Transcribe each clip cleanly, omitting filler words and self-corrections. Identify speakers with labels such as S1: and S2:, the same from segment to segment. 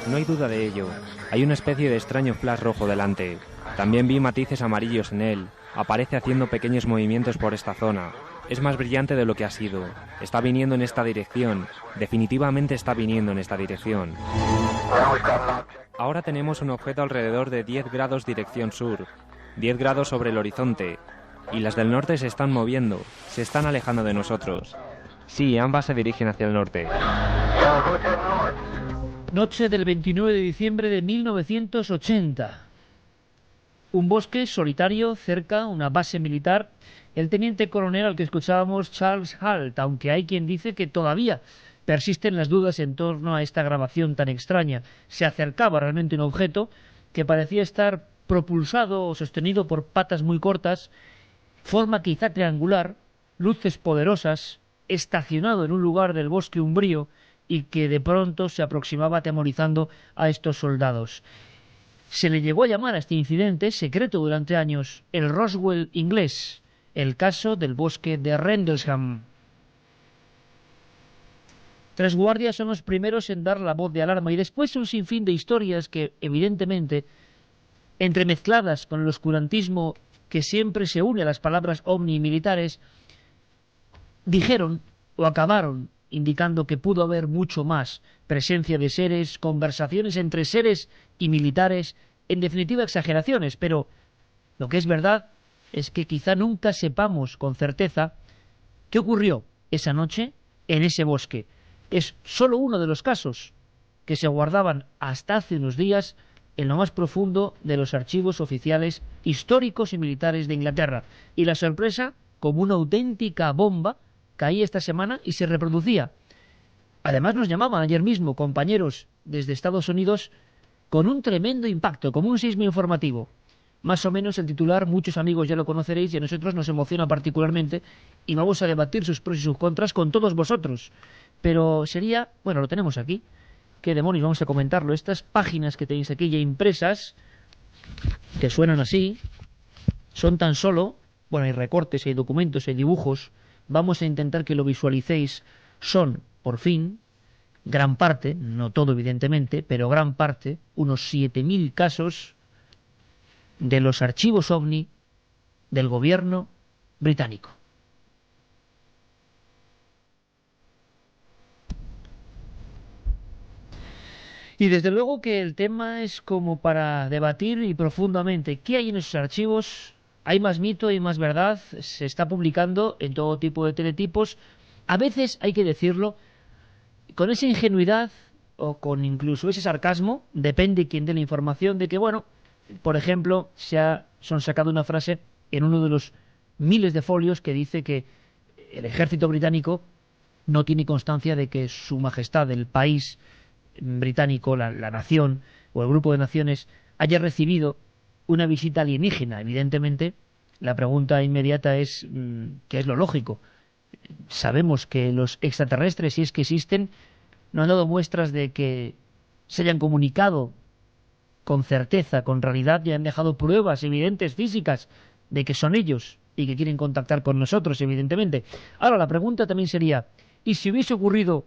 S1: no hay duda de ello. Hay una especie de extraño flash rojo delante. También vi matices amarillos en él. Aparece haciendo pequeños movimientos por esta zona. Es más brillante de lo que ha sido. Está viniendo en esta dirección. Definitivamente está viniendo en esta dirección. Ahora tenemos un objeto alrededor de 10 grados dirección sur. 10 grados sobre el horizonte. Y las del norte se están moviendo. Se están alejando de nosotros. Sí, ambas se dirigen hacia el norte.
S2: Noche del 29 de diciembre de 1980. Un bosque solitario cerca, una base militar. El teniente coronel al que escuchábamos, Charles Halt, aunque hay quien dice que todavía persisten las dudas en torno a esta grabación tan extraña. Se acercaba realmente un objeto que parecía estar propulsado o sostenido por patas muy cortas, forma quizá triangular, luces poderosas, estacionado en un lugar del bosque umbrío y que de pronto se aproximaba atemorizando a estos soldados. Se le llegó a llamar a este incidente, secreto durante años, el Roswell inglés, el caso del bosque de Rendlesham. Tres guardias son los primeros en dar la voz de alarma y después un sinfín de historias que, evidentemente, entremezcladas con el oscurantismo que siempre se une a las palabras ovni militares, dijeron o acabaron indicando que pudo haber mucho más, presencia de seres, conversaciones entre seres y militares, en definitiva exageraciones, pero lo que es verdad es que quizá nunca sepamos con certeza qué ocurrió esa noche en ese bosque. Es solo uno de los casos que se guardaban hasta hace unos días en lo más profundo de los archivos oficiales históricos y militares de Inglaterra. Y la sorpresa, como una auténtica bomba, caía esta semana y se reproducía. Además nos llamaban ayer mismo compañeros desde Estados Unidos con un tremendo impacto, como un sismo informativo. Más o menos el titular, muchos amigos ya lo conoceréis y a nosotros nos emociona particularmente y vamos a debatir sus pros y sus contras con todos vosotros. Pero sería, bueno, lo tenemos aquí. ¿Qué demonios? Vamos a comentarlo. Estas páginas que tenéis aquí ya impresas, que suenan así, son tan solo, bueno, hay recortes, hay documentos, hay dibujos. Vamos a intentar que lo visualicéis. Son, por fin, gran parte, no todo evidentemente, pero gran parte, unos 7.000 casos de los archivos OVNI del gobierno británico. Y desde luego que el tema es como para debatir y profundamente qué hay en esos archivos. Hay más mito, hay más verdad, se está publicando en todo tipo de teletipos. A veces, hay que decirlo, con esa ingenuidad o con incluso ese sarcasmo, depende quién dé la información, de que, bueno, por ejemplo, son sacado una frase en uno de los miles de folios que dice que el ejército británico no tiene constancia de que su majestad, el país británico, la nación o el grupo de naciones, haya recibido una visita alienígena. Evidentemente, la pregunta inmediata es ¿qué es lo lógico? Sabemos que los extraterrestres, si es que existen, no han dado muestras de que se hayan comunicado con certeza, con realidad, y han dejado pruebas evidentes, físicas, de que son ellos y que quieren contactar con nosotros, evidentemente. Ahora, la pregunta también sería, ¿y si hubiese ocurrido,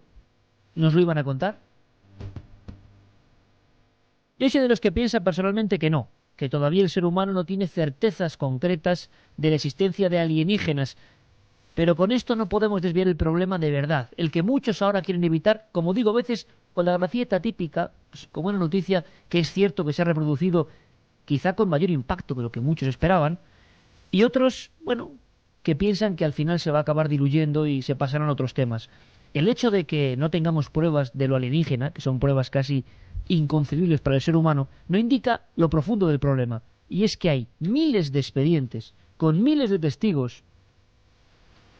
S2: nos lo iban a contar? Yo soy de los que piensa personalmente que no, que todavía el ser humano no tiene certezas concretas de la existencia de alienígenas, pero con esto no podemos desviar el problema de verdad, el que muchos ahora quieren evitar, como digo a veces, con la gracieta típica, pues, como una noticia que es cierto que se ha reproducido quizá con mayor impacto de lo que muchos esperaban, y otros, bueno, que piensan que al final se va a acabar diluyendo y se pasarán a otros temas. El hecho de que no tengamos pruebas de lo alienígena, que son pruebas casi inconcebibles para el ser humano, no indica lo profundo del problema. Y es que hay miles de expedientes, con miles de testigos,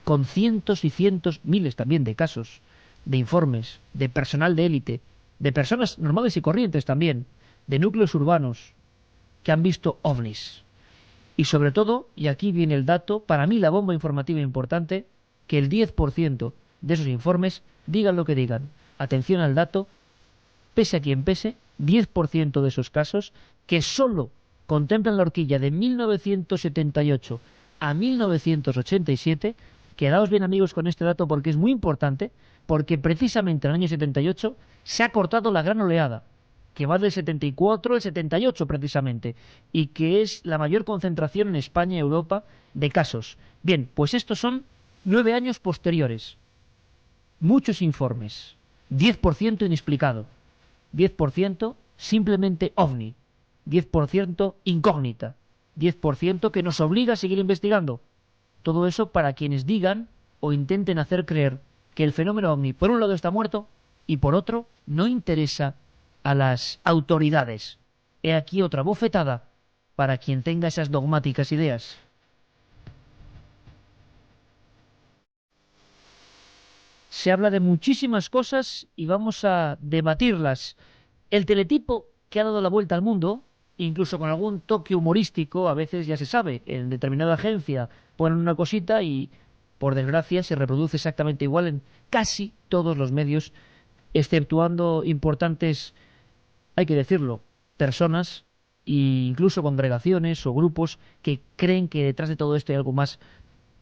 S2: con cientos y cientos, miles también de casos, de informes, de personal de élite, de personas normales y corrientes también, de núcleos urbanos, que han visto ovnis. Y sobre todo, y aquí viene el dato, para mí la bomba informativa importante, que el 10% de esos informes, digan lo que digan, atención al dato, pese a quien pese, 10% de esos casos, que solo contemplan la horquilla de 1978 a 1987, quedaos bien amigos con este dato porque es muy importante, porque precisamente en el año 78 se ha cortado la gran oleada que va del 74 al 78 precisamente, y que es la mayor concentración en España y Europa de casos. Bien, pues estos son 9 años posteriores. Muchos informes. 10% inexplicado. 10% simplemente ovni. 10% incógnita. 10% que nos obliga a seguir investigando. Todo eso para quienes digan o intenten hacer creer que el fenómeno ovni, por un lado, está muerto y por otro, no interesa a las autoridades. He aquí otra bofetada para quien tenga esas dogmáticas ideas. Se habla de muchísimas cosas y vamos a debatirlas. El teletipo que ha dado la vuelta al mundo, incluso con algún toque humorístico, a veces ya se sabe, en determinada agencia ponen una cosita y, por desgracia, se reproduce exactamente igual en casi todos los medios, exceptuando importantes, hay que decirlo, personas e incluso congregaciones o grupos que creen que detrás de todo esto hay algo más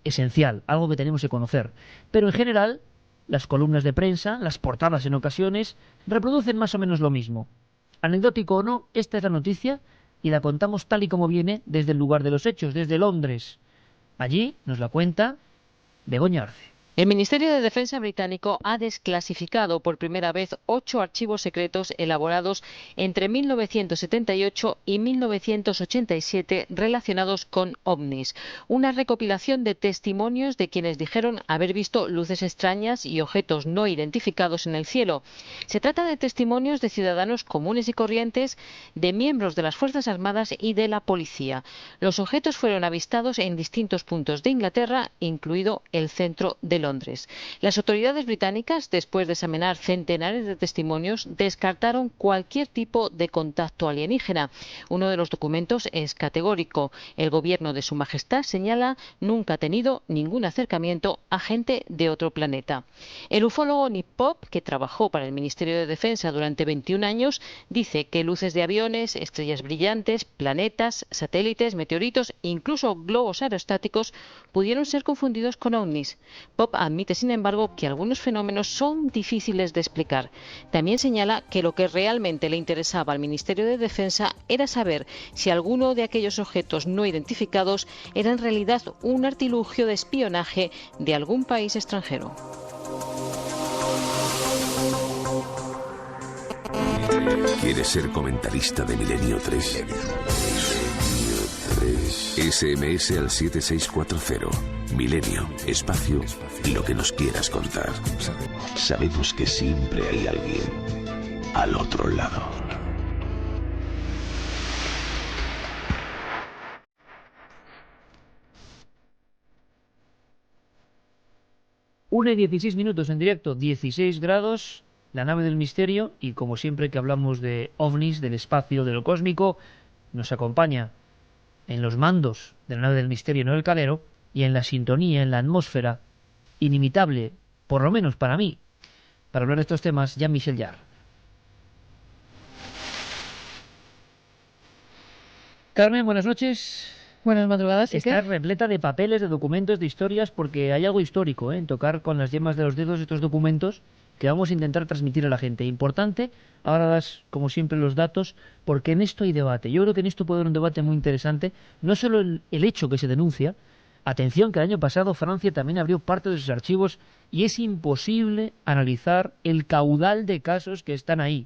S2: esencial, algo que tenemos que conocer. Pero en general, las columnas de prensa, las portadas en ocasiones, reproducen más o menos lo mismo. Anecdótico o no, esta es la noticia y la contamos tal y como viene desde el lugar de los hechos, desde Londres. Allí nos la cuenta Begoña Arce.
S3: El Ministerio de Defensa británico ha desclasificado por primera vez 8 archivos secretos elaborados entre 1978 y 1987 relacionados con ovnis. Una recopilación de testimonios de quienes dijeron haber visto luces extrañas y objetos no identificados en el cielo. Se trata de testimonios de ciudadanos comunes y corrientes, de miembros de las Fuerzas Armadas y de la policía. Los objetos fueron avistados en distintos puntos de Inglaterra, incluido el centro de Londres. Las autoridades británicas, después de examinar centenares de testimonios, descartaron cualquier tipo de contacto alienígena. Uno de los documentos es categórico. El gobierno de Su Majestad señala nunca ha tenido ningún acercamiento a gente de otro planeta. El ufólogo Nick Pope, que trabajó para el Ministerio de Defensa durante 21 años, dice que luces de aviones, estrellas brillantes, planetas, satélites, meteoritos, incluso globos aerostáticos pudieron ser confundidos con ovnis. Pope admite, sin embargo, que algunos fenómenos son difíciles de explicar. También señala que lo que realmente le interesaba al Ministerio de Defensa era saber si alguno de aquellos objetos no identificados era en realidad un artilugio de espionaje de algún país extranjero.
S4: ¿Quieres ser comentarista de Milenio 3? SMS al 7640. Milenio, espacio, lo que nos quieras contar. Sabemos que siempre hay alguien al otro lado.
S2: Una y 16 minutos en directo, 16 grados, la nave del misterio, y como siempre que hablamos de ovnis, del espacio, de lo cósmico, nos acompaña en los mandos de la nave del misterio Noel Calero, y en la sintonía, en la atmósfera inimitable, por lo menos para mí, para hablar de estos temas, Jean-Michel Jarre. Carmen, buenas noches.
S5: Buenas madrugadas.
S2: Está repleta de papeles, de documentos, de historias, porque hay algo histórico, en tocar con las yemas de los dedos estos documentos que vamos a intentar transmitir a la gente. Importante, ahora das, como siempre, los datos, porque en esto hay debate. Yo creo que en esto puede haber un debate muy interesante, no solo el hecho que se denuncia. Atención, que el año pasado Francia también abrió parte de sus archivos y es imposible analizar el caudal de casos que están ahí.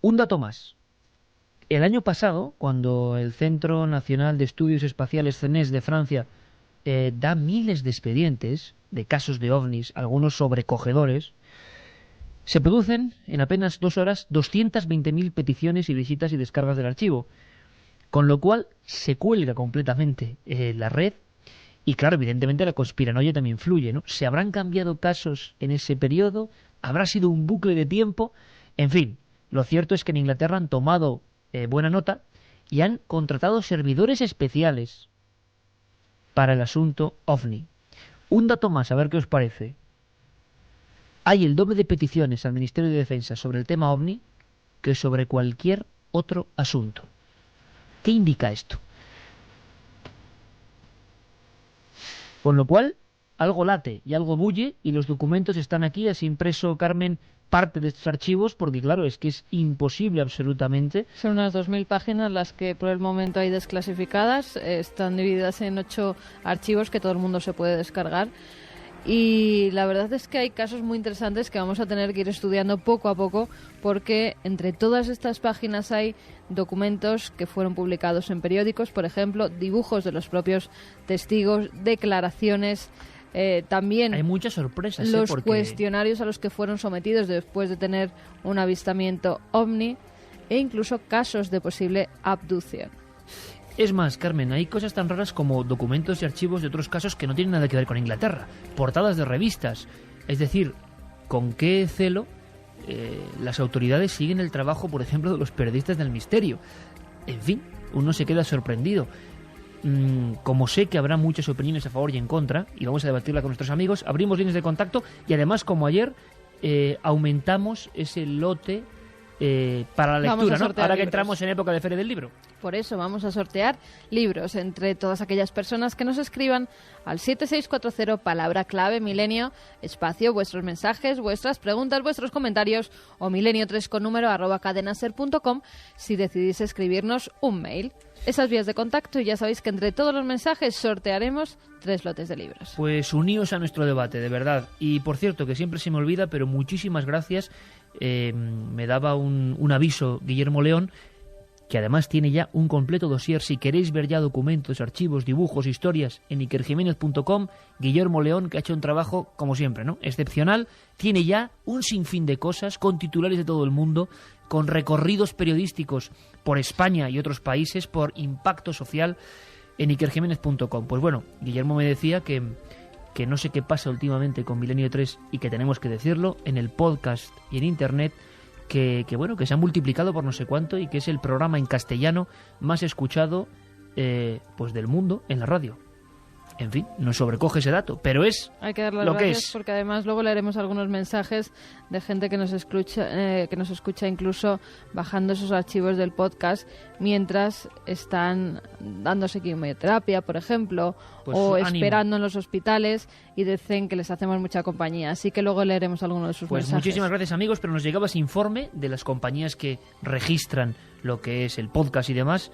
S2: Un dato más. El año pasado, cuando el Centro Nacional de Estudios Espaciales CNES de Francia da miles de expedientes de casos de ovnis, algunos sobrecogedores, se producen en apenas 2 horas 220.000 peticiones y visitas y descargas del archivo. Con lo cual se cuelga completamente la red y claro, evidentemente la conspiranoia también influye, ¿no? ¿Se habrán cambiado casos en ese periodo? ¿Habrá sido un bucle de tiempo? En fin, lo cierto es que en Inglaterra han tomado buena nota y han contratado servidores especiales para el asunto OVNI. Un dato más, a ver qué os parece. Hay el doble de peticiones al Ministerio de Defensa sobre el tema OVNI que sobre cualquier otro asunto. ¿Qué indica esto? Con lo cual, algo late y algo bulle y los documentos están aquí. Has impreso, Carmen, parte de estos archivos, porque claro, es que es imposible absolutamente.
S5: Son unas 2.000 páginas las que por el momento hay desclasificadas. Están divididas en 8 archivos que todo el mundo se puede descargar. Y la verdad es que hay casos muy interesantes que vamos a tener que ir estudiando poco a poco, porque entre todas estas páginas hay documentos que fueron publicados en periódicos, por ejemplo, dibujos de los propios testigos, declaraciones, también
S2: hay muchas sorpresas,
S5: los
S2: porque
S5: cuestionarios a los que fueron sometidos después de tener un avistamiento ovni, e incluso casos de posible abducción.
S2: es más, Carmen, hay cosas tan raras como documentos y archivos de otros casos que no tienen nada que ver con Inglaterra, portadas de revistas. Es decir, con qué celo las autoridades siguen el trabajo, por ejemplo, de los periodistas del misterio. En fin, uno se queda sorprendido. Como sé que habrá muchas opiniones a favor y en contra, y vamos a debatirla con nuestros amigos, abrimos líneas de contacto y además, como ayer, aumentamos ese lote para la lectura, ¿no? Ahora que
S5: libros.
S2: entramos en época de Feria del Libro.
S5: Por eso vamos a sortear libros entre todas aquellas personas que nos escriban al 7640, palabra clave milenio, espacio, vuestros mensajes, vuestras preguntas, vuestros comentarios, o milenio3 con número @cadenaser.com si decidís escribirnos un mail. Esas vías de contacto, y ya sabéis que entre todos los mensajes sortearemos 3 lotes de libros.
S2: Pues uníos a nuestro debate, de verdad. Y por cierto, que siempre se me olvida, pero muchísimas gracias. Me daba un aviso Guillermo León, que además tiene ya un completo dossier. Si queréis ver ya documentos, archivos, dibujos, historias en ikerjiménez.com, Guillermo León, que ha hecho un trabajo, como siempre, ¿no?, excepcional, tiene ya un sinfín de cosas, con titulares de todo el mundo, con recorridos periodísticos por España y otros países, por impacto social, en ikerjiménez.com. Pues bueno, Guillermo me decía que no sé qué pasa últimamente con Milenio 3 y que tenemos que decirlo en el podcast y en internet, que bueno, que se ha multiplicado por no sé cuánto y que es el programa en castellano más escuchado pues del mundo en la radio. En fin, nos sobrecoge ese dato, pero es
S5: Hay que darle
S2: lo
S5: las
S2: que
S5: gracias,
S2: es.
S5: porque además luego leeremos algunos mensajes de gente que nos escucha incluso bajando esos archivos del podcast mientras están dándose quimioterapia, por ejemplo,
S2: Pues
S5: o
S2: ánimo.
S5: esperando en los hospitales, y dicen que les hacemos mucha compañía. Así que luego leeremos algunos de sus
S2: Pues
S5: mensajes.
S2: muchísimas gracias, amigos, pero nos llegaba ese informe de las compañías que registran lo que es el podcast y demás,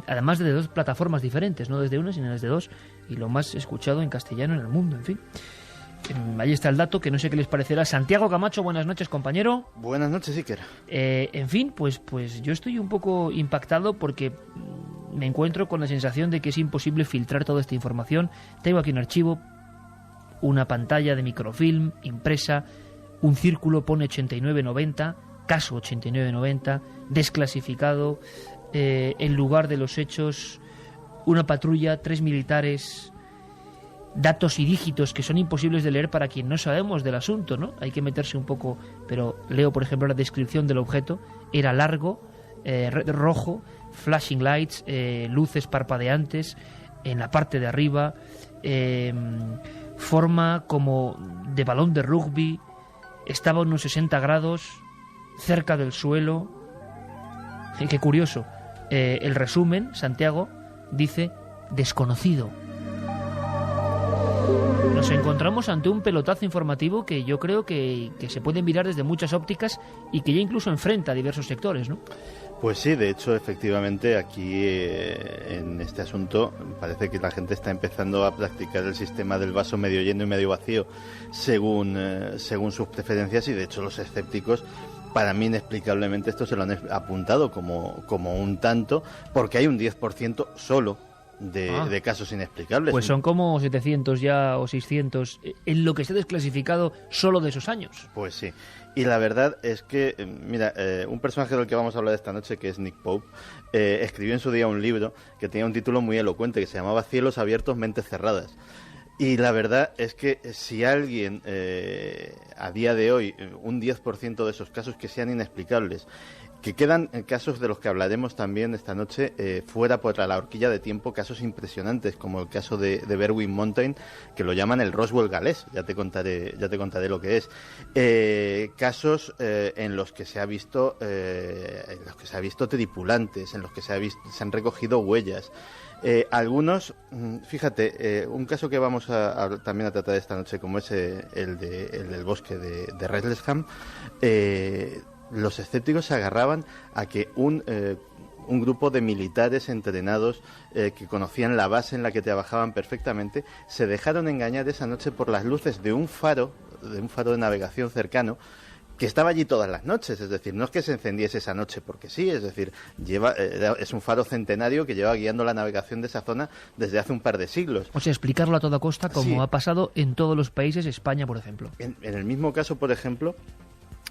S2: además de 2 plataformas diferentes, no desde una, sino desde 2, y lo más escuchado en castellano en el mundo, en fin. Ahí está el dato, que no sé qué les parecerá. Santiago Camacho, buenas noches, compañero.
S6: Buenas noches, Iker.
S2: En fin, pues yo estoy un poco impactado porque me encuentro con la sensación de que es imposible filtrar toda esta información. Tengo aquí un archivo, una pantalla de microfilm impresa, un círculo pone 8990, caso 8990, desclasificado, en lugar de los hechos, una patrulla, 3 militares, datos y dígitos que son imposibles de leer para quien no sabemos del asunto, ¿no? Hay que meterse un poco, pero leo, por ejemplo, la descripción del objeto. Era largo, rojo, flashing lights, luces parpadeantes en la parte de arriba, forma como de balón de rugby, estaba a unos 60 grados, cerca del suelo. Qué curioso. El resumen, Santiago, dice desconocido. Nos encontramos ante un pelotazo informativo que yo creo que se puede mirar desde muchas ópticas y que ya incluso enfrenta a diversos sectores, ¿no?
S6: Pues sí, de hecho, efectivamente, aquí en este asunto parece que la gente está empezando a practicar el sistema del vaso medio lleno y medio vacío según sus preferencias, y de hecho los escépticos, para mí inexplicablemente, esto se lo han apuntado como un tanto, porque hay un 10% solo de casos inexplicables.
S2: Pues son como 700 ya o 600 en lo que se ha desclasificado solo de esos años.
S6: Pues sí. Y la verdad es que, mira, un personaje del que vamos a hablar esta noche, que es Nick Pope, escribió en su día un libro que tenía un título muy elocuente, que se llamaba Cielos abiertos, mentes cerradas. Y la verdad es que si alguien, a día de hoy, un 10% de esos casos que sean inexplicables, que quedan casos de los que hablaremos también esta noche, fuera por la horquilla de tiempo, casos impresionantes, como el caso de Berwyn Mountain, que lo llaman el Roswell galés, ya te contaré lo que es. Casos en los que se ha visto tripulantes, en los que se han recogido huellas. Algunos, fíjate, un caso que vamos también a tratar esta noche, como es el del bosque de Redlesham, los escépticos se agarraban a que un grupo de militares entrenados que conocían la base en la que trabajaban perfectamente, se dejaron engañar esa noche por las luces de un faro de navegación cercano, que estaba allí todas las noches. Es decir, no es que se encendiese esa noche porque sí, es decir, es un faro centenario que lleva guiando la navegación de esa zona desde hace un par de siglos.
S2: O sea, explicarlo a toda costa, como
S6: Sí.
S2: ha pasado en todos los países, España, por ejemplo.
S6: En el mismo caso, por ejemplo,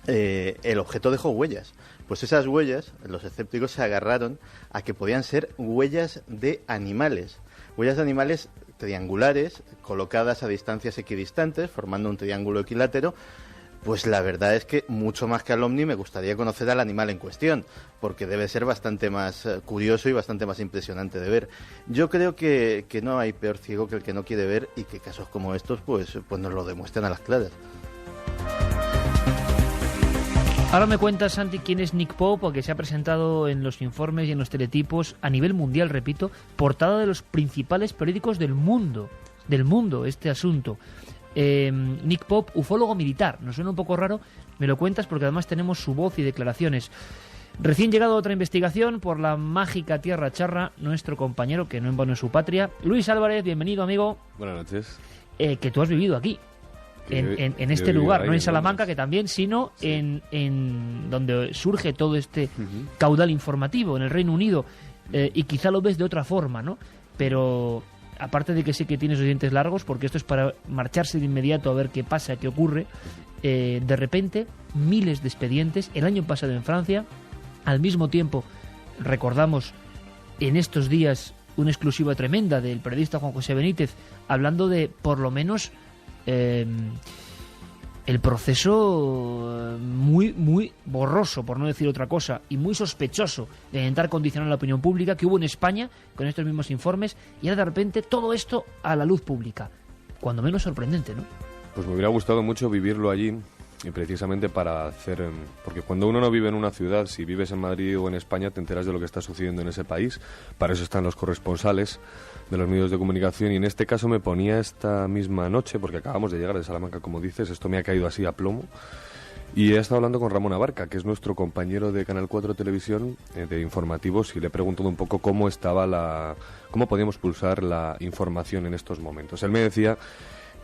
S6: el objeto dejó huellas. Pues esas huellas, los escépticos se agarraron a que podían ser huellas de animales. Huellas de animales triangulares, colocadas a distancias equidistantes, formando un triángulo equilátero. Pues la verdad es que mucho más que al ovni me gustaría conocer al animal en cuestión, porque debe ser bastante más curioso y bastante más impresionante de ver. Yo creo que no hay peor ciego que el que no quiere ver, y que casos como estos pues nos lo demuestran a las claras.
S2: Ahora me cuentas, Santi, quién es Nick Pope, porque se ha presentado en los informes y en los teletipos a nivel mundial, repito, portada de los principales periódicos del mundo, este asunto. Nick Pope, ufólogo militar. Nos suena un poco raro, me lo cuentas porque además tenemos su voz y declaraciones. Recién llegado a otra investigación por la mágica Tierra Charra, nuestro compañero, que no en vano es su patria, Luis Álvarez, bienvenido, amigo.
S7: Buenas noches.
S2: Que tú has vivido aquí. En este lugar, no en Salamanca, que también, sino sí, en donde surge todo este caudal informativo, en el Reino Unido, y quizá lo ves de otra forma, ¿no? Pero aparte de que sé que tienes los dientes largos, porque esto es para marcharse de inmediato a ver qué pasa, qué ocurre, de repente, miles de expedientes, el año pasado en Francia, al mismo tiempo, recordamos en estos días una exclusiva tremenda del periodista Juan José Benítez, hablando de, por lo menos, el proceso muy borroso, por no decir otra cosa, y muy sospechoso de intentar condicionar la opinión pública que hubo en España con estos mismos informes, y ahora de repente todo esto a la luz pública. Cuando menos sorprendente, ¿no?
S7: Pues me hubiera gustado mucho vivirlo allí, y precisamente para hacer... Porque cuando uno no vive en una ciudad, si vives en Madrid o en España, te enteras de lo que está sucediendo en ese país. Para eso están los corresponsales de los medios de comunicación, y en este caso me ponía esta misma noche, porque acabamos de llegar de Salamanca, como dices, esto me ha caído así a plomo, y he estado hablando con Ramón Abarca, que es nuestro compañero de Canal 4 Televisión, de informativos, y le he preguntado un poco cómo podíamos pulsar la información en estos momentos. Él me decía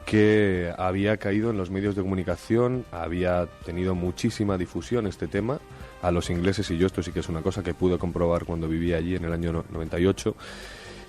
S7: que había caído en los medios de comunicación, había tenido muchísima difusión este tema a los ingleses, y yo esto sí que es una cosa que pude comprobar cuando vivía allí en el año 98,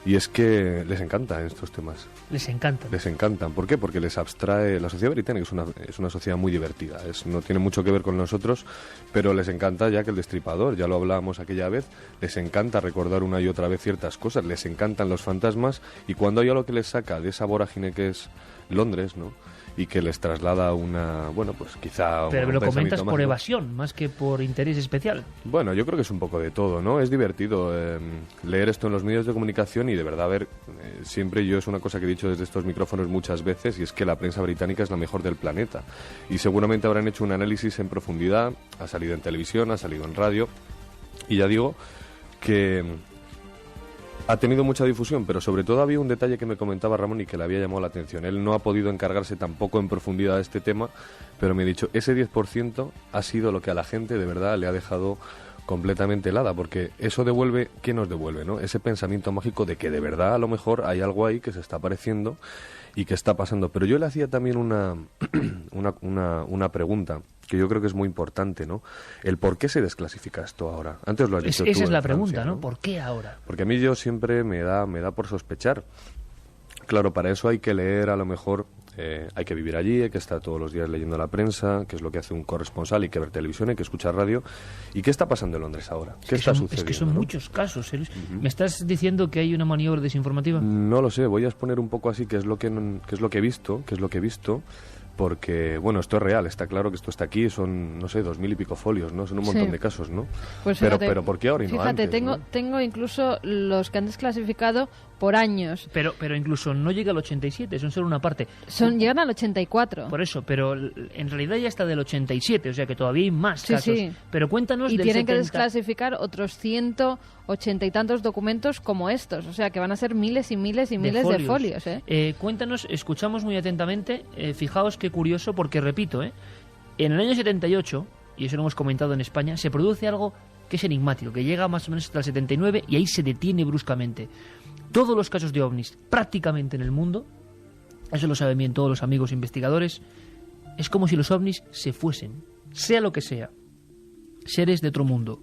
S7: y es que les encantan estos temas.
S2: Les encantan.
S7: Les encantan. ¿Por qué? Porque les abstrae... La sociedad británica es una sociedad muy divertida. No tiene mucho que ver con nosotros, pero les encanta ya que el Destripador, ya lo hablábamos aquella vez, les encanta recordar una y otra vez ciertas cosas, les encantan los fantasmas, y cuando hay algo que les saca de esa vorágine que es Londres, ¿no?, y que les traslada una, bueno, pues quizá...
S2: Pero lo comentas por
S7: más,
S2: evasión, más que por interés especial.
S7: Bueno, yo creo que es un poco de todo, ¿no? Es divertido leer esto en los medios de comunicación, y de verdad, a ver, siempre yo es una cosa que he dicho desde estos micrófonos muchas veces, y es que la prensa británica es la mejor del planeta. Y seguramente habrán hecho un análisis en profundidad, ha salido en televisión, ha salido en radio, y ya digo que... ha tenido mucha difusión, pero sobre todo había un detalle que me comentaba Ramón y que le había llamado la atención. Él no ha podido encargarse tampoco en profundidad de este tema, pero me ha dicho, ese 10% ha sido lo que a la gente de verdad le ha dejado completamente helada, porque eso devuelve, ¿qué nos devuelve, no? Ese pensamiento mágico de que de verdad a lo mejor hay algo ahí que se está apareciendo y que está pasando. Pero yo le hacía también una pregunta que yo creo que es muy importante, ¿no? El por qué se desclasifica esto ahora. Antes lo has dicho tú.
S2: Esa es la
S7: Francia,
S2: pregunta, ¿no? ¿Por qué ahora?
S7: Porque a mí yo siempre me da por sospechar. Claro, para eso hay que leer, a lo mejor, hay que vivir allí, hay que estar todos los días leyendo la prensa, que es lo que hace un corresponsal, hay que ver televisión, hay que escuchar radio. ¿Y qué está pasando en Londres ahora? ¿Qué está sucediendo?
S2: Es que son muchos casos. ¿Me estás diciendo que hay una maniobra desinformativa?
S7: No lo sé, voy a exponer un poco así qué es lo que he visto, porque, bueno, esto es real, está claro que esto está aquí, son, no sé, 2000 y pico folios, ¿no? Son un montón de casos, ¿no?
S5: Pues fíjate,
S7: pero ¿por qué ahora y no antes?
S5: Fíjate, tengo incluso los que han desclasificado por años.
S2: Pero incluso no llega al 87, son solo una parte.
S5: Llegan al 84.
S2: Por eso, pero en realidad ya está del 87, o sea que todavía hay más
S5: Sí,
S2: casos.
S5: sí.
S2: Pero cuéntanos
S5: Y
S2: del
S5: tienen que
S2: 70.
S5: desclasificar otros 180 y tantos documentos como estos, o sea que van a ser miles y miles y miles de folios.
S2: Cuéntanos, escuchamos muy atentamente, fijaos qué curioso, porque repito, en el año 78, y eso lo hemos comentado en España, se produce algo que es enigmático, que llega más o menos hasta el 79 y ahí se detiene bruscamente. Todos los casos de ovnis, prácticamente en el mundo, eso lo saben bien todos los amigos investigadores, es como si los ovnis se fuesen, sea lo que sea, seres de otro mundo,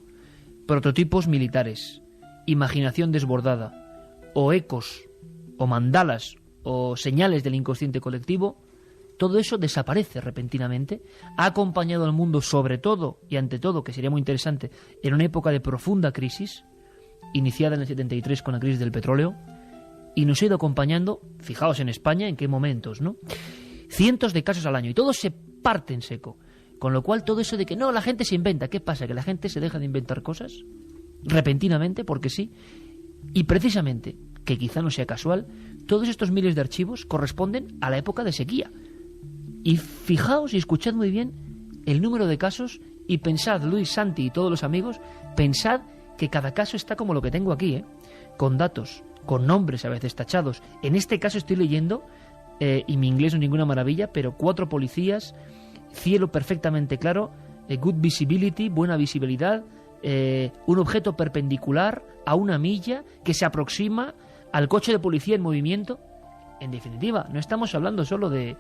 S2: prototipos militares, imaginación desbordada, o ecos, o mandalas, o señales del inconsciente colectivo. Todo eso desaparece repentinamente, ha acompañado al mundo sobre todo y ante todo, que sería muy interesante, en una época de profunda crisis, iniciada en el 73 con la crisis del petróleo, y nos ha ido acompañando, fijaos en España, en qué momentos, ¿no? Cientos de casos al año, y todo se parte en seco. Con lo cual todo eso de que no, la gente se inventa, ¿qué pasa? ¿Que la gente se deja de inventar cosas? Repentinamente, porque sí. Y precisamente, que quizá no sea casual, todos estos miles de archivos corresponden a la época de sequía. Y fijaos y escuchad muy bien el número de casos y pensad, Luis, Santi y todos los amigos, pensad que cada caso está como lo que tengo aquí, con datos, con nombres a veces tachados. En este caso estoy leyendo, y mi inglés no es ninguna maravilla, pero 4 policías, cielo perfectamente claro, good visibility, buena visibilidad, un objeto perpendicular a 1 milla que se aproxima al coche de policía en movimiento. En definitiva, no estamos hablando solo de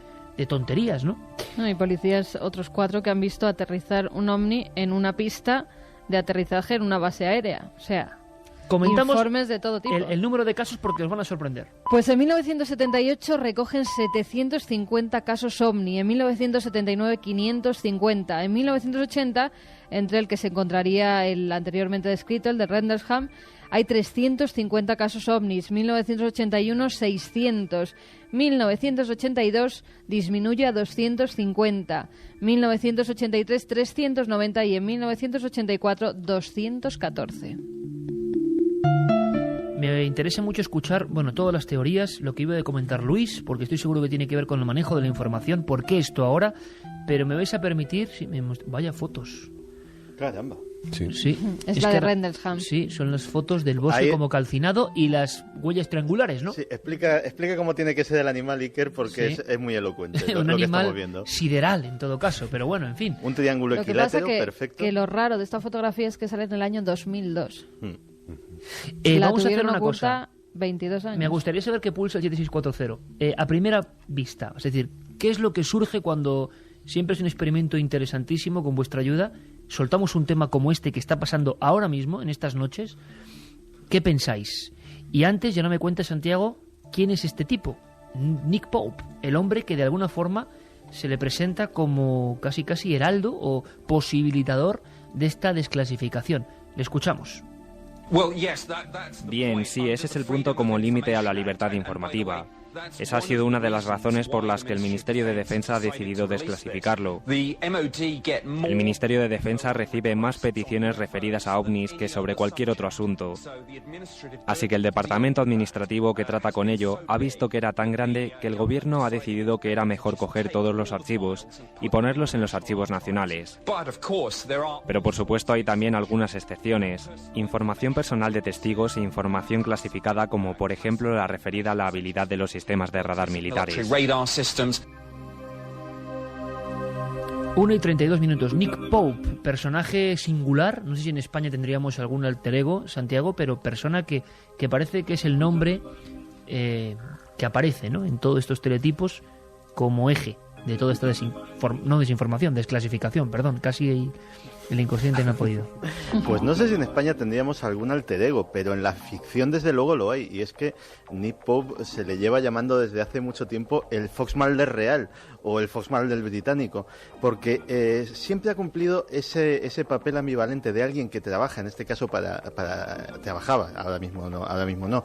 S2: tonterías, ¿no?
S5: No, y policías, otros 4 que han visto aterrizar un ovni en una pista de aterrizaje en una base aérea. O sea,
S2: comentamos
S5: informes de todo tipo.
S2: El número de casos porque os van a sorprender.
S5: Pues en 1978 recogen 750 casos ovni, en 1979 550, en 1980, entre el que se encontraría el anteriormente descrito, el de Rendlesham, hay 350 casos ovnis, 1981 600, 1982 disminuye a 250, 1983 390 y en 1984 214.
S2: Me interesa mucho escuchar, todas las teorías, lo que iba a comentar Luis, porque estoy seguro que tiene que ver con el manejo de la información. ¿Por qué esto ahora? Pero me vais a permitir... vaya fotos.
S6: Caramba.
S2: Sí.
S5: Es la de Rendlesham.
S2: Sí, son las fotos del bosque como calcinado y las huellas triangulares, ¿no?
S6: Sí, explica cómo tiene que ser el animal, Iker, porque es muy elocuente
S2: un
S6: lo que
S2: animal
S6: estamos viendo.
S2: Sideral, en todo caso, pero bueno, en fin.
S6: Un triángulo equilátero, perfecto.
S5: Que lo raro de esta fotografía es que sale en el año 2002.
S2: La vamos a hacer una cosa.
S5: 22 años.
S2: Me gustaría saber qué pulsa el 7640. A primera vista, es decir, ¿qué es lo que surge cuando siempre es un experimento interesantísimo con vuestra ayuda? Soltamos un tema como este que está pasando ahora mismo, en estas noches. ¿Qué pensáis? Y antes, ya no me cuentes, Santiago, ¿quién es este tipo? Nick Pope, el hombre que de alguna forma se le presenta como casi heraldo o posibilitador de esta desclasificación. Le escuchamos.
S1: Bien, sí, ese es el punto como límite a la libertad informativa. Esa ha sido una de las razones por las que el Ministerio de Defensa ha decidido desclasificarlo. El Ministerio de Defensa recibe más peticiones referidas a ovnis que sobre cualquier otro asunto. Así que el departamento administrativo que trata con ello ha visto que era tan grande que el gobierno ha decidido que era mejor coger todos los archivos y ponerlos en los archivos nacionales. Pero por supuesto hay también algunas excepciones. Información personal de testigos e información clasificada como por ejemplo la referida a la habilidad de los sistemas de radar militares.
S2: 1:32. Nick Pope, personaje singular. No sé si en España tendríamos algún alter ego, Santiago, pero persona que parece que es el nombre que aparece, ¿no?, en todos estos teletipos como eje de toda esta desclasificación, perdón, casi el inconsciente no ha podido.
S6: Pues no sé si en España tendríamos algún alter ego, pero en la ficción desde luego lo hay, y es que Nick Pope se le lleva llamando desde hace mucho tiempo el Fox Mulder real o el Fox Mulder británico, porque siempre ha cumplido ese papel ambivalente de alguien que trabaja, en este caso trabajaba, ahora mismo no,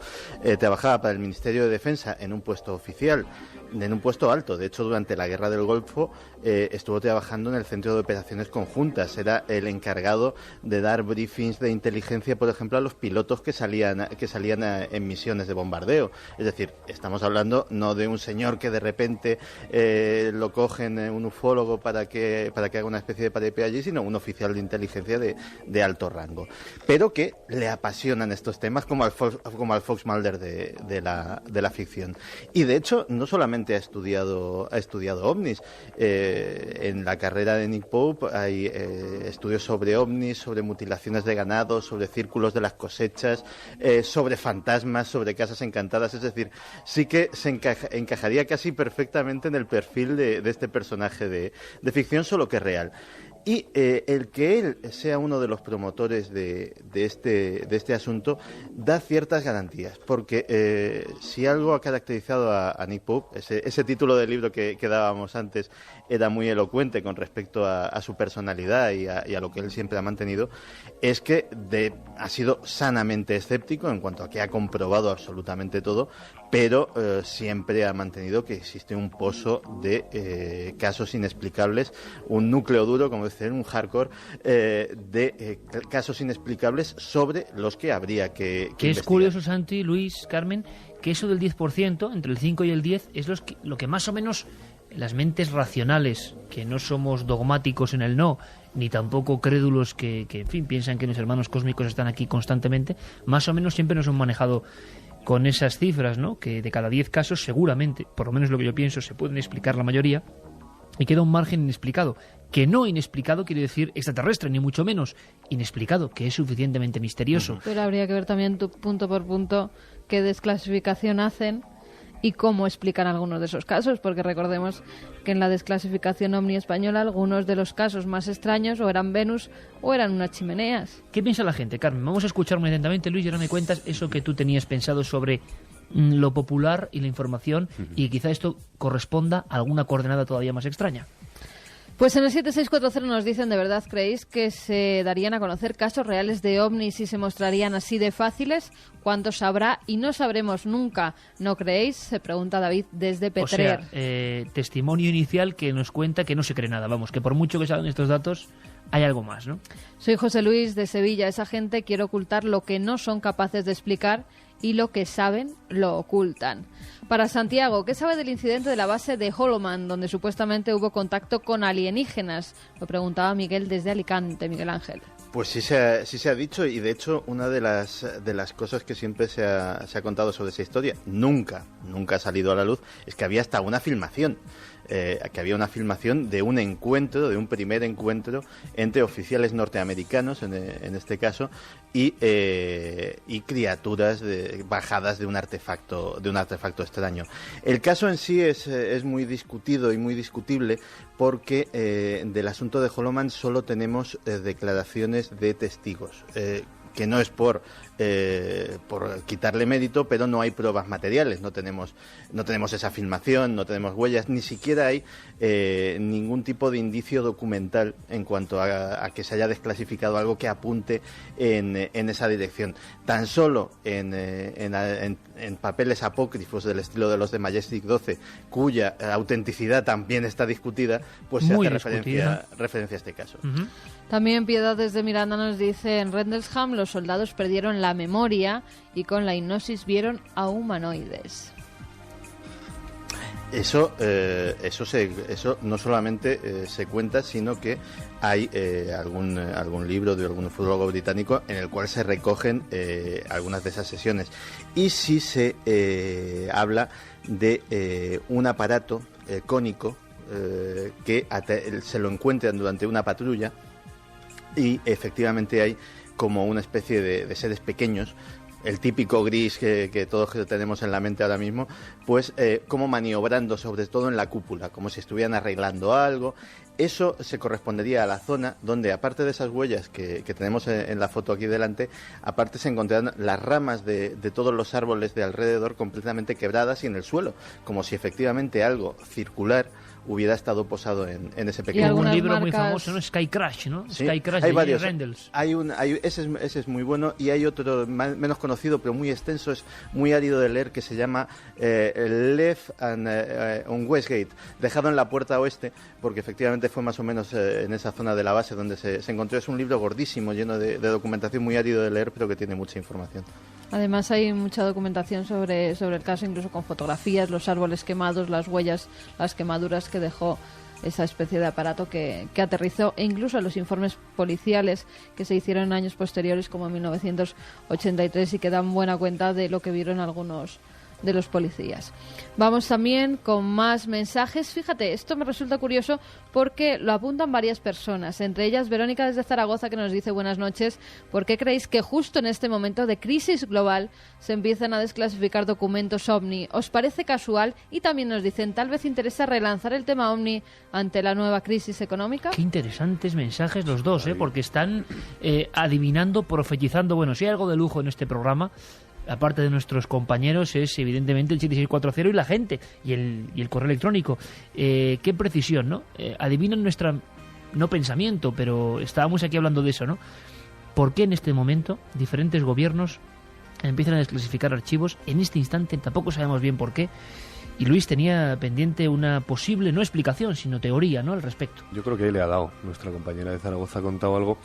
S6: trabajaba para el Ministerio de Defensa en un puesto oficial, en un puesto alto. De hecho, durante la Guerra Guerra del Golfo estuvo trabajando en el Centro de Operaciones Conjuntas. Era el encargado de dar briefings de inteligencia, por ejemplo, a los pilotos que salían en misiones de bombardeo. Es decir, estamos hablando no de un señor que de repente lo cogen un ufólogo para que haga una especie de paripé allí, sino un oficial de inteligencia de alto rango, pero que le apasionan estos temas como al Fox Mulder de la ficción. Y de hecho no solamente ha estudiado ovnis. En la carrera de Nick Pope hay estudios sobre ovnis, sobre mutilaciones de ganado, sobre círculos de las cosechas, sobre fantasmas, sobre casas encantadas. Es decir, sí que se encajaría casi perfectamente en el perfil de este personaje de ficción, solo que real. Y el que él sea uno de los promotores de este asunto da ciertas garantías, porque si algo ha caracterizado a Nick Pope, ese título del libro que dábamos antes era muy elocuente con respecto a su personalidad y a lo que él siempre ha mantenido, es que ha sido sanamente escéptico en cuanto a que ha comprobado absolutamente todo, pero siempre ha mantenido que existe un pozo de casos inexplicables, un núcleo duro, como decir, un hardcore de casos inexplicables sobre los que habría que investigar.
S2: Es curioso, Santi, Luis, Carmen, que eso del 10%, entre el 5 y el 10, es lo que más o menos las mentes racionales, que no somos dogmáticos en el no, ni tampoco crédulos que en fin, piensan que los hermanos cósmicos están aquí constantemente, más o menos siempre nos han manejado con esas cifras, ¿no? Que de cada 10 casos seguramente, por lo menos lo que yo pienso, se pueden explicar la mayoría y queda un margen inexplicado. Que no inexplicado quiere decir extraterrestre, ni mucho menos. Inexplicado, que es suficientemente misterioso.
S5: Pero habría que ver también punto por punto qué desclasificación hacen y cómo explican algunos de esos casos, porque recordemos que en la desclasificación ovni española algunos de los casos más extraños o eran Venus o eran unas chimeneas.
S2: ¿Qué piensa la gente, Carmen? Vamos a escuchar muy atentamente, Luis, y ahora me cuentas eso que tú tenías pensado sobre lo popular y la información, y quizá esto corresponda a alguna coordenada todavía más extraña.
S5: Pues en el 7640 nos dicen, ¿de verdad creéis que se darían a conocer casos reales de ovnis y se mostrarían así de fáciles? ¿Cuántos habrá? Y no sabremos nunca. ¿No creéis? Se pregunta David desde Petrer.
S2: O sea, testimonio inicial que nos cuenta que no se cree nada. Vamos, que por mucho que salgan estos datos, hay algo más, ¿no?
S5: Soy José Luis de Sevilla. Esa gente quiere ocultar lo que no son capaces de explicar y lo que saben lo ocultan. Para Santiago, ¿qué sabe del incidente de la base de Holloman, donde supuestamente hubo contacto con alienígenas? Lo preguntaba Miguel desde Alicante, Miguel Ángel.
S6: Pues sí se ha dicho, y de hecho una de las cosas que siempre se ha contado sobre esa historia, nunca ha salido a la luz, es que había hasta una filmación. Que había una filmación de de un primer encuentro entre oficiales norteamericanos, en este caso, y criaturas bajadas de un artefacto extraño. El caso en sí es muy discutido y muy discutible porque del asunto de Holloman solo tenemos declaraciones de testigos. Que no es por quitarle mérito, pero no hay pruebas materiales, no tenemos esa filmación, no tenemos huellas, ni siquiera hay ningún tipo de indicio documental en cuanto a que se haya desclasificado algo que apunte en esa dirección. Tan solo en papeles apócrifos del estilo de los de Majestic 12, cuya autenticidad también está discutida, pues se hace referencia a este caso.
S2: Uh-huh.
S5: También Piedad desde Miranda nos dice, en Rendlesham los soldados perdieron la memoria y con la hipnosis vieron a humanoides.
S6: Eso no solamente se cuenta, sino que hay algún libro de algún ufólogo británico en el cual se recogen algunas de esas sesiones. Y sí se habla de un aparato cónico que se lo encuentran durante una patrulla, y efectivamente hay como una especie de seres pequeños, el típico gris que todos tenemos en la mente ahora mismo, pues como maniobrando sobre todo en la cúpula, como si estuvieran arreglando algo. Eso se correspondería a la zona donde, aparte de esas huellas que tenemos en la foto aquí delante, aparte se encontrarán las ramas de todos los árboles de alrededor completamente quebradas y en el suelo, como si efectivamente algo circular hubiera estado posado en ese
S2: Y
S6: pequeño...
S2: un
S5: algunas
S2: libro muy
S5: marcas-
S2: famoso, ¿no? Sky Crash, ¿no?
S6: Sí,
S2: Sky Crash
S6: hay
S2: de
S6: varios.
S2: Jim Rendels.
S6: Ese es muy bueno, y hay otro menos conocido pero muy extenso, es muy árido de leer, que se llama Left on Westgate, dejado en la puerta oeste, porque efectivamente fue más o menos en esa zona de la base donde se encontró. Es un libro gordísimo, lleno de documentación, muy árido de leer, pero que tiene mucha información.
S5: Además hay mucha documentación sobre el caso, incluso con fotografías, los árboles quemados, las huellas, las quemaduras que dejó esa especie de aparato que aterrizó, e incluso los informes policiales que se hicieron en años posteriores, como en 1983, y que dan buena cuenta de lo que vieron algunos de los policías. Vamos también con más mensajes. Fíjate, esto me resulta curioso porque lo apuntan varias personas, entre ellas Verónica desde Zaragoza, que nos dice: buenas noches, ¿por qué creéis que justo en este momento de crisis global se empiezan a desclasificar documentos OVNI? ¿Os parece casual? Y también nos dicen: tal vez interesa relanzar el tema OVNI ante la nueva crisis económica.
S2: Qué interesantes mensajes los dos, porque están adivinando, profetizando. Bueno, si hay algo de lujo en este programa, aparte de nuestros compañeros, es evidentemente el 7640 y la gente, y el correo electrónico. Qué precisión, ¿no? Adivinan nuestra, no pensamiento, pero estábamos aquí hablando de eso, ¿no? ¿Por qué en este momento diferentes gobiernos empiezan a desclasificar archivos? En este instante tampoco sabemos bien por qué. Y Luis tenía pendiente una posible, no explicación, sino teoría, ¿no?, al respecto.
S7: Yo creo que ahí le ha dado. Nuestra compañera de Zaragoza ha contado algo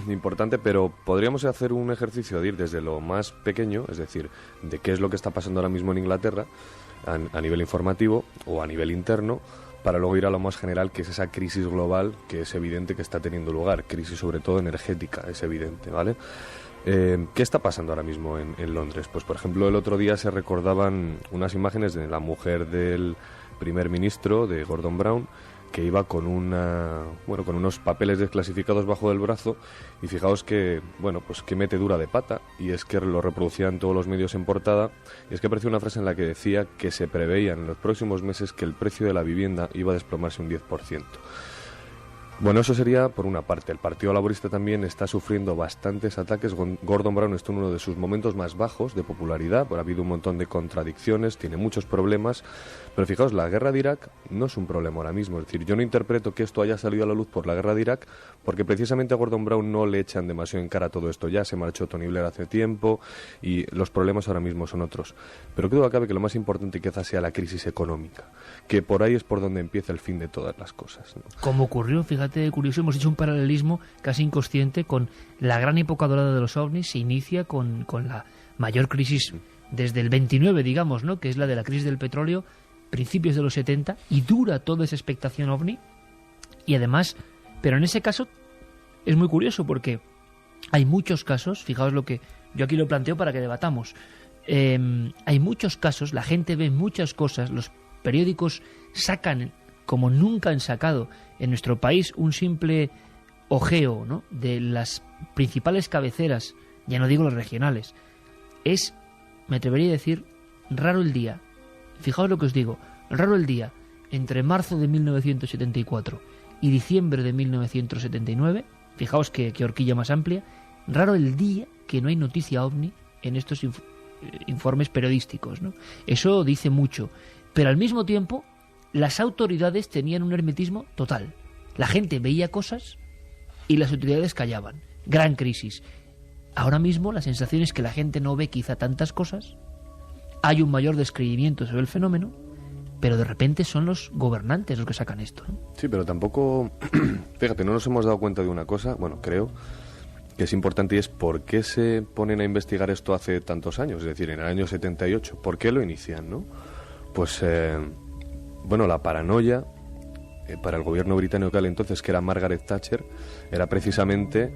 S7: importante, pero podríamos hacer un ejercicio de ir desde lo más pequeño, es decir, de qué es lo que está pasando ahora mismo en Inglaterra a nivel informativo o a nivel interno, para luego ir a lo más general, que es esa crisis global que es evidente que está teniendo lugar, crisis sobre todo energética, es evidente, ¿vale? ¿Qué está pasando ahora mismo en Londres? Pues, por ejemplo, el otro día se recordaban unas imágenes de la mujer del primer ministro, de Gordon Brown, que iba con con unos papeles desclasificados bajo del brazo, y fijaos que, pues qué metedura de pata, y es que lo reproducían todos los medios en portada, y es que apareció una frase en la que decía que se preveía en los próximos meses que el precio de la vivienda iba a desplomarse un 10%. Bueno, eso sería por una parte. El Partido Laborista también está sufriendo bastantes ataques. Gordon Brown está en uno de sus momentos más bajos de popularidad, ha habido un montón de contradicciones, tiene muchos problemas, pero fijaos, la guerra de Irak no es un problema ahora mismo. Es decir, yo no interpreto que esto haya salido a la luz por la guerra de Irak, porque precisamente a Gordon Brown no le echan demasiado en cara todo esto. Ya se marchó Tony Blair hace tiempo y los problemas ahora mismo son otros. Pero creo que cabe que lo más importante quizás sea la crisis económica, que por ahí es por donde empieza el fin de todas las cosas, ¿no?
S2: Como ocurrió, fíjate, curioso, hemos hecho un paralelismo casi inconsciente con la gran época dorada de los ovnis. Se inicia con la mayor crisis desde el 29, digamos, ¿no?, que es la de la crisis del petróleo, principios de los 70, y dura toda esa expectación ovni. Y además, pero en ese caso es muy curioso porque hay muchos casos, fijaos lo que yo aquí lo planteo para que debatamos, hay muchos casos, la gente ve muchas cosas, los periódicos sacan, como nunca han sacado en nuestro país, un simple ojeo, ¿no?, de las principales cabeceras, ya no digo las regionales. Es, me atrevería a decir, raro el día, fijaos lo que os digo, raro el día entre marzo de 1974 y diciembre de 1979, fijaos qué horquilla más amplia, raro el día que no hay noticia ovni en estos informes periodísticos, ¿no? Eso dice mucho, pero al mismo tiempo las autoridades tenían un hermetismo total. La gente veía cosas y las autoridades callaban. Gran crisis. Ahora mismo la sensación es que la gente no ve quizá tantas cosas, hay un mayor descreimiento sobre el fenómeno, pero de repente son los gobernantes los que sacan esto, ¿no?
S7: Sí, pero tampoco, fíjate, no nos hemos dado cuenta de una cosa, creo que es importante, y es por qué se ponen a investigar esto hace tantos años, es decir, en el año 78, ¿por qué lo inician, no? Pues, la paranoia para el gobierno británico entonces, que era Margaret Thatcher, era precisamente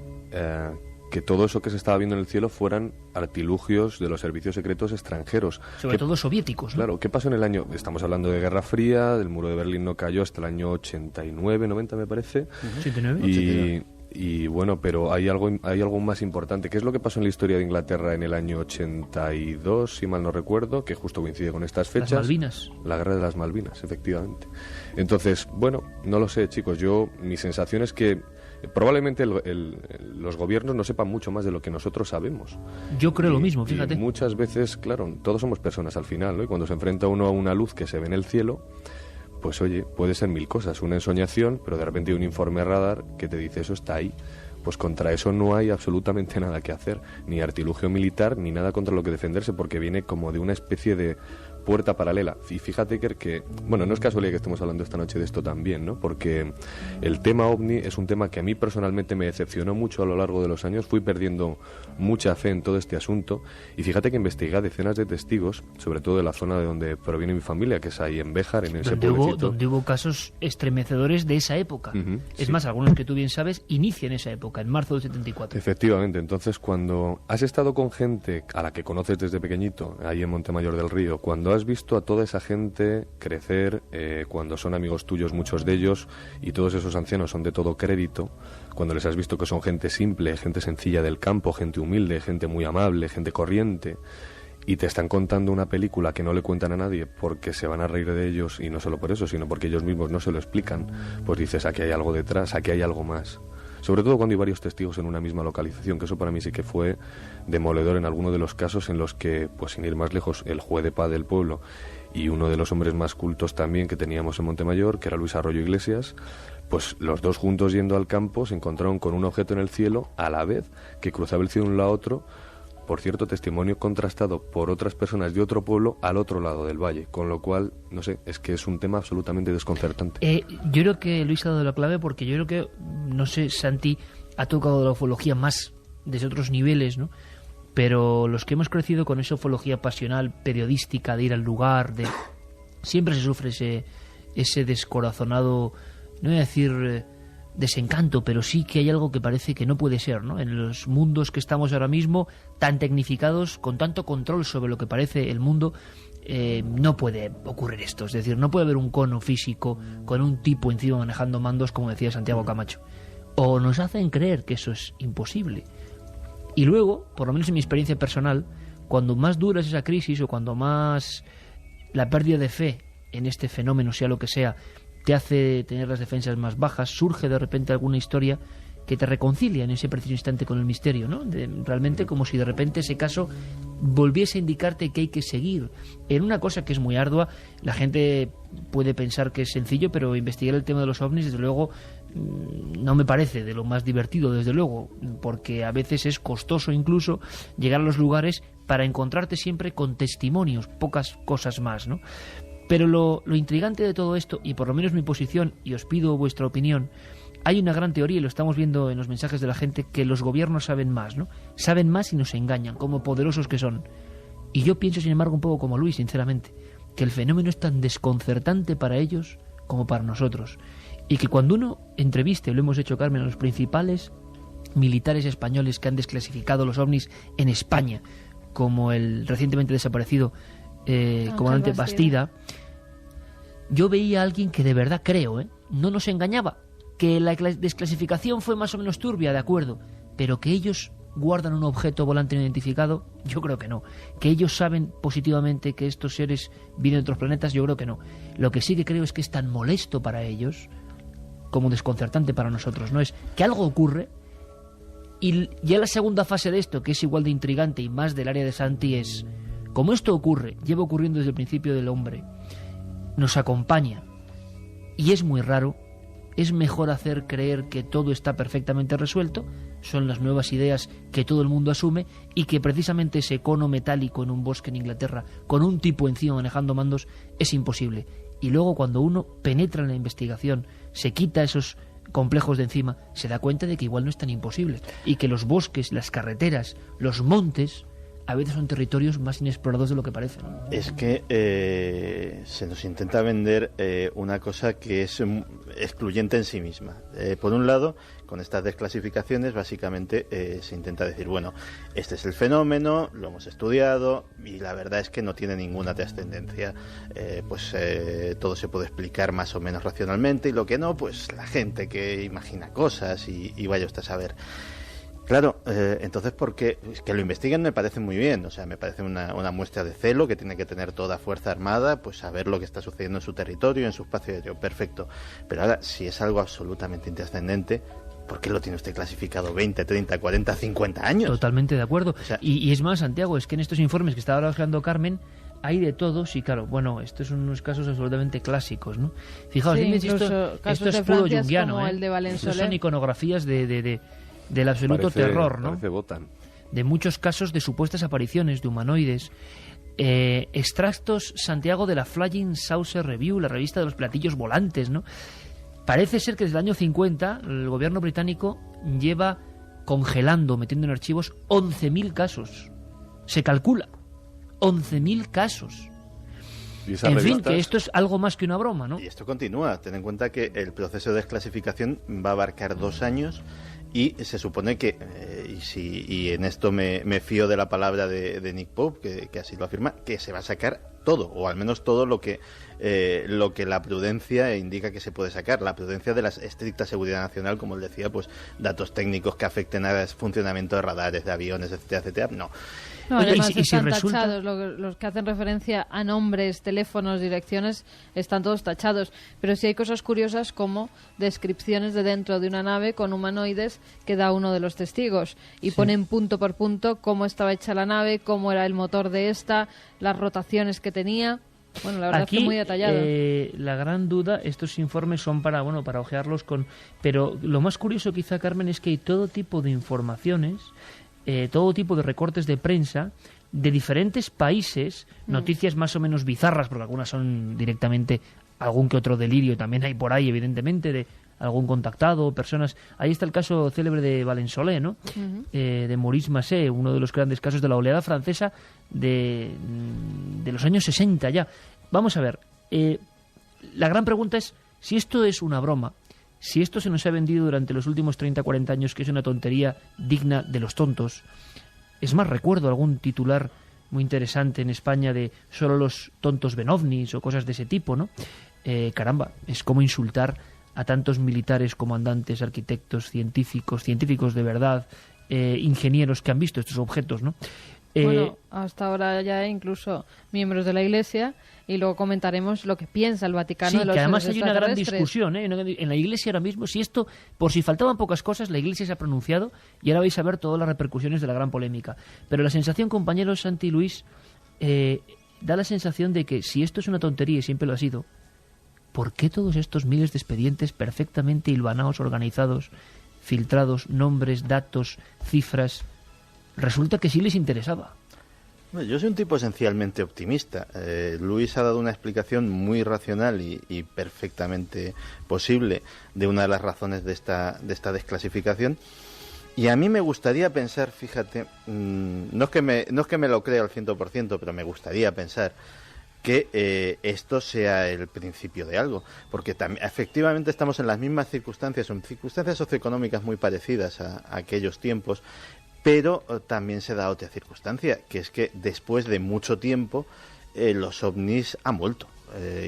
S7: que todo eso que se estaba viendo en el cielo fueran artilugios de los servicios secretos extranjeros.
S2: Sobre todo soviéticos, ¿no?
S7: Claro, ¿qué pasó en el año? Estamos hablando de Guerra Fría, del muro de Berlín no cayó hasta el año 89, 90 me parece.
S2: 89.
S7: Y bueno, pero hay algo más importante. ¿Qué es lo que pasó en la historia de Inglaterra en el año 82, si mal no recuerdo, que justo coincide con estas fechas?
S2: Las Malvinas.
S7: La guerra de las Malvinas, efectivamente. Entonces, no lo sé, chicos. Mi sensación es que probablemente los gobiernos no sepan mucho más de lo que nosotros sabemos.
S2: Yo creo lo mismo, fíjate.
S7: Y muchas veces, claro, todos somos personas al final, ¿no? Y cuando se enfrenta uno a una luz que se ve en el cielo, pues oye, puede ser mil cosas. Una ensoñación, pero de repente hay un informe radar que te dice eso está ahí. Pues contra eso no hay absolutamente nada que hacer, ni artilugio militar, ni nada contra lo que defenderse, porque viene como de una especie de puerta paralela. Y fíjate, Iker, que, bueno, no es casualidad que estemos hablando esta noche de esto también, ¿no? Porque el tema OVNI es un tema que a mí personalmente me decepcionó mucho a lo largo de los años. Fui perdiendo mucha fe en todo este asunto. Y fíjate que investigué a decenas de testigos, sobre todo de la zona de donde proviene mi familia, que es ahí en Béjar, en ese pueblecito.
S2: Donde hubo casos estremecedores de esa época. Es
S7: sí.
S2: más, algunos que tú bien sabes inician esa época, en marzo del 74.
S7: Efectivamente. Entonces, cuando has estado con gente a la que conoces desde pequeñito, ahí en Montemayor del Río, cuando has visto a toda esa gente crecer, cuando son amigos tuyos muchos de ellos, y todos esos ancianos son de todo crédito, cuando les has visto que son gente simple, gente sencilla del campo, gente humilde, gente muy amable, gente corriente, y te están contando una película que no le cuentan a nadie porque se van a reír de ellos, y no solo por eso, sino porque ellos mismos no se lo explican, pues dices, aquí hay algo detrás, aquí hay algo más. Sobre todo cuando hay varios testigos en una misma localización, que eso para mí sí que fue demoledor en alguno de los casos en los que, pues sin ir más lejos, el juez de paz del pueblo y uno de los hombres más cultos también que teníamos en Montemayor, que era Luis Arroyo Iglesias, pues los dos juntos yendo al campo se encontraron con un objeto en el cielo a la vez que cruzaba el cielo de un lado a otro. Por cierto, testimonio contrastado por otras personas de otro pueblo al otro lado del valle, con lo cual, no sé, es que es un tema absolutamente desconcertante.
S2: Yo creo que Luis ha dado la clave, porque yo creo que, no sé, Santi ha tocado la ufología más desde otros niveles, ¿no? Pero los que hemos crecido con esa ufología pasional, periodística, de ir al lugar, de siempre se sufre ese descorazonado, no voy a decir desencanto, pero sí que hay algo que parece que no puede ser, ¿no? En los mundos que estamos ahora mismo, tan tecnificados, con tanto control sobre lo que parece el mundo, no puede ocurrir esto. Es decir, no puede haber un cono físico con un tipo encima manejando mandos, como decía Santiago Camacho. O nos hacen creer que eso es imposible. Y luego, por lo menos en mi experiencia personal, cuando más dura es esa crisis, o cuando más la pérdida de fe en este fenómeno, sea lo que sea, te hace tener las defensas más bajas, surge de repente alguna historia que te reconcilia en ese preciso instante con el misterio, ¿no? Realmente como si de repente ese caso volviese a indicarte que hay que seguir en una cosa que es muy ardua. La gente puede pensar que es sencillo, pero investigar el tema de los ovnis, desde luego, no me parece de lo más divertido, desde luego, porque a veces es costoso incluso llegar a los lugares para encontrarte siempre con testimonios, pocas cosas más, ¿no? Pero lo intrigante de todo esto, y por lo menos mi posición, y os pido vuestra opinión, hay una gran teoría, y lo estamos viendo en los mensajes de la gente, que los gobiernos saben más, ¿no? Saben más y nos engañan, como poderosos que son. Y yo pienso, sin embargo, un poco como Luis, sinceramente, que el fenómeno es tan desconcertante para ellos como para nosotros. Y que cuando uno entreviste, lo hemos hecho, Carmen, a los principales militares españoles que han desclasificado los ovnis en España, como el recientemente desaparecido comandante Bastida, yo veía a alguien que de verdad creo, no nos engañaba, que la desclasificación fue más o menos turbia, de acuerdo, pero que ellos guardan un objeto volante no identificado, yo creo que no. Que ellos saben positivamente que estos seres vienen de otros planetas, yo creo que no. Lo que sí que creo es que es tan molesto para ellos como desconcertante para nosotros, ¿no? Es que algo ocurre, y ya la segunda fase de esto, que es igual de intrigante y más del área de Santi, es como esto ocurre, lleva ocurriendo desde el principio del hombre, nos acompaña y es muy raro, es mejor hacer creer que todo está perfectamente resuelto, son las nuevas ideas que todo el mundo asume, y que precisamente ese cono metálico en un bosque en Inglaterra con un tipo encima manejando mandos es imposible. Y luego cuando uno penetra en la investigación, se quita esos complejos de encima, se da cuenta de que igual no es tan imposible, y que los bosques, las carreteras, los montes a veces son territorios más inexplorados de lo que parece, ¿no?
S6: Es que se nos intenta vender una cosa que es excluyente en sí misma. Por un lado, con estas desclasificaciones, básicamente se intenta decir, bueno, este es el fenómeno, lo hemos estudiado, y la verdad es que no tiene ninguna trascendencia. Todo se puede explicar más o menos racionalmente, y lo que no, pues la gente que imagina cosas y vaya usted a saber. Claro, entonces, porque que lo investiguen me parece muy bien, o sea, me parece una muestra de celo que tiene que tener toda Fuerza Armada, pues saber lo que está sucediendo en su territorio, en su espacio aéreo, perfecto. Pero ahora, si es algo absolutamente intrascendente, ¿por qué lo tiene usted clasificado 20, 30, 40, 50 años?
S2: Totalmente de acuerdo.
S6: O sea,
S2: y es más, Santiago, es que en estos informes que estaba hablando Carmen, hay de todo, sí, claro. Bueno, estos son unos casos absolutamente clásicos, ¿no? Fijaos,
S5: Sí,
S2: esto
S5: casos
S2: es
S5: de
S2: puro
S5: Francia
S2: junguiano,
S5: como
S2: ¿eh?
S5: el de Valensolé.
S2: Estos son iconografías del absoluto terror, ¿no?
S7: Parece Botan.
S2: De muchos casos de supuestas apariciones de humanoides. Extractos, Santiago, de la Flying Saucer Review, la revista de los platillos volantes, ¿no? Parece ser que desde el año 50 el gobierno británico lleva congelando, metiendo en archivos 11.000 casos. Se calcula 11.000 casos.
S7: ¿Y esas
S2: En fin,
S7: revistas?
S2: que esto es algo más que una broma, ¿no?
S6: Y esto continúa. Ten en cuenta que el proceso de desclasificación va a abarcar 2 años y se supone que, y en esto me fío de la palabra de Nick Pope, que así lo afirma, que se va a sacar todo, o al menos todo lo que la prudencia indica que se puede sacar. La prudencia de la estricta seguridad nacional, como él decía, pues datos técnicos que afecten al funcionamiento de radares, de aviones, etcétera, etcétera, no.
S5: No,
S2: Oye,
S5: además
S2: y si
S5: están
S2: resulta-
S5: tachados, los que hacen referencia a nombres, teléfonos, direcciones, están todos tachados. Pero sí hay cosas curiosas como descripciones de dentro de una nave con humanoides que da uno de los testigos y ponen punto por punto cómo estaba hecha la nave, cómo era el motor de esta, las rotaciones que tenía. Bueno, la verdad
S2: Aquí,
S5: es que muy detallado.
S2: la gran duda, estos informes son para ojearlos con... Pero lo más curioso quizá, Carmen, es que hay todo tipo de informaciones, todo tipo de recortes de prensa de diferentes países, noticias más o menos bizarras, porque algunas son directamente algún que otro delirio, también hay por ahí, evidentemente, de algún contactado, personas... Ahí está el caso célebre de Valensolé, ¿no? De Maurice Massé, uno de los grandes casos de la oleada francesa de los años 60 ya. Vamos a ver, la gran pregunta es si esto es una broma, si esto se nos ha vendido durante los últimos 30, 40 años que es una tontería digna de los tontos. Es más, recuerdo algún titular muy interesante en España de solo los tontos ven ovnis o cosas de ese tipo, ¿no? Caramba, es como insultar a tantos militares, comandantes, arquitectos, científicos de verdad, ingenieros que han visto estos objetos, ¿no?
S5: Bueno, hasta ahora ya hay incluso miembros de la Iglesia y luego comentaremos lo que piensa el Vaticano
S2: Sí,
S5: de los
S2: que además
S5: seres
S2: hay una gran
S5: extraterrestres.
S2: discusión, ¿eh? En la Iglesia ahora mismo, si esto, por si faltaban pocas cosas, la Iglesia se ha pronunciado y ahora vais a ver todas las repercusiones de la gran polémica. Pero la sensación, compañeros, Santi y Luis, da la sensación de que si esto es una tontería y siempre lo ha sido, ¿por qué todos estos miles de expedientes perfectamente hilvanados, organizados, filtrados, nombres, datos, cifras? Resulta que sí les interesaba.
S6: Bueno, yo soy un tipo esencialmente optimista. Luis ha dado una explicación muy racional y perfectamente posible de una de las razones de esta desclasificación. Y a mí me gustaría pensar, fíjate, no es que me lo crea al 100%, pero me gustaría pensar que esto sea el principio de algo, porque efectivamente estamos en las mismas circunstancias, son circunstancias socioeconómicas muy parecidas a aquellos tiempos, pero también se da otra circunstancia, que es que después de mucho tiempo los ovnis han vuelto.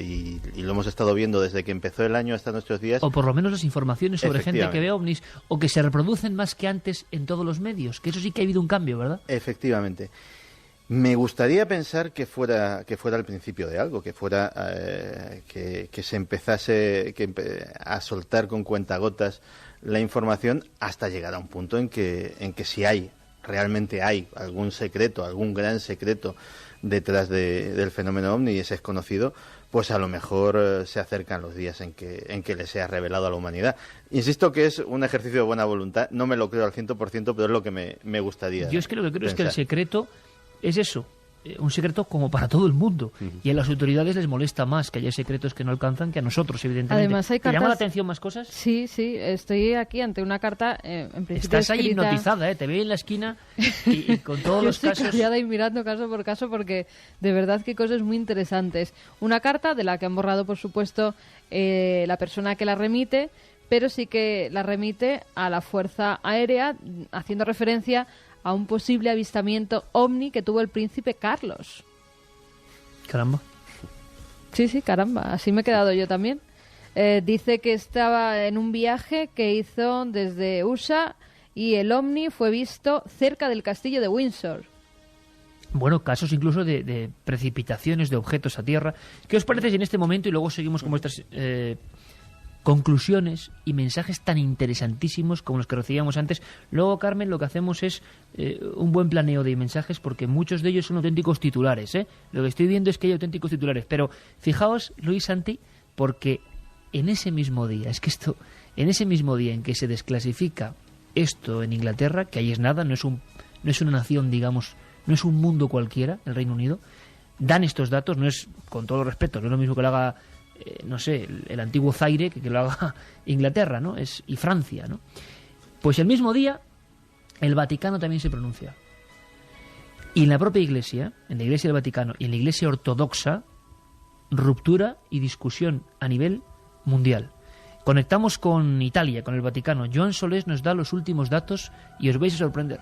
S6: Y lo hemos estado viendo desde que empezó el año hasta nuestros días.
S2: O por lo menos las informaciones sobre gente que
S6: Efectivamente.
S2: ve ovnis o que se reproducen más que antes en todos los medios, que eso sí que ha habido un cambio, ¿verdad?
S6: Efectivamente. Me gustaría pensar que fuera el principio de algo, que fuera que se empezase a soltar con cuentagotas la información hasta llegar a un punto en que si realmente hay algún secreto, algún gran secreto detrás del fenómeno ovni y ese es conocido, pues a lo mejor se acercan los días en que le sea revelado a la humanidad. Insisto que es un ejercicio de buena voluntad, no me lo creo al 100%, pero es lo que me gustaría.
S2: Yo es que lo que creo es que el
S6: pensar.
S2: secreto es eso, un secreto como para todo el mundo. Y a las autoridades les molesta más que haya secretos que no alcanzan que a nosotros, evidentemente.
S5: Además, hay
S2: ¿Te llama la
S5: cartas-
S2: atención más cosas?
S5: Sí, estoy aquí ante una carta, en principio
S2: Estás ahí
S5: escrita-
S2: hipnotizada, ¿eh? Te veo en la esquina y con todos
S5: Yo
S2: los
S5: estoy
S2: casos...
S5: callada y mirando caso por caso porque de verdad que cosas muy interesantes. Una carta de la que han borrado, por supuesto, la persona que la remite, pero sí que la remite a la Fuerza Aérea, haciendo referencia a un posible avistamiento ovni que tuvo el príncipe Carlos.
S2: Caramba.
S5: Sí, caramba, así me he quedado yo también. Dice que estaba en un viaje que hizo desde USA y el ovni fue visto cerca del castillo de Windsor.
S2: Bueno, casos incluso de precipitaciones de objetos a tierra. ¿Qué os parece si en este momento, y luego seguimos con vuestras conclusiones y mensajes tan interesantísimos como los que recibíamos antes. Luego, Carmen, lo que hacemos es un buen planeo de mensajes, porque muchos de ellos son auténticos titulares, ¿eh? Lo que estoy viendo es que hay auténticos titulares, pero fijaos, Luis, Santi, porque en ese mismo día, en ese mismo día en que se desclasifica esto en Inglaterra, que ahí es nada, no es una nación, digamos, no es un mundo cualquiera, el Reino Unido, dan estos datos, no es, con todo respeto, no es lo mismo que lo haga no sé, el antiguo Zaire que lo haga Inglaterra, ¿no? Y Francia, ¿no? Pues el mismo día el Vaticano también se pronuncia. Y en la propia Iglesia, en la Iglesia del Vaticano y en la Iglesia ortodoxa, ruptura y discusión a nivel mundial. Conectamos con Italia, con el Vaticano. Joan Solés nos da los últimos datos y os vais a sorprender.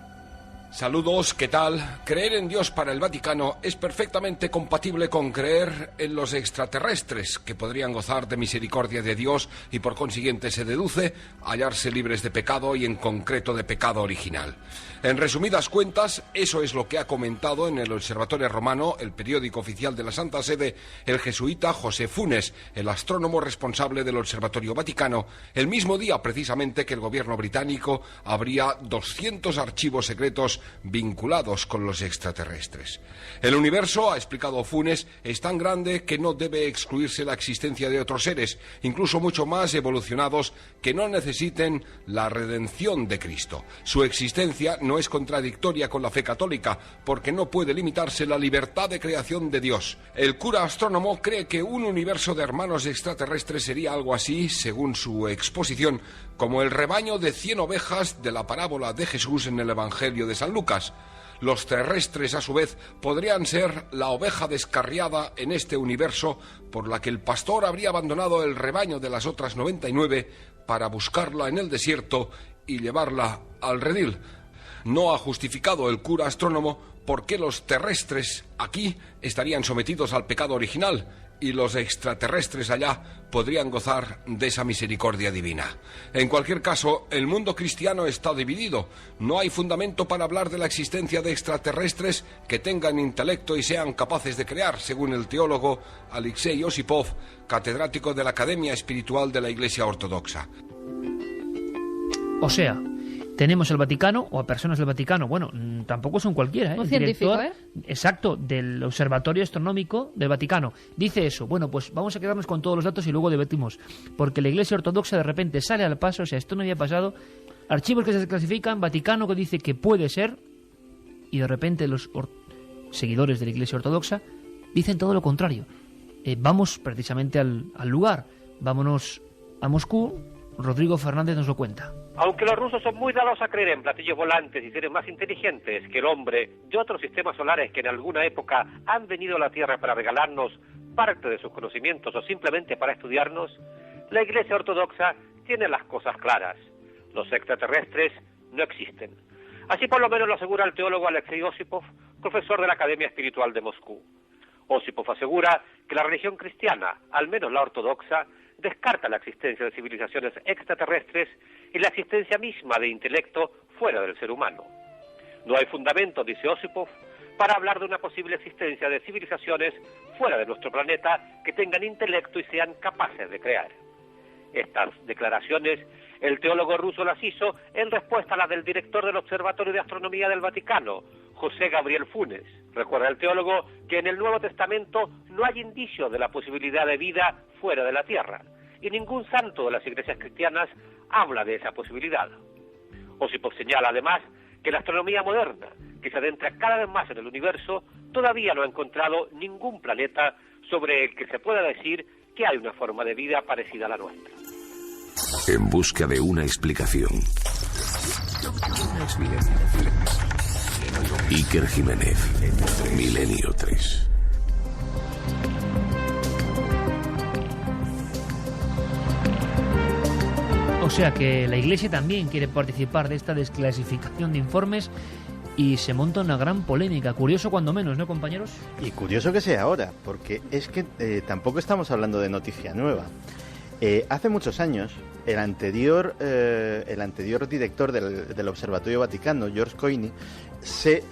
S8: Saludos, ¿qué tal? Creer en Dios para el Vaticano es perfectamente compatible con creer en los extraterrestres, que podrían gozar de misericordia de Dios y por consiguiente se deduce hallarse libres de pecado y en concreto de pecado original. En resumidas cuentas, eso es lo que ha comentado en el Observatorio Romano, el periódico oficial de la Santa Sede, el jesuita José Funes, el astrónomo responsable del Observatorio Vaticano, el mismo día precisamente que el gobierno británico abría 200 archivos secretos vinculados con los extraterrestres. El universo, ha explicado Funes, es tan grande que no debe excluirse la existencia de otros seres, incluso mucho más evolucionados, que no necesiten la redención de Cristo. Su existencia no es contradictoria con la fe católica, porque no puede limitarse la libertad de creación de Dios. El cura astrónomo cree que un universo de hermanos extraterrestres sería algo así, según su exposición, como el rebaño de 100 ovejas de la parábola de Jesús en el Evangelio de San Lucas. Los terrestres, a su vez, podrían ser la oveja descarriada en este universo por la que el pastor habría abandonado el rebaño de las otras 99 para buscarla en el desierto y llevarla al redil. No ha justificado el cura astrónomo por qué los terrestres aquí estarían sometidos al pecado original y los extraterrestres allá podrían gozar de esa misericordia divina. En cualquier caso, el mundo cristiano está dividido. No hay fundamento para hablar de la existencia de extraterrestres que tengan intelecto y sean capaces de crear, según el teólogo Alexei Osipov, catedrático de la Academia Espiritual de la Iglesia Ortodoxa.
S2: O sea, tenemos el Vaticano, o a personas del Vaticano, bueno, tampoco son cualquiera, ¿eh?
S5: Un científico,
S2: director, exacto, del Observatorio Astronómico del Vaticano. Dice eso. Bueno, pues vamos a quedarnos con todos los datos y luego debatimos. Porque la Iglesia Ortodoxa de repente sale al paso, o sea, esto no había pasado. Archivos que se desclasifican, Vaticano que dice que puede ser, y de repente los seguidores de la Iglesia Ortodoxa dicen todo lo contrario. Vamos precisamente al lugar. Vámonos a Moscú. Rodrigo Fernández nos lo cuenta.
S9: Aunque los rusos son muy dados a creer en platillos volantes y seres más inteligentes que el hombre de otros sistemas solares que en alguna época han venido a la Tierra para regalarnos parte de sus conocimientos o simplemente para estudiarnos, la Iglesia Ortodoxa tiene las cosas claras. Los extraterrestres no existen. Así por lo menos lo asegura el teólogo Alexei Osipov, profesor de la Academia Espiritual de Moscú. Osipov asegura que la religión cristiana, al menos la ortodoxa, descarta la existencia de civilizaciones extraterrestres y la existencia misma de intelecto fuera del ser humano. No hay fundamento, dice Osipov, para hablar de una posible existencia de civilizaciones fuera de nuestro planeta que tengan intelecto y sean capaces de crear. Estas declaraciones el teólogo ruso las hizo en respuesta a las del director del Observatorio de Astronomía del Vaticano, José Gabriel Funes. Recuerda el teólogo que en el Nuevo Testamento no hay indicios de la posibilidad de vida fuera de la Tierra, y ningún santo de las iglesias cristianas habla de esa posibilidad. Osipov señala además que la astronomía moderna, que se adentra cada vez más en el universo, todavía no ha encontrado ningún planeta sobre el que se pueda decir que hay una forma de vida parecida a la nuestra.
S4: En busca de una explicación. Iker Jiménez, Milenio 3.
S2: O sea que la Iglesia también quiere participar de esta desclasificación de informes y se monta una gran polémica. Curioso cuando menos, ¿no, compañeros?
S6: Y curioso que sea ahora, porque es que tampoco estamos hablando de noticia nueva. Hace muchos años, el anterior director del Observatorio Vaticano, George Coyne, se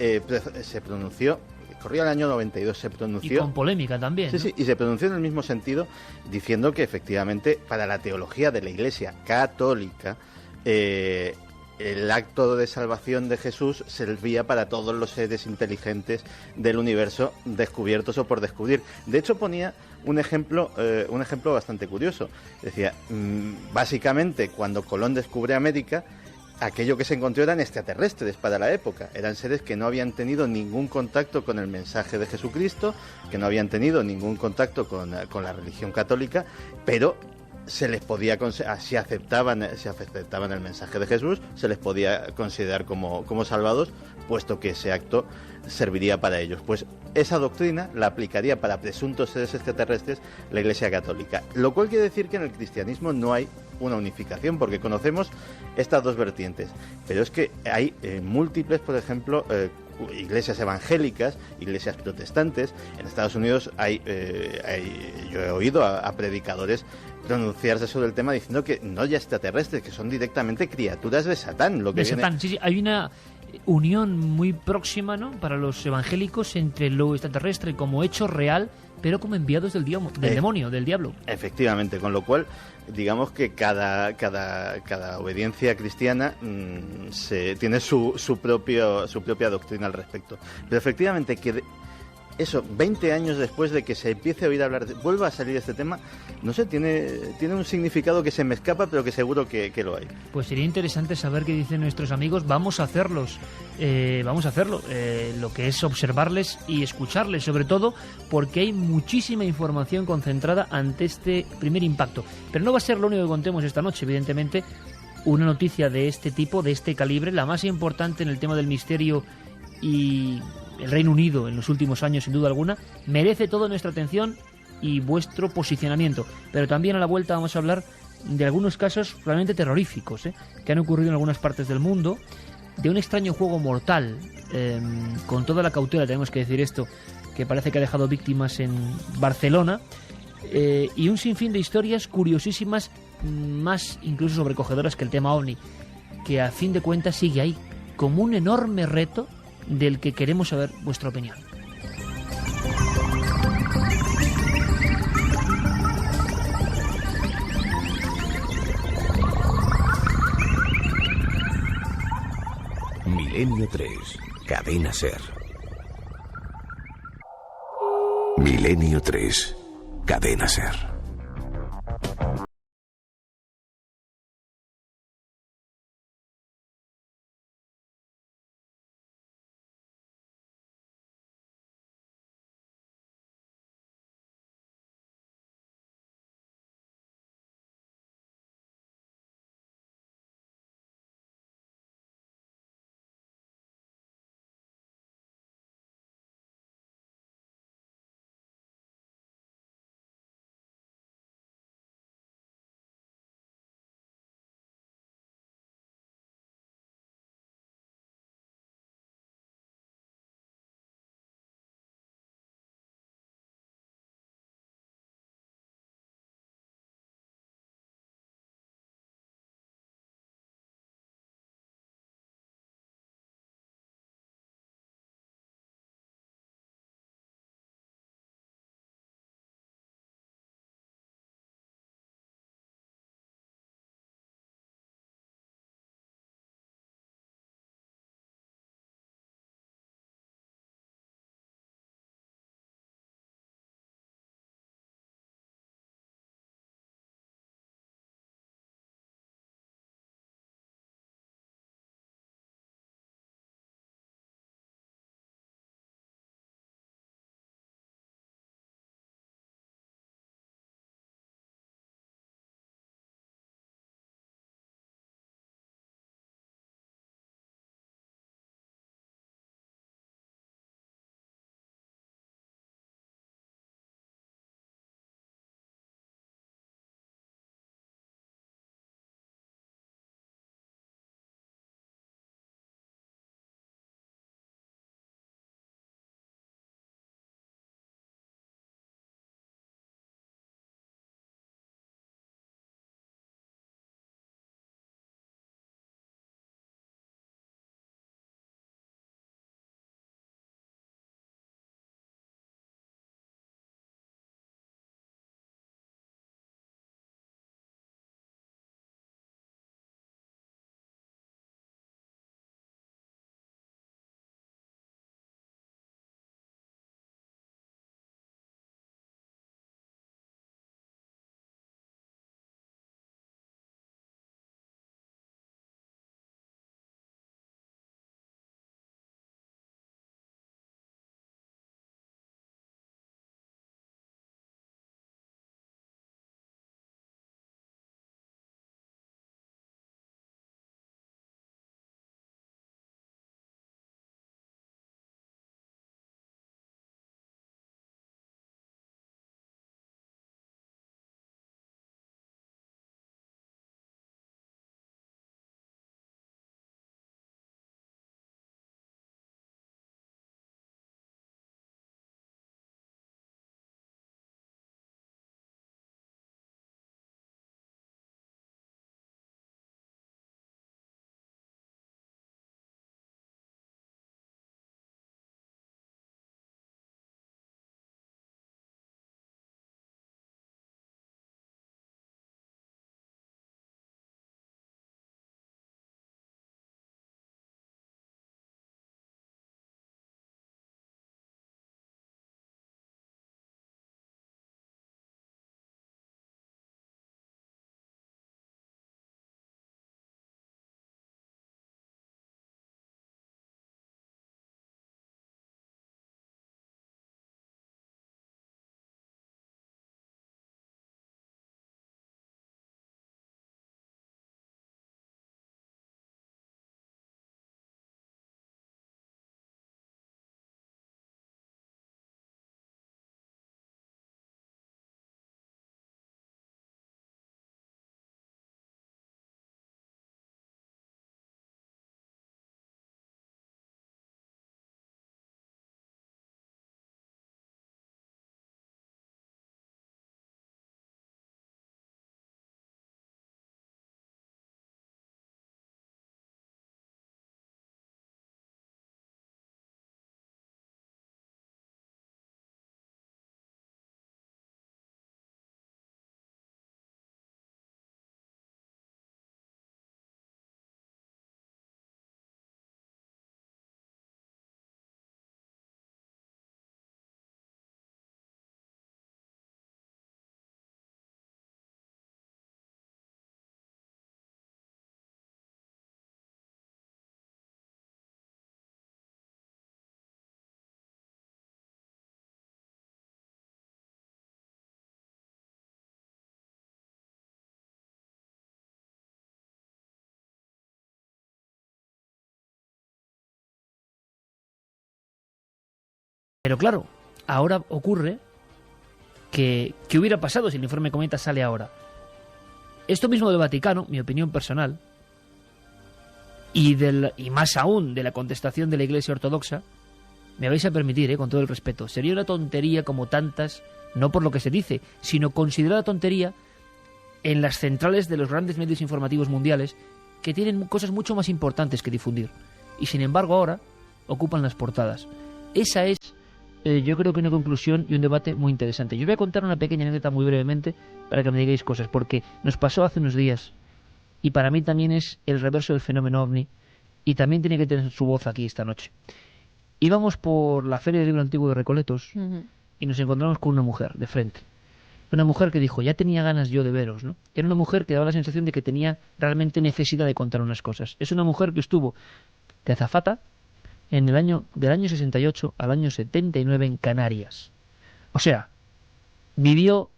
S6: pronunció corría el año 92, se pronunció...
S2: Y con polémica también,
S6: Sí,
S2: ¿no?
S6: sí, y se pronunció en el mismo sentido, diciendo que efectivamente para la teología de la Iglesia católica, el acto de salvación de Jesús servía para todos los seres inteligentes del universo descubiertos o por descubrir. De hecho, ponía un ejemplo bastante curioso. Decía, básicamente, cuando Colón descubre América, aquello que se encontró eran extraterrestres para la época. Eran seres que no habían tenido ningún contacto con el mensaje de Jesucristo, que no habían tenido ningún contacto con la religión católica, pero se les podía si aceptaban el mensaje de Jesús, se les podía considerar como salvados, puesto que ese acto serviría para ellos. Pues esa doctrina la aplicaría para presuntos seres extraterrestres la Iglesia Católica. Lo cual quiere decir que en el cristianismo no hay una unificación, porque conocemos estas dos vertientes. Pero es que hay múltiples, por ejemplo, iglesias evangélicas, iglesias protestantes. En Estados Unidos yo he oído a predicadores pronunciarse sobre el tema diciendo que no ya extraterrestres, que son directamente criaturas de Satán.
S2: Satán, sí, hay una unión muy próxima, ¿no?, para los evangélicos entre lo extraterrestre como hecho real, pero como enviados del demonio, del diablo.
S6: Efectivamente, con lo cual, digamos que cada obediencia cristiana tiene su propia doctrina al respecto. Pero efectivamente, eso, 20 años después de que se empiece a oír hablar, vuelva a salir este tema, no sé, tiene un significado que se me escapa, pero que seguro que lo hay.
S2: Pues sería interesante saber qué dicen nuestros amigos. Vamos a hacerlo. Lo que es observarles y escucharles, sobre todo porque hay muchísima información concentrada ante este primer impacto. Pero no va a ser lo único que contemos esta noche, evidentemente. Una noticia de este tipo, de este calibre, la más importante en el tema del misterio y el Reino Unido en los últimos años, sin duda alguna, merece toda nuestra atención y vuestro posicionamiento. Pero también a la vuelta vamos a hablar de algunos casos realmente terroríficos, que han ocurrido en algunas partes del mundo, de un extraño juego mortal, con toda la cautela, tenemos que decir esto, que parece que ha dejado víctimas en Barcelona, y un sinfín de historias curiosísimas, más incluso sobrecogedoras que el tema OVNI, que a fin de cuentas sigue ahí, como un enorme reto del que queremos saber vuestra opinión.
S4: Milenio 3, Cadena Ser. Milenio 3, Cadena Ser.
S2: Pero claro, ahora ocurre que ¿qué hubiera pasado si el informe Cometa sale ahora? Esto mismo del Vaticano, mi opinión personal, y más aún de la contestación de la Iglesia Ortodoxa, me vais a permitir, con todo el respeto, sería una tontería como tantas, no por lo que se dice, sino considerada tontería en las centrales de los grandes medios informativos mundiales, que tienen cosas mucho más importantes que difundir. Y sin embargo ahora ocupan las portadas. Esa es, yo creo que una conclusión y un debate muy interesante. Yo voy a contar una pequeña anécdota muy brevemente para que me digáis cosas, porque nos pasó hace unos días y para mí también es el reverso del fenómeno ovni y también tiene que tener su voz aquí esta noche. Íbamos por la Feria del Libro Antiguo de Recoletos y nos encontramos con una mujer de frente. Una mujer que dijo, ya tenía ganas yo de veros, ¿no? Era una mujer que daba la sensación de que tenía realmente necesidad de contar unas cosas. Es una mujer que estuvo de azafata del año 68 al año 79 en Canarias. O sea, vivió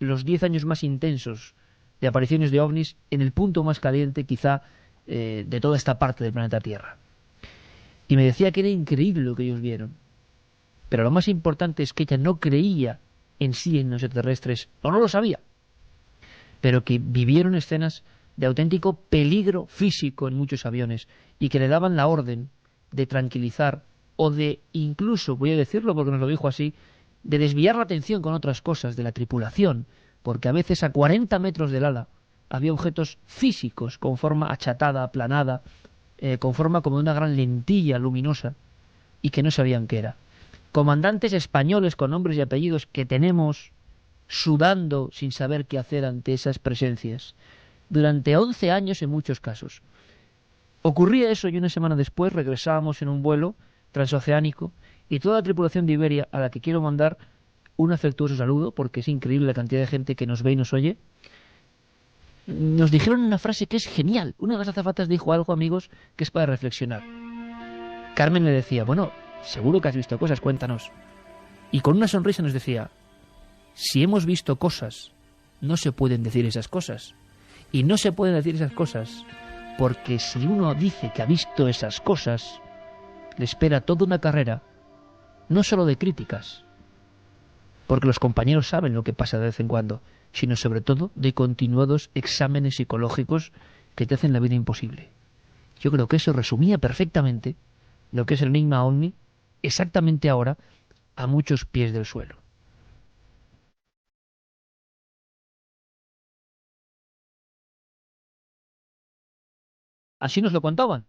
S2: los 10 años más intensos de apariciones de ovnis en el punto más caliente quizá de toda esta parte del planeta Tierra. Y me decía que era increíble lo que ellos vieron. Pero lo más importante es que ella no creía en sí en los extraterrestres, o no lo sabía, pero que vivieron escenas de auténtico peligro físico en muchos aviones y que le daban la orden de tranquilizar o de incluso, voy a decirlo porque nos lo dijo así, de desviar la atención con otras cosas de la tripulación, porque a veces a 40 metros del ala había objetos físicos con forma achatada, aplanada, con forma como de una gran lentilla luminosa y que no sabían qué era. Comandantes españoles con nombres y apellidos que tenemos sudando sin saber qué hacer ante esas presencias. Durante 11 años en muchos casos. Ocurría eso y una semana después regresábamos en un vuelo transoceánico y toda la tripulación de Iberia, a la que quiero mandar un afectuoso saludo porque es increíble la cantidad de gente que nos ve y nos oye, nos dijeron una frase que es genial. Una de las azafatas dijo algo, amigos, que es para reflexionar. Carmen le decía, bueno, seguro que has visto cosas, cuéntanos. Y con una sonrisa nos decía, si hemos visto cosas, no se pueden decir esas cosas. Y no se pueden decir esas cosas porque si uno dice que ha visto esas cosas, le espera toda una carrera, no solo de críticas, porque los compañeros saben lo que pasa de vez en cuando, sino sobre todo de continuados exámenes psicológicos que te hacen la vida imposible. Yo creo que eso resumía perfectamente lo que es el enigma ovni exactamente ahora, a muchos pies del suelo. Así nos lo contaban.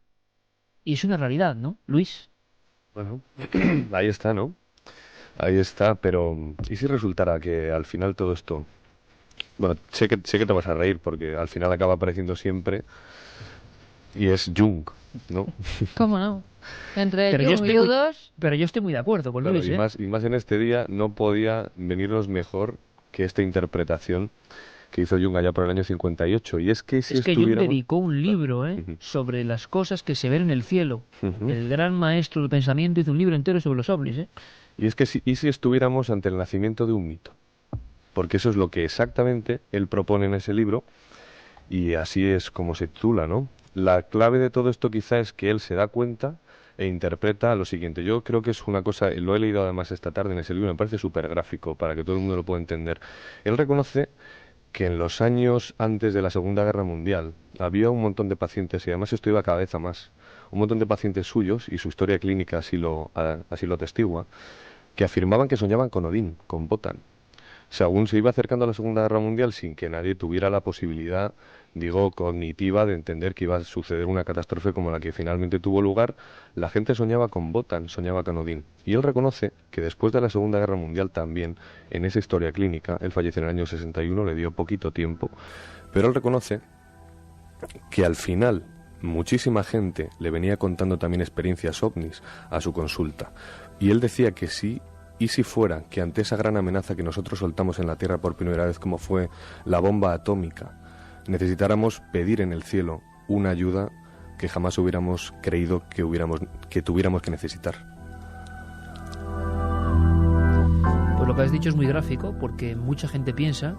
S2: Y es una realidad, ¿no, Luis?
S7: Bueno, ahí está, ¿no? Ahí está, pero ¿y si resultara que al final todo esto... Bueno, sé que te vas a reír porque al final acaba apareciendo siempre y es Jung, ¿no?
S5: ¿Cómo no? Entre
S2: Pero
S5: Jung y U2...
S2: Pero yo estoy muy de acuerdo con
S7: Claro,
S2: Luis,
S7: y más en este día no podía venirnos mejor que esta interpretación que hizo Jung allá por el año 58. Y es que si
S2: es que Jung
S7: estuviéramos...
S2: dedicó un libro
S7: Ujú.
S2: sobre las cosas que se ven en el cielo.
S7: Ujú.
S2: El gran maestro del pensamiento hizo un libro entero sobre los ovnis, ¿eh?
S7: Y es que ¿y si estuviéramos ante el nacimiento de un mito? Porque eso es lo que exactamente él propone en ese libro y así es como se titula, ¿no? La clave de todo esto quizá es que él se da cuenta e interpreta lo siguiente. Yo creo que es una cosa, lo he leído además esta tarde en ese libro, me parece súper gráfico para que todo el mundo lo pueda entender. Él reconoce que en los años antes de la Segunda Guerra Mundial había un montón de pacientes, y además esto iba cada vez a más, un montón de pacientes suyos, y su historia clínica así lo atestigua, que afirmaban que soñaban con Odín, con Wotan. Según se iba acercando a la Segunda Guerra Mundial sin que nadie tuviera la posibilidad, digo, cognitiva de entender que iba a suceder una catástrofe como la que finalmente tuvo lugar, la gente soñaba con Wotan, soñaba con Odín. Y él reconoce que después de la Segunda Guerra Mundial también, en esa historia clínica, él falleció en el año 61, le dio poquito tiempo, pero él reconoce que al final muchísima gente le venía contando también experiencias ovnis a su consulta. Y él decía que sí. ¿Y si fuera que ante esa gran amenaza que nosotros soltamos en la Tierra por primera vez, como fue la bomba atómica, necesitáramos pedir en el cielo una ayuda que jamás hubiéramos creído que tuviéramos que necesitar?
S2: Pues lo que has dicho es muy gráfico, porque mucha gente piensa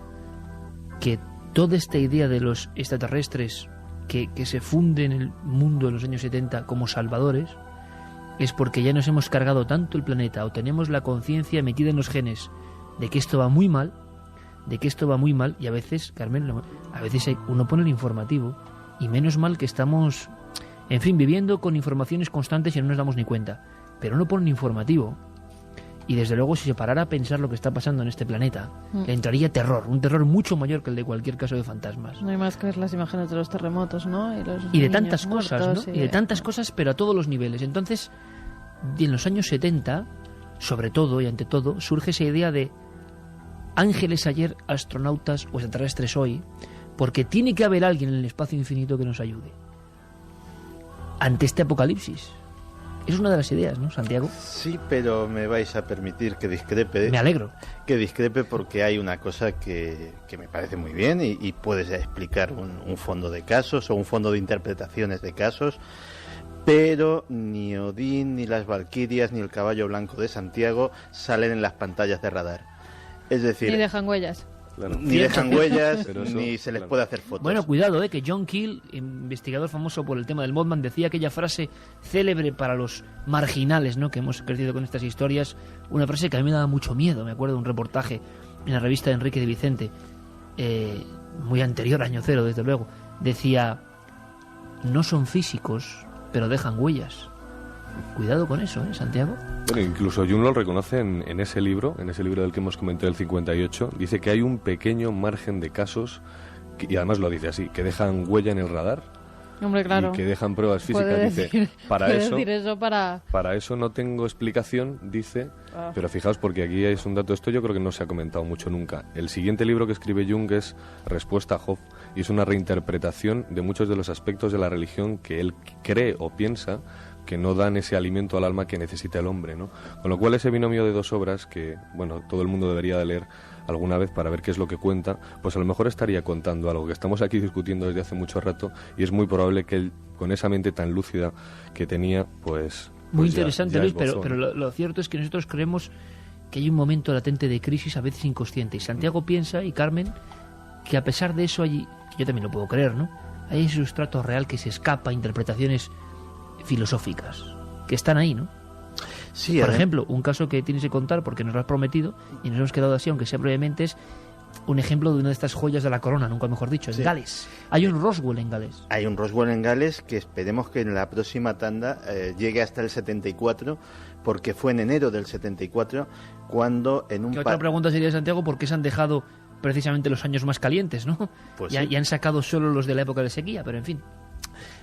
S2: que toda esta idea de los extraterrestres que se funde en el mundo en los años 70 como salvadores, es porque ya nos hemos cargado tanto el planeta o tenemos la conciencia metida en los genes de que esto va muy mal, y a veces, Carmen, a veces uno pone el informativo y menos mal que estamos, en fin, viviendo con informaciones constantes y no nos damos ni cuenta, pero uno pone el informativo y desde luego si se parara a pensar lo que está pasando en este planeta, le entraría terror, un terror mucho mayor que el de cualquier caso de fantasmas.
S5: No hay más que ver las imágenes de los terremotos, ¿no?
S2: Y de tantas cosas, ¿no? Y de tantas cosas, pero a todos los niveles. Entonces, en los años 70, sobre todo y ante todo, surge esa idea de ángeles ayer, astronautas o extraterrestres hoy, porque tiene que haber alguien en el espacio infinito que nos ayude ante este apocalipsis. Es una de las ideas, ¿no, Santiago?
S6: Sí, pero me vais a permitir que discrepe.
S2: Me alegro.
S6: Que discrepe porque hay una cosa que me parece muy bien y puedes explicar un fondo de casos o un fondo de interpretaciones de casos, pero ni Odín, ni las Valquirias, ni el caballo blanco de Santiago salen en las pantallas de radar. Es decir...
S5: Ni dejan huellas.
S6: Claro. Ni dejan huellas, ni se les puede hacer fotos.
S2: Bueno, cuidado, que John Keel, investigador famoso por el tema del Mothman, decía aquella frase célebre para los marginales, ¿no?, que hemos crecido con estas historias, una frase que a mí me daba mucho miedo. Me acuerdo de un reportaje en la revista de Enrique de Vicente, muy anterior, año cero, desde luego. Decía, no son físicos, pero dejan huellas. Cuidado con eso, Santiago.
S7: Bueno, incluso Jung lo reconoce en ese libro del que hemos comentado, el 58, dice que hay un pequeño margen de casos, y además lo dice así, que dejan huella en el radar.
S5: Hombre, claro.
S7: Y que dejan pruebas físicas. Dice, para eso no tengo explicación, dice, pero fijaos, porque aquí es un dato, esto yo creo que no se ha comentado mucho nunca. El siguiente libro que escribe Jung es Respuesta a Job, y es una reinterpretación de muchos de los aspectos de la religión que él cree o piensa que no dan ese alimento al alma que necesita el hombre, ¿no? Con lo cual ese binomio de dos obras que, bueno, todo el mundo debería de leer alguna vez para ver qué es lo que cuenta, pues a lo mejor estaría contando algo que estamos aquí discutiendo desde hace mucho rato, y es muy probable que él, con esa mente tan lúcida que tenía, pues
S2: muy interesante, ya Luis, pero lo cierto es que nosotros creemos que hay un momento latente de crisis, a veces inconsciente, y Santiago piensa, y Carmen, que a pesar de eso hay, que yo también lo puedo creer, ¿no?, hay ese sustrato real que se escapa a interpretaciones filosóficas que están ahí, ¿no?
S6: Sí,
S2: por ejemplo, un caso que tienes que contar porque nos lo has prometido y nos hemos quedado así, aunque sea brevemente, es un ejemplo de una de estas joyas de la corona, nunca mejor dicho, en Gales. Hay un Roswell en Gales.
S6: Hay un Roswell en Gales que esperemos que en la próxima tanda llegue hasta el 74, porque fue en enero del 74 cuando en un...
S2: Otra pregunta sería, Santiago, ¿por qué se han dejado precisamente los años más calientes, ¿no?
S6: Pues
S2: y han sacado solo los de la época de sequía, pero en fin.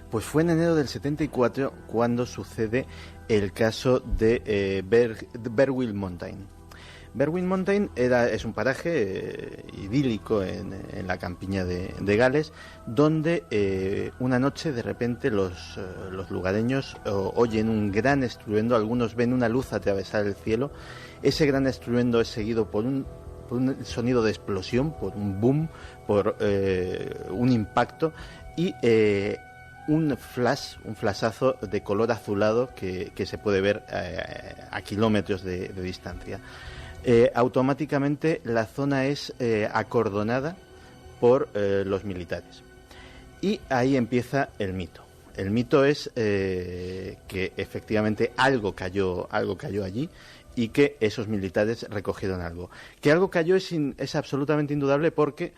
S6: Pues fue en enero del 74 cuando sucede el caso de Berwill Mountain. Berwill Mountain es un paraje idílico en la campiña de Gales, donde una noche de repente los lugareños oyen un gran estruendo, algunos ven una luz atravesar el cielo. Ese gran estruendo es seguido por un sonido de explosión, por un boom, por un impacto y un flashazo de color azulado que se puede ver a kilómetros de distancia. Automáticamente la zona es acordonada por los militares. Y ahí empieza el mito. El mito es que efectivamente algo cayó allí y que esos militares recogieron algo. Que algo cayó es absolutamente indudable, porque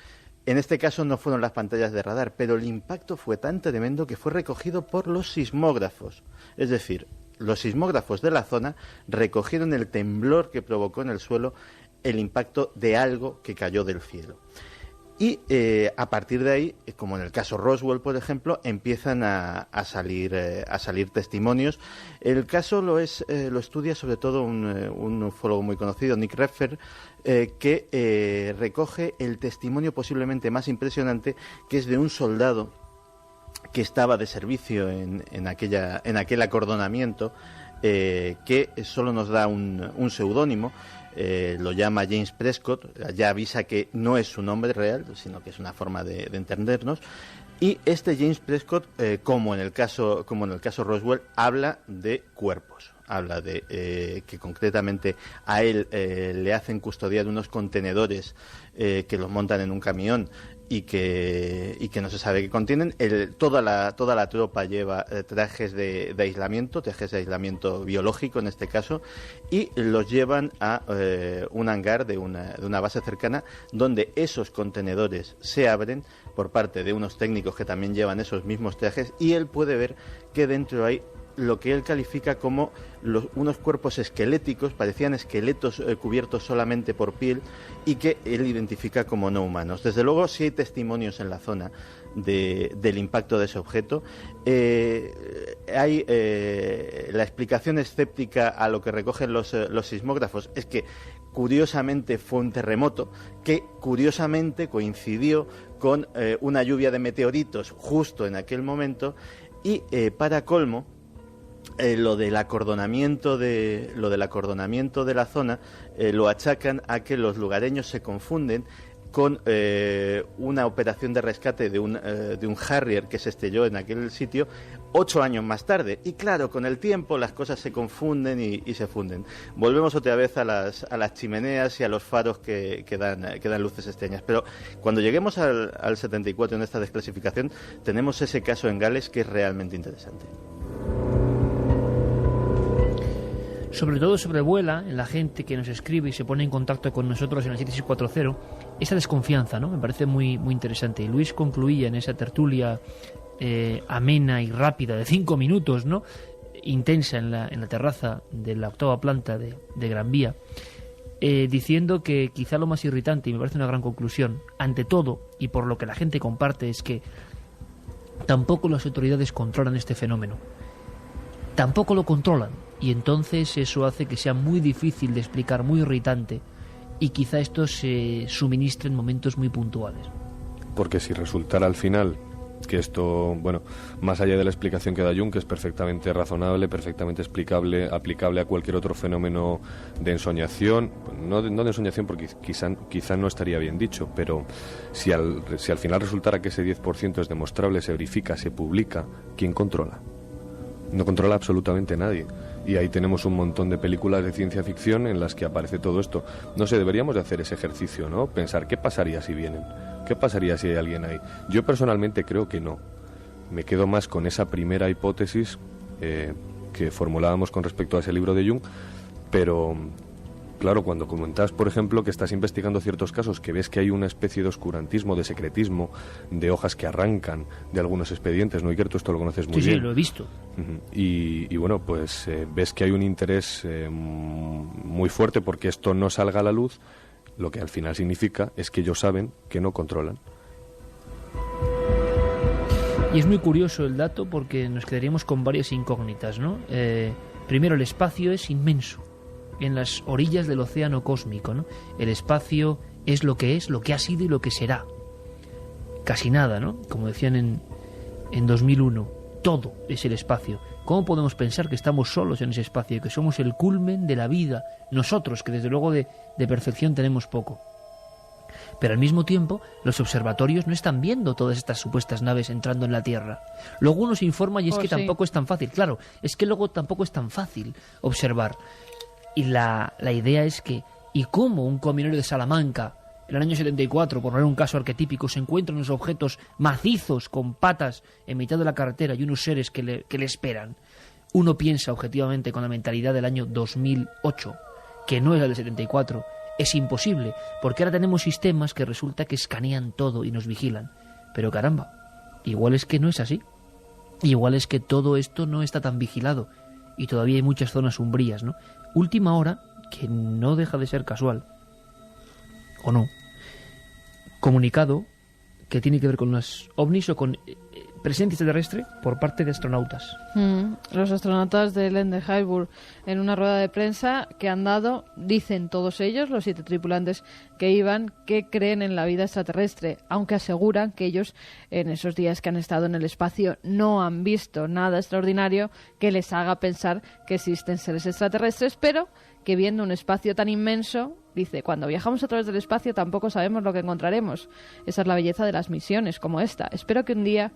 S6: en este caso no fueron las pantallas de radar, pero el impacto fue tan tremendo que fue recogido por los sismógrafos. Es decir, los sismógrafos de la zona recogieron el temblor que provocó en el suelo el impacto de algo que cayó del cielo. Y a partir de ahí, como en el caso Roswell, por ejemplo, empiezan a salir testimonios. El caso lo estudia sobre todo un ufólogo muy conocido, Nick Redfern, que recoge el testimonio posiblemente más impresionante, que es de un soldado que estaba de servicio en aquel acordonamiento, que solo nos da un seudónimo. Lo llama James Prescott, ya avisa que no es su nombre real, sino que es una forma de entendernos. Y este James Prescott, como en el caso Roswell, habla de cuerpos, habla de que concretamente a él le hacen custodiar unos contenedores que los montan en un camión y que no se sabe qué contienen. Toda la tropa lleva trajes de aislamiento biológico en este caso, y los llevan a un hangar de una base cercana, donde esos contenedores se abren por parte de unos técnicos que también llevan esos mismos trajes, y él puede ver que dentro hay lo que él califica como unos cuerpos esqueléticos, parecían esqueletos cubiertos solamente por piel, y que él identifica como no humanos. Desde luego, sí hay testimonios en la zona del impacto de ese objeto. Hay la explicación escéptica a lo que recogen los sismógrafos es que curiosamente fue un terremoto que curiosamente coincidió con una lluvia de meteoritos justo en aquel momento, y para colmo, lo del acordonamiento de la zona lo achacan a que los lugareños se confunden con una operación de rescate de un Harrier que se estrelló en aquel sitio 8 años más tarde. Y claro, con el tiempo las cosas se confunden y se funden. Volvemos otra vez a las chimeneas y a los faros que dan luces extrañas. Pero cuando lleguemos al 74 en esta desclasificación, tenemos ese caso en Gales que es realmente interesante.
S2: Sobre todo sobrevuela en la gente que nos escribe y se pone en contacto con nosotros en el 7640 esa desconfianza, ¿no? Me parece muy, muy interesante. Y Luis concluía en esa tertulia amena y rápida de 5 minutos, ¿no? Intensa en la terraza de la 8ª planta de Gran Vía, diciendo que quizá lo más irritante, y me parece una gran conclusión, ante todo, y por lo que la gente comparte, es que tampoco las autoridades controlan este fenómeno. Tampoco lo controlan, y entonces eso hace que sea muy difícil de explicar, muy irritante, y quizá esto se suministre en momentos muy puntuales.
S7: Porque si resultara al final que esto, bueno, más allá de la explicación que da Jung, que es perfectamente razonable, perfectamente explicable, aplicable a cualquier otro fenómeno de ensoñación, no de ensoñación porque quizá no estaría bien dicho, pero si al final resultara que ese 10% es demostrable, se verifica, se publica, ¿quién controla? No controla absolutamente nadie. Y ahí tenemos un montón de películas de ciencia ficción en las que aparece todo esto. No sé, deberíamos de hacer ese ejercicio, ¿no? Pensar, ¿qué pasaría si vienen? ¿Qué pasaría si hay alguien ahí? Yo personalmente creo que no. Me quedo más con esa primera hipótesis que formulábamos con respecto a ese libro de Jung, pero claro, cuando comentas, por ejemplo, que estás investigando ciertos casos, que ves que hay una especie de oscurantismo, de secretismo, de hojas que arrancan de algunos expedientes, ¿no, Iker? Tú esto lo conoces muy bien.
S2: Sí, lo he visto.
S7: Y bueno, pues ves que hay un interés muy fuerte porque esto no salga a la luz, lo que al final significa es que ellos saben que no controlan.
S2: Y es muy curioso el dato porque nos quedaríamos con varias incógnitas, ¿no? Primero, el espacio es inmenso, en las orillas del océano cósmico, ¿no? El espacio es, lo que ha sido y lo que será. Casi nada, ¿no? Como decían en 2001, todo es el espacio. ¿Cómo podemos pensar que estamos solos en ese espacio y que somos el culmen de la vida? Nosotros, que desde luego de perfección tenemos poco. Pero al mismo tiempo, los observatorios no están viendo todas estas supuestas naves entrando en la Tierra. Luego uno se informa y es que tampoco es tan fácil. Claro, es que luego tampoco es tan fácil observar. Y la idea es que, ¿y cómo un camionero de Salamanca, en el año 74, por poner un caso arquetípico, se encuentra unos objetos macizos con patas en mitad de la carretera y unos seres que le esperan? Uno piensa objetivamente con la mentalidad del año 2008, que no es la del 74. Es imposible, porque ahora tenemos sistemas que resulta que escanean todo y nos vigilan. Pero caramba, igual es que no es así. Igual es que todo esto no está tan vigilado y todavía hay muchas zonas umbrías, ¿no? Última hora, que no deja de ser casual, o no, comunicado que tiene que ver con los ovnis o con presencia extraterrestre por parte de astronautas.
S5: Los astronautas de Lende-Heiburg, en una rueda de prensa que han dado, dicen todos ellos, los 7 tripulantes que iban, que creen en la vida extraterrestre, aunque aseguran que ellos, en esos días que han estado en el espacio, no han visto nada extraordinario que les haga pensar que existen seres extraterrestres, pero que viendo un espacio tan inmenso, dice, cuando viajamos a través del espacio tampoco sabemos lo que encontraremos. Esa es la belleza de las misiones como esta. Espero que un día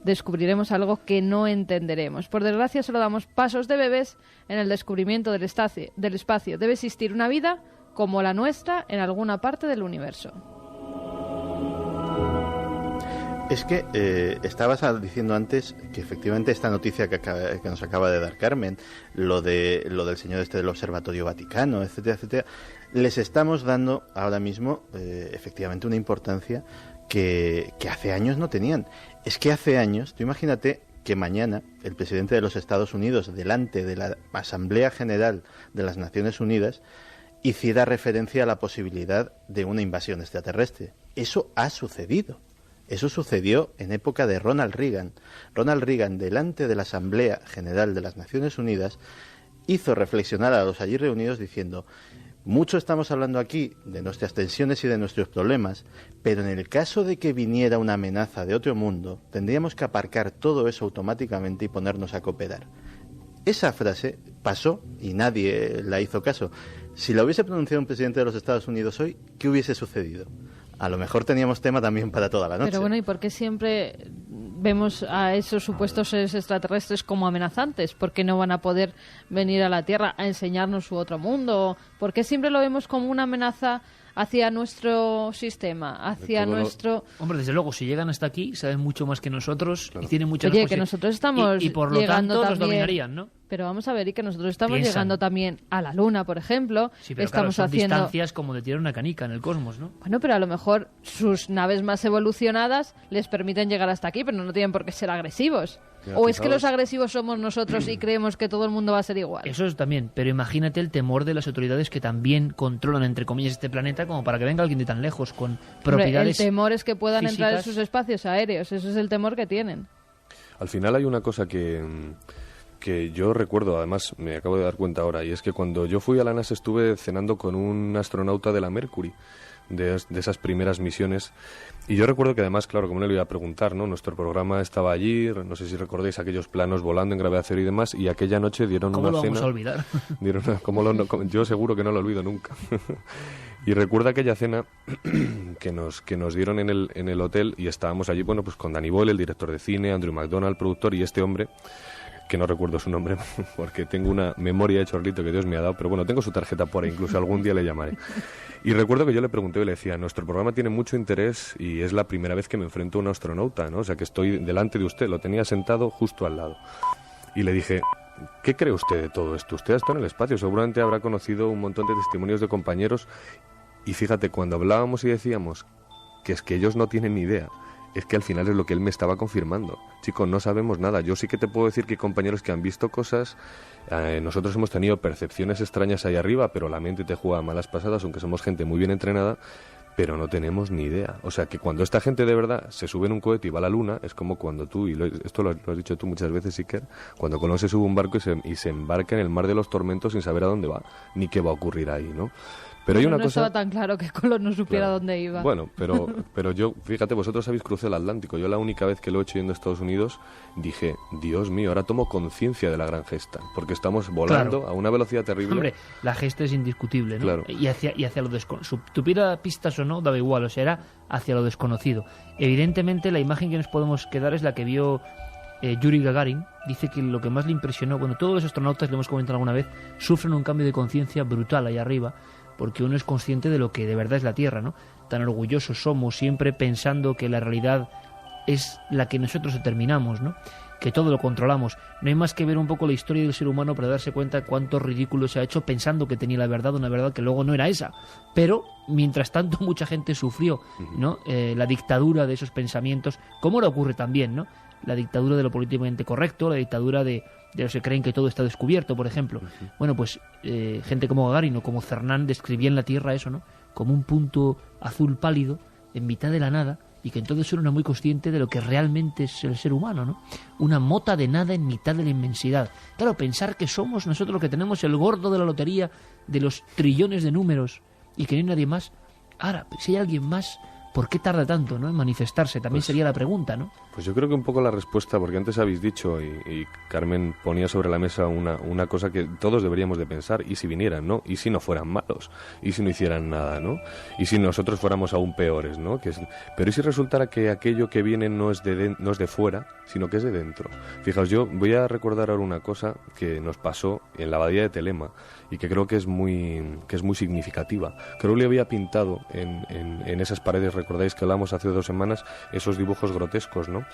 S5: descubriremos algo que no entenderemos. Por desgracia, solo damos pasos de bebés en el descubrimiento del espacio. Debe existir una vida como la nuestra en alguna parte del universo.
S6: Es que estabas diciendo antes que efectivamente esta noticia que nos acaba de dar Carmen, lo del señor del Observatorio Vaticano, etcétera, etcétera, les estamos dando ahora mismo efectivamente una importancia que hace años no tenían. Es que hace años, tú imagínate que mañana el presidente de los Estados Unidos, delante de la Asamblea General de las Naciones Unidas, hiciera referencia a la posibilidad de una invasión extraterrestre. Eso ha sucedido. Eso sucedió en época de Ronald Reagan. Ronald Reagan, delante de la Asamblea General de las Naciones Unidas, hizo reflexionar a los allí reunidos diciendo: mucho estamos hablando aquí de nuestras tensiones y de nuestros problemas, pero en el caso de que viniera una amenaza de otro mundo, tendríamos que aparcar todo eso automáticamente y ponernos a cooperar. Esa frase pasó y nadie la hizo caso. Si la hubiese pronunciado un presidente de los Estados Unidos hoy, ¿qué hubiese sucedido? A lo mejor teníamos tema también para toda la noche.
S5: Pero bueno, ¿y por qué siempre vemos a esos supuestos seres extraterrestres como amenazantes? ¿Por qué no van a poder venir a la Tierra a enseñarnos su otro mundo? ¿Por qué siempre lo vemos como una amenaza hacia nuestro sistema, hacia nuestro...
S2: Hombre, desde luego, si llegan hasta aquí, saben mucho más que nosotros, claro, y tienen mucha
S5: Oye, que nosotros estamos
S2: y por lo
S5: llegando
S2: tanto
S5: también,
S2: los dominarían, ¿no?
S5: Pero vamos a ver, y que nosotros estamos llegando también a la Luna, por ejemplo.
S2: Sí, pero
S5: estamos
S2: claro, son
S5: haciendo
S2: distancias como de tirar una canica en el cosmos, ¿no?
S5: Bueno, pero a lo mejor sus naves más evolucionadas les permiten llegar hasta aquí, pero no tienen por qué ser agresivos. ¿O es que los agresivos somos nosotros y creemos que todo el mundo va a ser igual?
S2: Eso es también, pero imagínate el temor de las autoridades que también controlan, entre comillas, este planeta, como para que venga alguien de tan lejos, con propiedades.
S5: El temor es que puedan
S2: físicas.
S5: Entrar en sus espacios aéreos, eso es el temor que tienen.
S7: Al final hay una cosa que yo recuerdo, además me acabo de dar cuenta ahora, y es que cuando yo fui a la NASA estuve cenando con un astronauta de la Mercury, de esas primeras misiones, y yo recuerdo que además, claro, como no le iba a preguntar, ¿no? Nuestro programa estaba allí, no sé si recordáis aquellos planos volando en gravedad cero y demás, y aquella noche dieron
S2: ¿Cómo
S7: una
S2: lo
S7: cena...
S2: vamos a olvidar?
S7: Yo seguro que no lo olvido nunca. Y recuerdo aquella cena que nos dieron en el hotel, y estábamos allí, bueno, pues con Danny Boyle, el director de cine, Andrew McDonald, productor, y este hombre, que no recuerdo su nombre porque tengo una memoria de chorlito que Dios me ha dado, pero bueno, tengo su tarjeta por ahí, incluso algún día le llamaré. Y recuerdo que yo le pregunté y le decía: nuestro programa tiene mucho interés y es la primera vez que me enfrento a un astronauta, ¿no? O sea, que estoy delante de usted, lo tenía sentado justo al lado. Y le dije: ¿qué cree usted de todo esto? Usted está en el espacio, seguramente habrá conocido un montón de testimonios de compañeros, y fíjate, cuando hablábamos y decíamos que es que ellos no tienen ni idea, es que al final es lo que él me estaba confirmando. Chico, no sabemos nada. Yo sí que te puedo decir que hay compañeros que han visto cosas. Nosotros hemos tenido percepciones extrañas ahí arriba, pero la mente te juega malas pasadas, aunque somos gente muy bien entrenada, pero no tenemos ni idea. O sea, que cuando esta gente de verdad se sube en un cohete y va a la Luna, es como cuando tú, esto lo has dicho tú muchas veces, Iker, cuando Colón se sube a un barco y se embarca en el mar de los tormentos sin saber a dónde va, ni qué va a ocurrir ahí, ¿no? Pero hay una
S5: no
S7: cosa...
S5: estaba tan claro que Colón no supiera
S7: Claro.
S5: dónde iba.
S7: Bueno, pero yo, fíjate, vosotros habéis cruzado el Atlántico. Yo la única vez que lo he hecho yendo a Estados Unidos dije: Dios mío, ahora tomo conciencia de la gran gesta, porque estamos volando a una velocidad terrible.
S2: Hombre, la gesta es indiscutible, ¿no?
S7: Claro.
S2: Y hacia lo desconocido. Tuviera pistas o no, daba igual, o sea, era hacia lo desconocido. Evidentemente, la imagen que nos podemos quedar es la que vio Yuri Gagarin. Dice que lo que más le impresionó, bueno, todos los astronautas, lo hemos comentado alguna vez, sufren un cambio de conciencia brutal ahí arriba, porque uno es consciente de lo que de verdad es la Tierra, ¿no? Tan orgullosos somos, siempre pensando que la realidad es la que nosotros determinamos, ¿no? Que todo lo controlamos. No hay más que ver un poco la historia del ser humano para darse cuenta cuánto ridículo se ha hecho pensando que tenía la verdad, una verdad que luego no era esa. Pero, mientras tanto, mucha gente sufrió, ¿no? La dictadura de esos pensamientos, como ahora ocurre también, ¿no? La dictadura de lo políticamente correcto, la dictadura de los que creen que todo está descubierto, por ejemplo. Bueno, pues gente como Gagarin o como Cernan describían la Tierra eso, ¿no? Como un punto azul pálido en mitad de la nada, y que entonces uno era muy consciente de lo que realmente es el ser humano, ¿no? Una mota de nada en mitad de la inmensidad. Claro, pensar que somos nosotros los que tenemos el gordo de la lotería de los trillones de números y que no hay nadie más. Ahora, si hay alguien más, ¿por qué tarda tanto, ¿no? En manifestarse? También sería la pregunta, ¿no?
S7: Pues yo creo que un poco la respuesta, porque antes habéis dicho, y Carmen ponía sobre la mesa una cosa que todos deberíamos de pensar: ¿y si vinieran, no? ¿Y si no fueran malos? ¿Y si no hicieran nada, no? ¿Y si nosotros fuéramos aún peores, no? Pero ¿y si resultara que aquello que viene no es de fuera, sino que es de dentro? Fijaos, yo voy a recordar ahora una cosa que nos pasó en la abadía de Telema, y que creo que es muy significativa. Crowley había pintado en esas paredes recordáis que hablamos hace 2 semanas, esos dibujos grotescos, ¿no?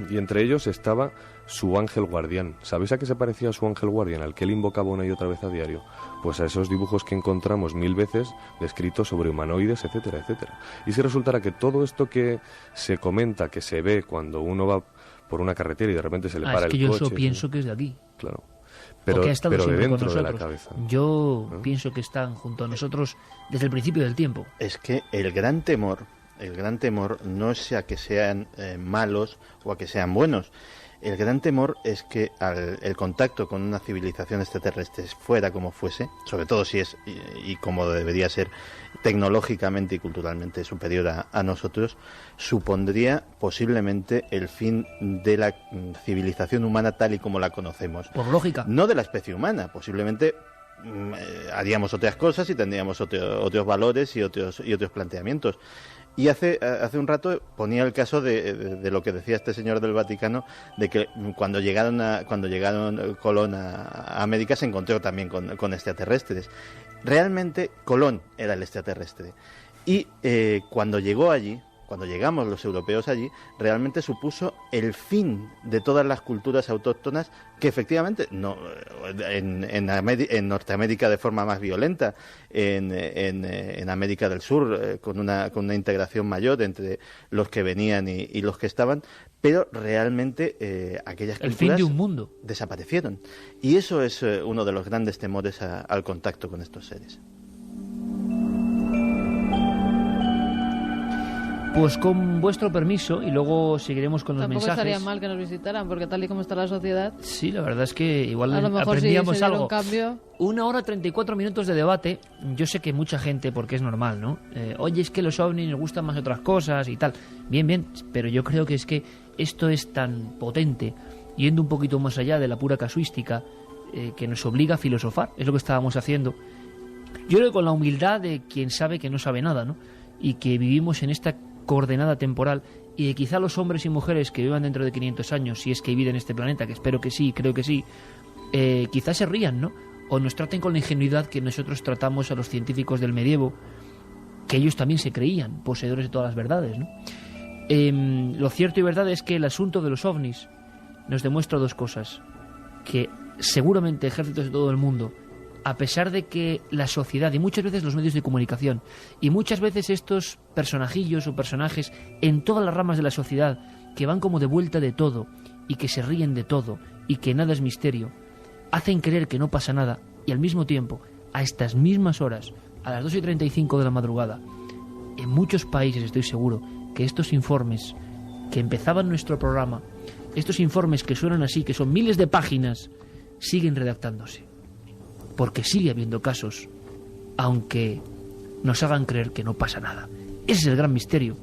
S7: Y entre ellos estaba su ángel guardián. ¿Sabéis a qué se parecía su ángel guardián, al que él invocaba una y otra vez a diario? Pues a esos dibujos que encontramos 1000 veces descritos sobre humanoides, etcétera, etcétera. Y si resultara que todo esto que se comenta, que se ve cuando uno va por una carretera y de repente se le para el coche...
S2: Es que yo eso pienso que es de aquí.
S7: Claro. Pero de dentro de la cabeza.
S2: Yo pienso que están junto a nosotros desde el principio del tiempo.
S6: Es que el gran temor no es a que sean malos o a que sean buenos. El gran temor es que el contacto con una civilización extraterrestre, fuera como fuese, sobre todo si es y como debería ser tecnológicamente y culturalmente superior a nosotros, supondría posiblemente el fin de la civilización humana tal y como la conocemos.
S2: Por lógica.
S6: No de la especie humana, posiblemente haríamos otras cosas y tendríamos otros valores y otros planteamientos. Y hace un rato ponía el caso de lo que decía este señor del Vaticano, de que cuando llegaron Colón a América se encontró también con extraterrestres. Realmente Colón era el extraterrestre. Y cuando llegamos los europeos allí, realmente supuso el fin de todas las culturas autóctonas que efectivamente no en Norteamérica de forma más violenta, en América del Sur con una integración mayor entre los que venían y los que estaban, pero realmente aquellas culturas,
S2: el fin de un mundo,
S6: desaparecieron. Y eso es uno de los grandes temores al contacto con estos seres.
S2: Pues con vuestro permiso, y luego seguiremos con los mensajes.
S5: Tampoco estaría mal que nos visitaran, porque tal y como está la sociedad...
S2: Sí, la verdad es que igual
S5: a lo mejor
S2: aprendíamos
S5: si
S2: algo.
S5: Cambio...
S2: 1 hora 34 minutos de debate. Yo sé que mucha gente, porque es normal, ¿no? Oye, es que los ovnis nos gustan más otras cosas y tal. Bien, pero yo creo que es que esto es tan potente, yendo un poquito más allá de la pura casuística, que nos obliga a filosofar. Es lo que estábamos haciendo. Yo creo que con la humildad de quien sabe que no sabe nada, ¿no? Y que vivimos en esta coordenada temporal, y de quizá los hombres y mujeres que vivan dentro de 500 años, si es que viven en este planeta, que espero que sí, creo que sí, quizás se rían, ¿no? O nos traten con la ingenuidad que nosotros tratamos a los científicos del medievo, que ellos también se creían poseedores de todas las verdades, ¿no? Lo cierto y verdad es que el asunto de los ovnis nos demuestra 2 cosas: que seguramente ejércitos de todo el mundo, a pesar de que la sociedad y muchas veces los medios de comunicación y muchas veces estos personajillos o personajes en todas las ramas de la sociedad que van como de vuelta de todo y que se ríen de todo y que nada es misterio, hacen creer que no pasa nada, y al mismo tiempo, a estas mismas horas, a las 2:35 de la madrugada, en muchos países estoy seguro que estos informes que empezaban nuestro programa, estos informes que suenan así, que son miles de páginas, siguen redactándose. Porque sigue habiendo casos, aunque nos hagan creer que no pasa nada. Ese es el gran misterio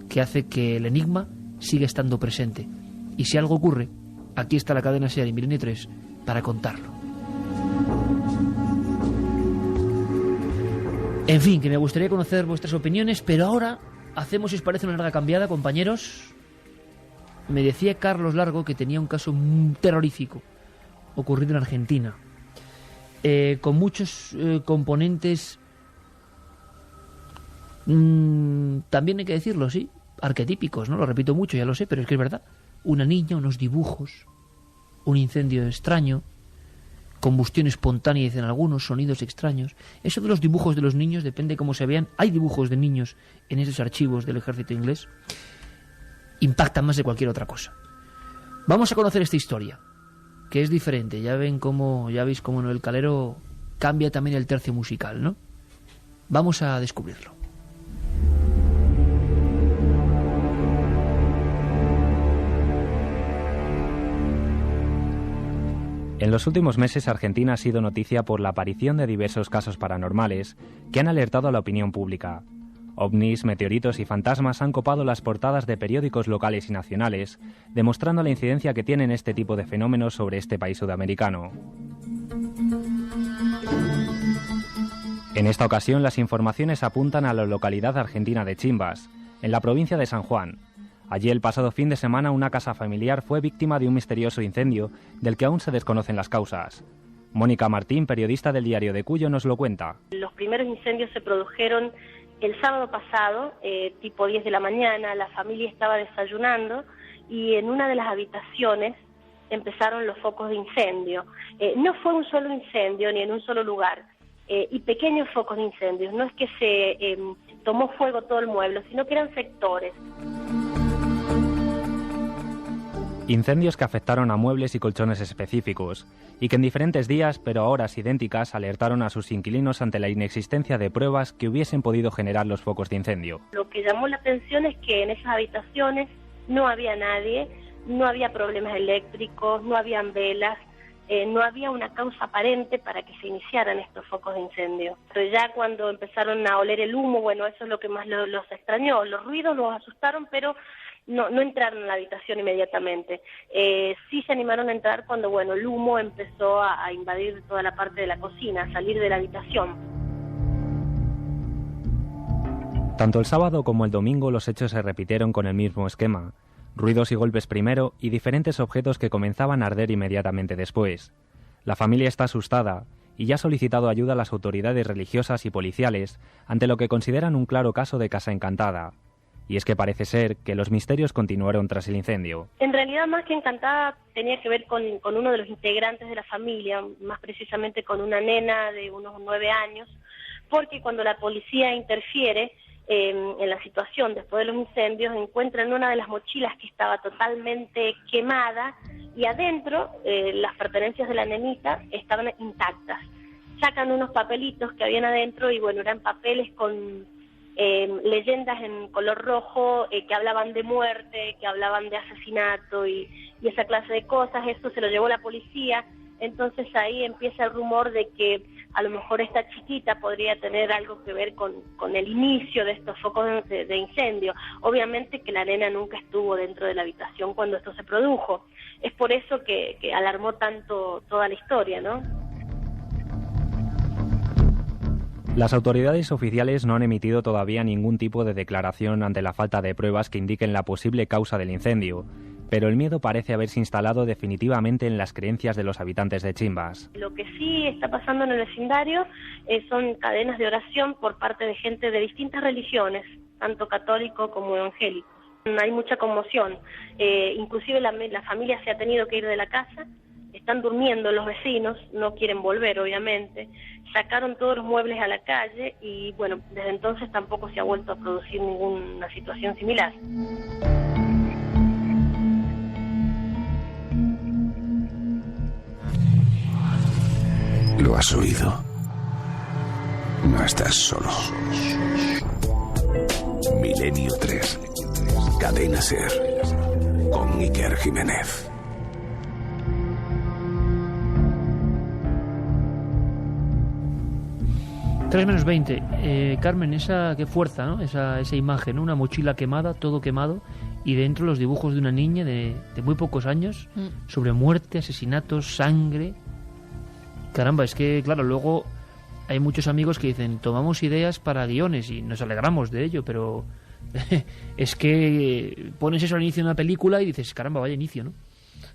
S2: que hace que el enigma siga estando presente. Y si algo ocurre, aquí está la cadena SER y Milenio 3 para contarlo. En fin, que me gustaría conocer vuestras opiniones, pero ahora hacemos, si os parece, una larga cambiada, compañeros. Me decía Carlos Largo que tenía un caso terrorífico ocurrido en Argentina. Con muchos componentes, también hay que decirlo, sí, arquetípicos, ¿no? Lo repito mucho, ya lo sé, pero es que es verdad. Una niña, unos dibujos, un incendio extraño, combustión espontánea, dicen algunos, sonidos extraños. Eso de los dibujos de los niños depende cómo se vean. Hay dibujos de niños en esos archivos del ejército inglés. Impactan más de cualquier otra cosa. Vamos a conocer esta historia, que es diferente. Ya veis cómo Noel Calero cambia también el tercio musical, ¿no? Vamos a descubrirlo.
S1: En los últimos meses, Argentina ha sido noticia por la aparición de diversos casos paranormales que han alertado a la opinión pública. Ovnis, meteoritos y fantasmas han copado las portadas de periódicos locales y nacionales, demostrando la incidencia que tienen este tipo de fenómenos sobre este país sudamericano. En esta ocasión, las informaciones apuntan a la localidad argentina de Chimbas, en la provincia de San Juan. Allí, el pasado fin de semana, una casa familiar fue víctima de un misterioso incendio del que aún se desconocen las causas. Mónica Martín, periodista del diario de Cuyo, nos lo cuenta.
S10: Los primeros incendios se produjeron El sábado pasado, tipo 10 de la mañana, la familia estaba desayunando y en una de las habitaciones empezaron los focos de incendio. No fue un solo incendio ni en un solo lugar, y pequeños focos de incendios. No es que se tomó fuego todo el mueble, sino que eran sectores.
S1: Incendios que afectaron a muebles y colchones específicos, y que en diferentes días, pero a horas idénticas, alertaron a sus inquilinos ante la inexistencia de pruebas que hubiesen podido generar los focos de incendio.
S10: Lo que llamó la atención es que en esas habitaciones no había nadie, no había problemas eléctricos, no habían velas, no había una causa aparente para que se iniciaran estos focos de incendio. Pero ya cuando empezaron a oler el humo, bueno, eso es lo que más los extrañó. Los ruidos los asustaron, pero no entraron en la habitación inmediatamente. Sí se animaron a entrar cuando, bueno, el humo empezó a invadir toda la parte de la cocina, a salir de la habitación.
S1: Tanto el sábado como el domingo los hechos se repitieron con el mismo esquema. Ruidos y golpes primero y diferentes objetos que comenzaban a arder inmediatamente después. La familia está asustada y ya ha solicitado ayuda a las autoridades religiosas y policiales ante lo que consideran un claro caso de casa encantada. Y es que parece ser que los misterios continuaron tras el incendio.
S10: En realidad, más que encantada, tenía que ver con uno de los integrantes de la familia, más precisamente con una nena de unos 9 años, porque cuando la policía interfiere en la situación después de los incendios, encuentran una de las mochilas que estaba totalmente quemada y adentro las pertenencias de la nenita estaban intactas. Sacan unos papelitos que habían adentro y bueno, eran papeles con leyendas en color rojo que hablaban de muerte, que hablaban de asesinato y esa clase de cosas. Eso se lo llevó la policía. Entonces ahí empieza el rumor de que a lo mejor esta chiquita podría tener algo que ver con el inicio de estos focos de incendio. Obviamente que la nena nunca estuvo dentro de la habitación cuando esto se produjo. Es por eso que alarmó tanto toda la historia, ¿no?
S1: Las autoridades oficiales no han emitido todavía ningún tipo de declaración ante la falta de pruebas que indiquen la posible causa del incendio, pero el miedo parece haberse instalado definitivamente en las creencias de los habitantes de Chimbas.
S10: Lo que sí está pasando en el vecindario son cadenas de oración por parte de gente de distintas religiones, tanto católico como evangélico. Hay mucha conmoción, inclusive la familia se ha tenido que ir de la casa. Están durmiendo los vecinos, no quieren volver obviamente, sacaron todos los muebles a la calle y bueno, desde entonces tampoco se ha vuelto a producir ninguna situación similar.
S4: Lo has oído. No estás solo. Milenio 3. Cadena SER. Con Iker Jiménez.
S2: 3:20. Carmen, qué fuerza, ¿no? Esa imagen, ¿no? Una mochila quemada, todo quemado, y dentro los dibujos de una niña de muy pocos años sobre muerte, asesinatos, sangre. Caramba, es que, claro, luego hay muchos amigos que dicen, tomamos ideas para guiones y nos alegramos de ello, pero es que pones eso al inicio de una película y dices, caramba, vaya inicio, ¿no?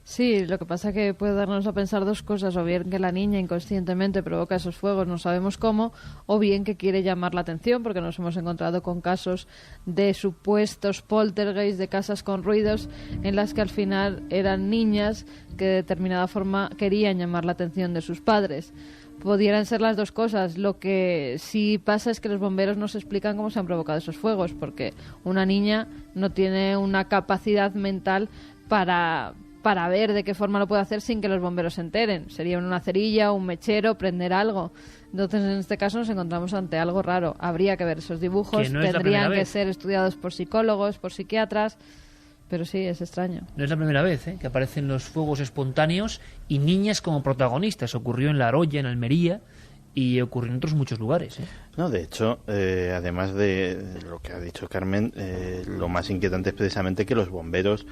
S5: Sí, lo que pasa es que puede darnos a pensar dos cosas, o bien que la niña inconscientemente provoca esos fuegos, no sabemos cómo, o bien que quiere llamar la atención, porque nos hemos encontrado con casos de supuestos poltergeist, de casas con ruidos, en las que al final eran niñas que de determinada forma querían llamar la atención de sus padres. Pudieran ser las dos cosas. Lo que sí pasa es que los bomberos no se explican cómo se han provocado esos fuegos, porque una niña no tiene una capacidad mental para ver de qué forma lo puede hacer sin que los bomberos se enteren. Sería una cerilla, un mechero, prender algo. Entonces, en este caso nos encontramos ante algo raro. Habría que ver esos dibujos,
S2: no
S5: tendrían que ser estudiados por psicólogos, por psiquiatras, pero sí, es extraño.
S2: No es la primera vez que aparecen los fuegos espontáneos y niñas como protagonistas. Ocurrió en La Roya, en Almería, y ocurrió en otros muchos lugares.
S6: No, de hecho, además de lo que ha dicho Carmen, lo más inquietante es precisamente que los bomberos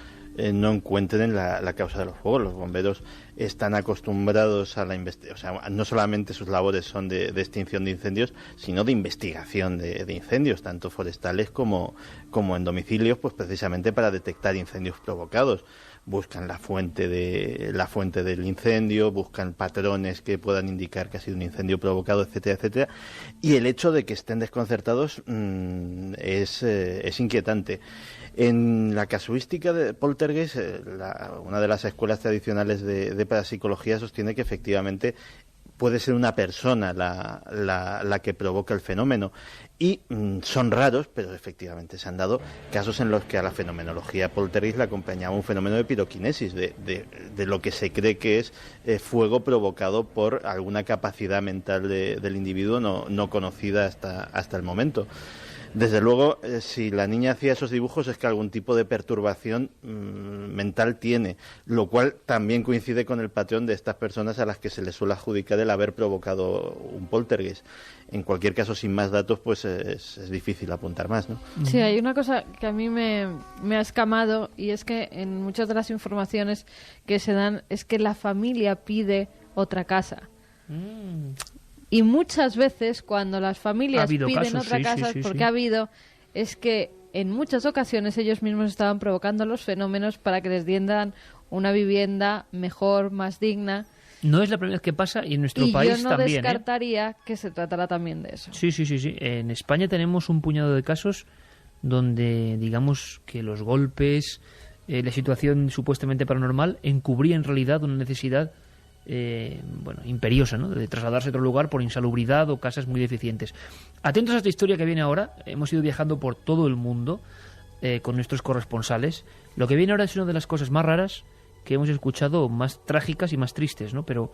S6: no encuentren la causa de los fuegos. Los bomberos están acostumbrados a la investigación, o sea, no solamente sus labores son de extinción de incendios, sino de investigación de incendios, tanto forestales como en domicilios, pues precisamente para detectar incendios provocados. buscan la fuente del incendio, buscan patrones que puedan indicar que ha sido un incendio provocado, etcétera, etcétera. Y el hecho de que estén desconcertados es inquietante. En la casuística de Poltergeist, una de las escuelas tradicionales de parapsicología sostiene que efectivamente puede ser una persona la que provoca el fenómeno. Y son raros, pero efectivamente se han dado casos en los que a la fenomenología poltergeist le acompañaba un fenómeno de piroquinesis, de lo que se cree que es fuego provocado por alguna capacidad mental del individuo no conocida hasta el momento. Desde luego, si la niña hacía esos dibujos es que algún tipo de perturbación mental tiene, lo cual también coincide con el patrón de estas personas a las que se les suele adjudicar el haber provocado un poltergeist. En cualquier caso, sin más datos, pues es difícil apuntar más, ¿no?
S5: Sí, hay una cosa que a mí me ha escamado, y es que en muchas de las informaciones que se dan es que la familia pide otra casa. Y muchas veces cuando las familias piden otra casa, porque ha habido, es que en muchas ocasiones ellos mismos estaban provocando los fenómenos para que les dieran una vivienda mejor, más digna.
S2: No es la primera vez que pasa, y en nuestro
S5: y
S2: país
S5: yo no
S2: también.
S5: Descartaría que se tratará también de eso.
S2: Sí. En España tenemos un puñado de casos donde, digamos, que los golpes, la situación supuestamente paranormal, encubría en realidad una necesidad imperiosa, ¿no?, de trasladarse a otro lugar por insalubridad o casas muy deficientes. Atentos a esta historia que viene ahora. Hemos ido viajando por todo el mundo con nuestros corresponsales. Lo que viene ahora es una de las cosas más raras que hemos escuchado, más trágicas y más tristes, ¿no? Pero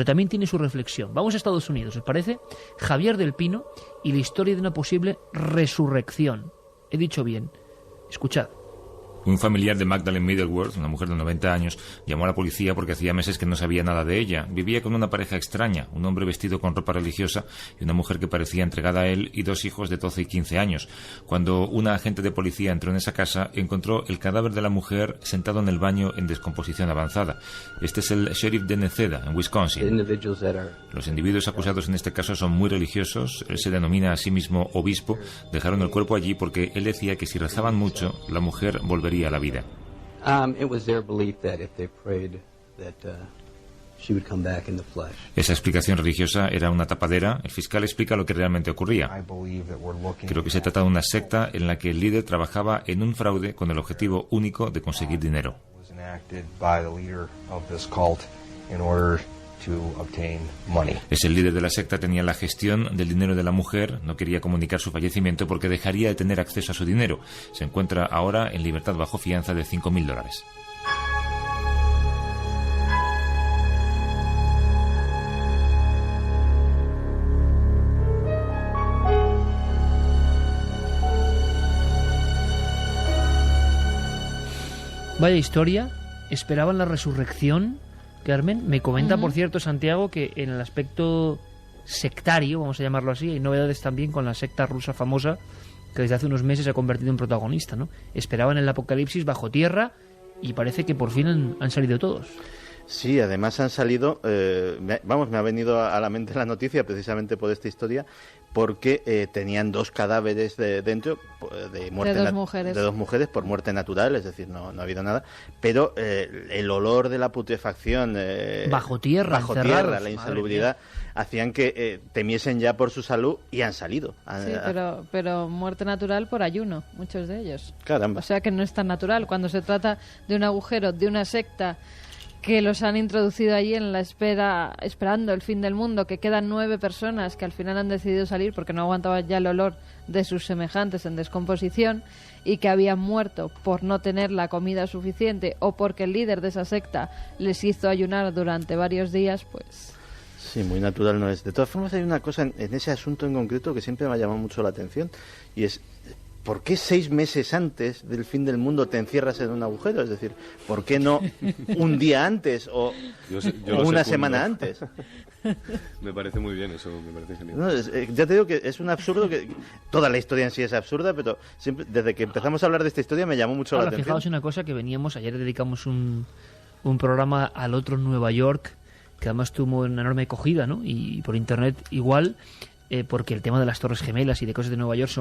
S2: también tiene su reflexión. Vamos a Estados Unidos, ¿os parece? Javier del Pino y la historia de una posible resurrección. He dicho bien. Escuchad.
S11: Un familiar de Magdalene Middleworth, una mujer de 90 años, llamó a la policía porque hacía meses que no sabía nada de ella. Vivía con una pareja extraña, un hombre vestido con ropa religiosa y una mujer que parecía entregada a él, y 2 hijos de 12 y 15 años. Cuando una agente de policía entró en esa casa, encontró el cadáver de la mujer sentado en el baño en descomposición avanzada. Este es el sheriff de Neceda, en Wisconsin. Los individuos acusados en este caso son muy religiosos. Él se denomina a sí mismo obispo. Dejaron el cuerpo allí porque él decía que si rezaban mucho, la mujer volvería a la vida. Esa explicación religiosa era una tapadera. El fiscal explica lo que realmente ocurría. Creo que se trata de una secta en la que el líder trabajaba en un fraude con el objetivo único de conseguir dinero. El líder de la secta tenía la gestión del dinero de la mujer, no quería comunicar su fallecimiento porque dejaría de tener acceso a su dinero. Se encuentra ahora en libertad bajo fianza de $5.000.
S2: Vaya historia. ¿Esperaban la resurrección, Carmen? Me comenta, por cierto, Santiago, que en el aspecto sectario, vamos a llamarlo así, hay novedades también con la secta rusa famosa que desde hace unos meses se ha convertido en protagonista, ¿no? Esperaban el apocalipsis bajo tierra y parece que por fin han salido todos.
S6: Sí, además han salido, me ha venido a la mente la noticia precisamente por esta historia, porque tenían 2 cadáveres dentro de muerte
S5: de 2 mujeres.
S6: De 2 mujeres por muerte natural, es decir, no ha habido nada, pero el olor de la putrefacción
S2: bajo tierra,
S6: la insalubridad, hacían que temiesen ya por su salud, y han salido.
S5: Sí, pero muerte natural por ayuno, muchos de ellos.
S6: Caramba.
S5: O sea que no es tan natural. Cuando se trata de un agujero, de una secta que los han introducido allí en la espera, esperando el fin del mundo, que quedan 9 personas que al final han decidido salir porque no aguantaban ya el olor de sus semejantes en descomposición, y que habían muerto por no tener la comida suficiente o porque el líder de esa secta les hizo ayunar durante varios días, pues...
S6: Sí, muy natural no es. De todas formas, hay una cosa en ese asunto en concreto que siempre me ha llamado mucho la atención, y es: ¿por qué 6 meses antes del fin del mundo te encierras en un agujero? Es decir, ¿por qué no un día antes o una semana antes?
S7: Me parece muy bien eso, me parece genial.
S6: No, ya te digo que es un absurdo, que toda la historia en sí es absurda, pero siempre, desde que empezamos a hablar de esta historia me llamó mucho la atención.
S2: Fijaos una cosa que veníamos, ayer dedicamos un programa al otro Nueva York, que además tuvo una enorme acogida, ¿no? Y por internet igual... porque el tema de las Torres Gemelas y de cosas de Nueva York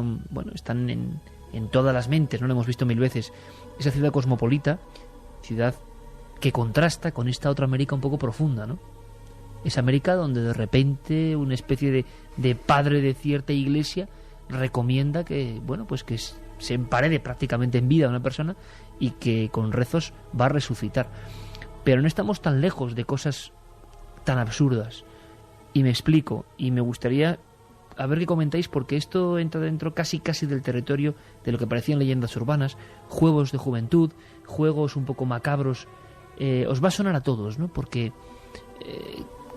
S2: están en todas las mentes, ¿no? Lo hemos visto 1000 veces. Esa ciudad cosmopolita, ciudad que contrasta con esta otra América un poco profunda, ¿no? Esa América donde de repente una especie de padre de cierta iglesia recomienda que, bueno, pues que se emparede prácticamente en vida a una persona y que con rezos va a resucitar. Pero no estamos tan lejos de cosas tan absurdas. Y me explico, y me gustaría a ver qué comentáis, porque esto entra dentro casi del territorio de lo que parecían leyendas urbanas, juegos de juventud, juegos un poco macabros. Os va a sonar a todos, ¿no? Porque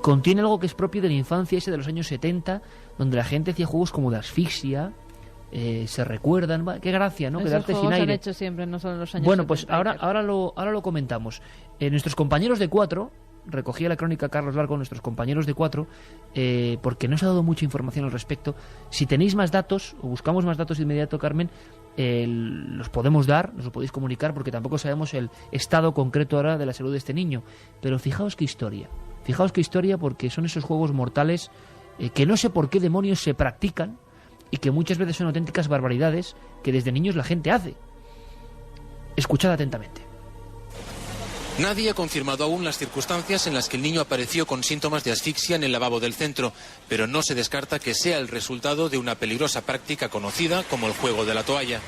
S2: contiene algo que es propio de la infancia, ese de los años 70, donde la gente hacía juegos como de asfixia, se recuerdan, qué gracia, ¿no?
S5: Esos
S2: Quedarte
S5: juegos
S2: sin aire.
S5: se han hecho siempre, no solo en los años
S2: Bueno,
S5: 70,
S2: pues ahora lo comentamos. Nuestros compañeros de 4, recogía la crónica Carlos Largo, nuestros compañeros de 4, porque no se ha dado mucha información al respecto. Si tenéis más datos, o buscamos más datos de inmediato, Carmen, los podemos dar, nos lo podéis comunicar, porque tampoco sabemos el estado concreto ahora de la salud de este niño. Pero fijaos qué historia, porque son esos juegos mortales que no sé por qué demonios se practican y que muchas veces son auténticas barbaridades que desde niños la gente hace. Escuchad atentamente.
S12: Nadie ha confirmado aún las circunstancias en las que el niño apareció con síntomas de asfixia en el lavabo del centro, pero no se descarta que sea el resultado de una peligrosa práctica conocida como el juego de la toalla.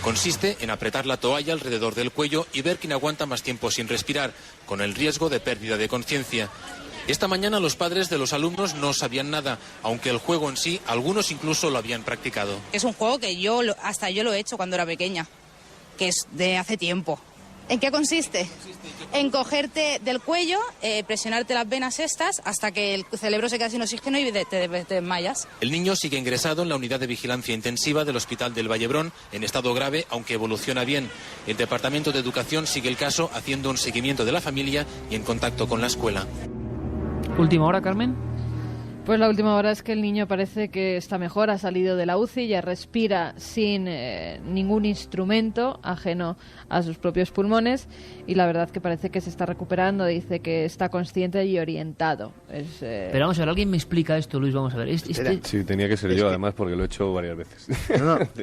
S12: Consiste en apretar la toalla alrededor del cuello y ver quién aguanta más tiempo sin respirar, con el riesgo de pérdida de conciencia. Esta mañana los padres de los alumnos no sabían nada, aunque el juego en sí, algunos incluso lo habían practicado.
S13: Es un juego que hasta yo lo he hecho cuando era pequeña, que es de hace tiempo. ¿En qué consiste? En cogerte del cuello, presionarte las venas estas hasta que el cerebro se queda sin oxígeno y te desmayas.
S12: El niño sigue ingresado en la unidad de vigilancia intensiva del Hospital del Vallebrón, en estado grave, aunque evoluciona bien. El Departamento de Educación sigue el caso, haciendo un seguimiento de la familia y en contacto con la escuela.
S2: ¿Última hora, Carmen?
S5: Pues la última hora es que el niño parece que está mejor, ha salido de la UCI, ya respira sin ningún instrumento ajeno a sus propios pulmones y la verdad que parece que se está recuperando, dice que está consciente y orientado.
S2: Pero vamos a ver, ¿alguien me explica esto, Luis? Vamos a ver.
S7: Sí, tenía que ser yo, además, porque lo he hecho varias veces.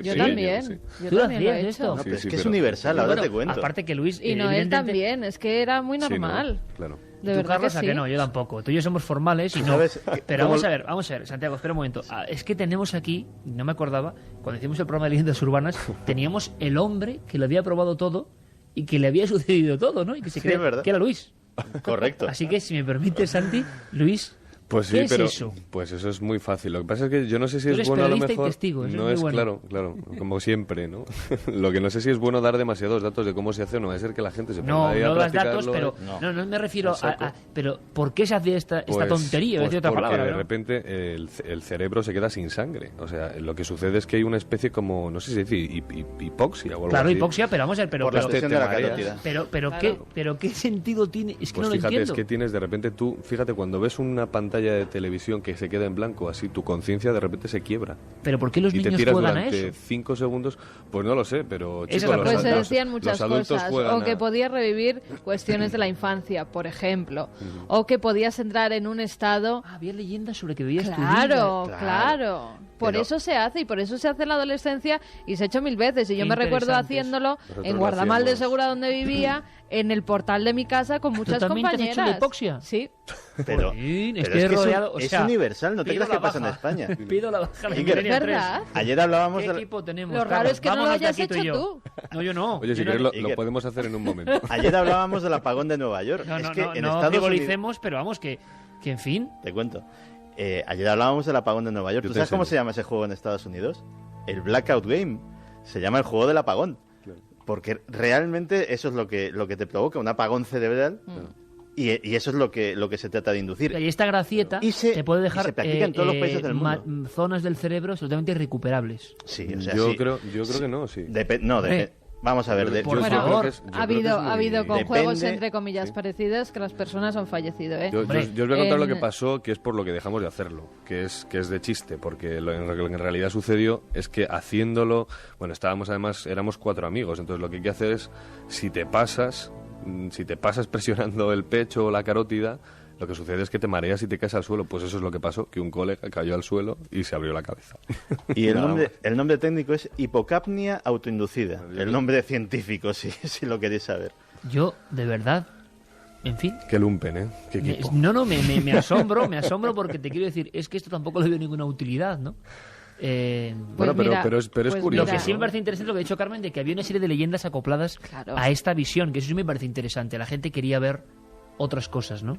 S5: Yo también.
S7: Sí.
S5: Yo también lo he hecho.
S6: No, pero es que es universal, ahora te cuento.
S2: Aparte que Luis...
S5: Y Noel también, es que era muy normal.
S7: Sí, claro.
S5: De
S2: tú,
S5: verdad
S2: Carlos,
S5: que
S2: a
S5: sí.
S2: que no, yo tampoco. Tú y yo somos formales y no.
S6: ¿Sabes?
S2: Pero vamos a ver, Santiago, espera un momento. Es que tenemos aquí, no me acordaba, cuando hicimos el programa de leyendas urbanas, teníamos el hombre que lo había probado todo y que le había sucedido todo, ¿no? Y que se creía
S6: ¿verdad?
S2: que era Luis.
S6: Correcto.
S2: Así que, si me permite, Santi, Luis,
S7: Pues sí,
S2: ¿qué es
S7: pero
S2: eso?
S7: pues eso es muy fácil. Lo que pasa es que yo no sé si
S2: Tú
S7: es
S2: eres
S7: bueno a lo
S2: periodista y
S7: mejor.
S2: testigo, eso
S7: No
S2: es
S7: es
S2: muy bueno.
S7: claro, como siempre, ¿no? Lo que no sé si es bueno dar demasiados datos de cómo se hace, no va a ser que la gente se ponga
S2: No,
S7: ahí a
S2: no das
S7: practicarlo.
S2: datos, pero no me refiero a... Pero, ¿por qué se hace esta tontería?
S7: Pues
S2: Es otra
S7: porque
S2: palabra,
S7: de
S2: ¿no?
S7: repente el cerebro se queda sin sangre. O sea, lo que sucede es que hay una especie como, no sé si decir, hipoxia o algo
S2: Claro,
S7: así.
S2: hipoxia, pero vamos a ver, pero...
S6: Por la
S2: pero-
S6: presión de la carótida.
S2: pero ¿qué sentido tiene? Es que
S7: Pues
S2: no lo
S7: fíjate,
S2: entiendo.
S7: es que tienes de repente fíjate, cuando ves una pantalla de televisión que se queda en blanco, así tu conciencia de repente se quiebra.
S2: ¿Pero por qué los
S7: Y te
S2: niños
S7: tiras
S2: juegan a
S7: durante
S2: eso?
S7: 5 segundos, pues no lo sé, pero
S2: Esa es
S7: chicos,
S2: la
S7: los,
S2: pregunta.
S5: Pues se
S7: los-
S5: decían muchas
S7: los adultos
S5: cosas,
S7: juegan
S5: o que
S7: a-
S5: podías revivir cuestiones de la infancia, por ejemplo, o que podías entrar en un estado...
S2: Había leyendas sobre que veías tu
S5: Claro,
S2: vida.
S5: claro. Por
S6: Pero-
S5: eso se hace, y por eso se hace en la adolescencia, y se ha hecho 1000 veces. Y yo
S2: Qué
S5: me recuerdo
S2: interesantes.
S5: haciéndolo
S7: Nosotros
S5: en
S7: lo
S5: Guardamal de
S7: hacíamos.
S5: Segura, donde vivía, en el portal de mi casa, con muchas
S2: también te has
S5: compañeras.
S2: hecho la hipoxia?
S5: Sí.
S6: Pero,
S2: Jolín,
S6: pero
S2: estoy
S6: es que
S2: rodeado, o
S6: es
S2: sea,
S6: universal, no te
S2: pido
S6: creas que
S2: la
S6: pasa en
S2: baja.
S6: España.
S2: Pido la baja de
S6: Iker,
S2: Milenio
S5: ¿Es
S2: 3.
S5: verdad?
S6: Ayer hablábamos
S2: ¿Qué
S6: de la-
S2: equipo tenemos?
S5: Lo raro
S2: Carlos?
S5: es que no lo
S2: Vámonos de
S5: hayas
S2: aquí tú y
S5: hecho
S2: yo.
S5: tú.
S2: No, yo no.
S7: Oye, si
S2: Yo no-
S7: quieres lo
S6: Iker.
S7: podemos hacer en un momento.
S6: Ayer hablábamos del apagón de Nueva York.
S2: No,
S6: es
S2: no,
S6: que
S2: no,
S6: en
S2: no
S6: Estados Unidos...
S2: frivolicemos, pero vamos, que en fin...
S6: Te cuento. Ayer hablábamos del apagón de Nueva York.
S7: Yo
S6: ¿Tú
S7: te
S6: sabes cómo
S7: enseño.
S6: se llama ese juego en Estados Unidos? El Blackout Game. Se llama el juego del apagón.
S7: Claro.
S6: Porque realmente eso es lo que te provoca, un apagón cerebral. Y eso es lo que se trata de inducir.
S2: Y esta gracieta
S6: Y se-
S2: te puede dejar
S6: y se practica en todos los países del mundo.
S2: zonas del cerebro absolutamente irrecuperables.
S6: Sí, o sea,
S7: yo
S6: sí.
S7: creo que no, sí.
S2: Hombre.
S6: Vamos a ver.
S2: Por
S7: Yo
S2: favor.
S7: creo que es- yo
S5: Ha
S7: creo que es
S5: habido,
S7: muy-
S5: ha habido con
S6: Depende-
S5: juegos entre comillas
S7: sí.
S5: parecidos que las personas han fallecido, ¿eh?
S7: Yo
S2: Hombre,
S7: os voy a contar lo que
S5: en-
S7: pasó, que es por lo que dejamos de hacerlo, que es de chiste, porque lo que en realidad sucedió es que haciéndolo, bueno, éramos 4 amigos, entonces lo que hay que hacer es, si te pasas presionando el pecho o la carótida, lo que sucede es que te mareas y te caes al suelo. Pues eso es lo que pasó, que un colega cayó al suelo y se abrió la cabeza.
S6: Y el
S7: Nada
S6: nombre técnico es hipocapnia autoinducida. El nombre científico, si lo queréis saber.
S2: Yo, de verdad, en fin.
S7: Qué lumpen, ¿eh? Qué equipo.
S2: Me asombro porque te quiero decir, es que esto tampoco le veo ninguna utilidad, ¿no?
S7: Bueno, pero es curioso.
S2: Lo que sí me parece interesante, lo que ha dicho Carmen, de que había una serie de leyendas acopladas a esta visión, que eso sí me parece interesante. La gente quería ver otras cosas, ¿no?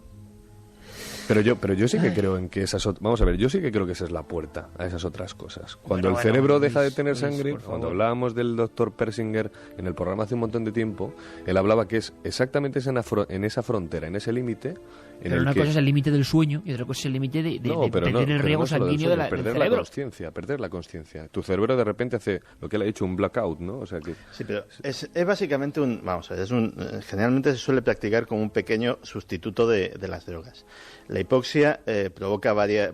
S7: Pero yo sí que creo en que vamos a ver, yo sí que creo que esa es la puerta a esas otras cosas. Cuando el cerebro deja de tener sangre, cuando hablábamos del doctor Persinger en el programa hace un montón de tiempo, él hablaba que es exactamente en esa frontera, en ese límite.
S2: Pero una cosa es el límite del sueño y otra cosa es el límite de perder el riego sanguíneo del cerebro.
S7: Perder la consciencia. Tu cerebro de repente hace lo que él ha dicho, un blackout, ¿no? O sea que...
S6: Sí, pero es básicamente generalmente se suele practicar como un pequeño sustituto de las drogas. La hipoxia provoca varias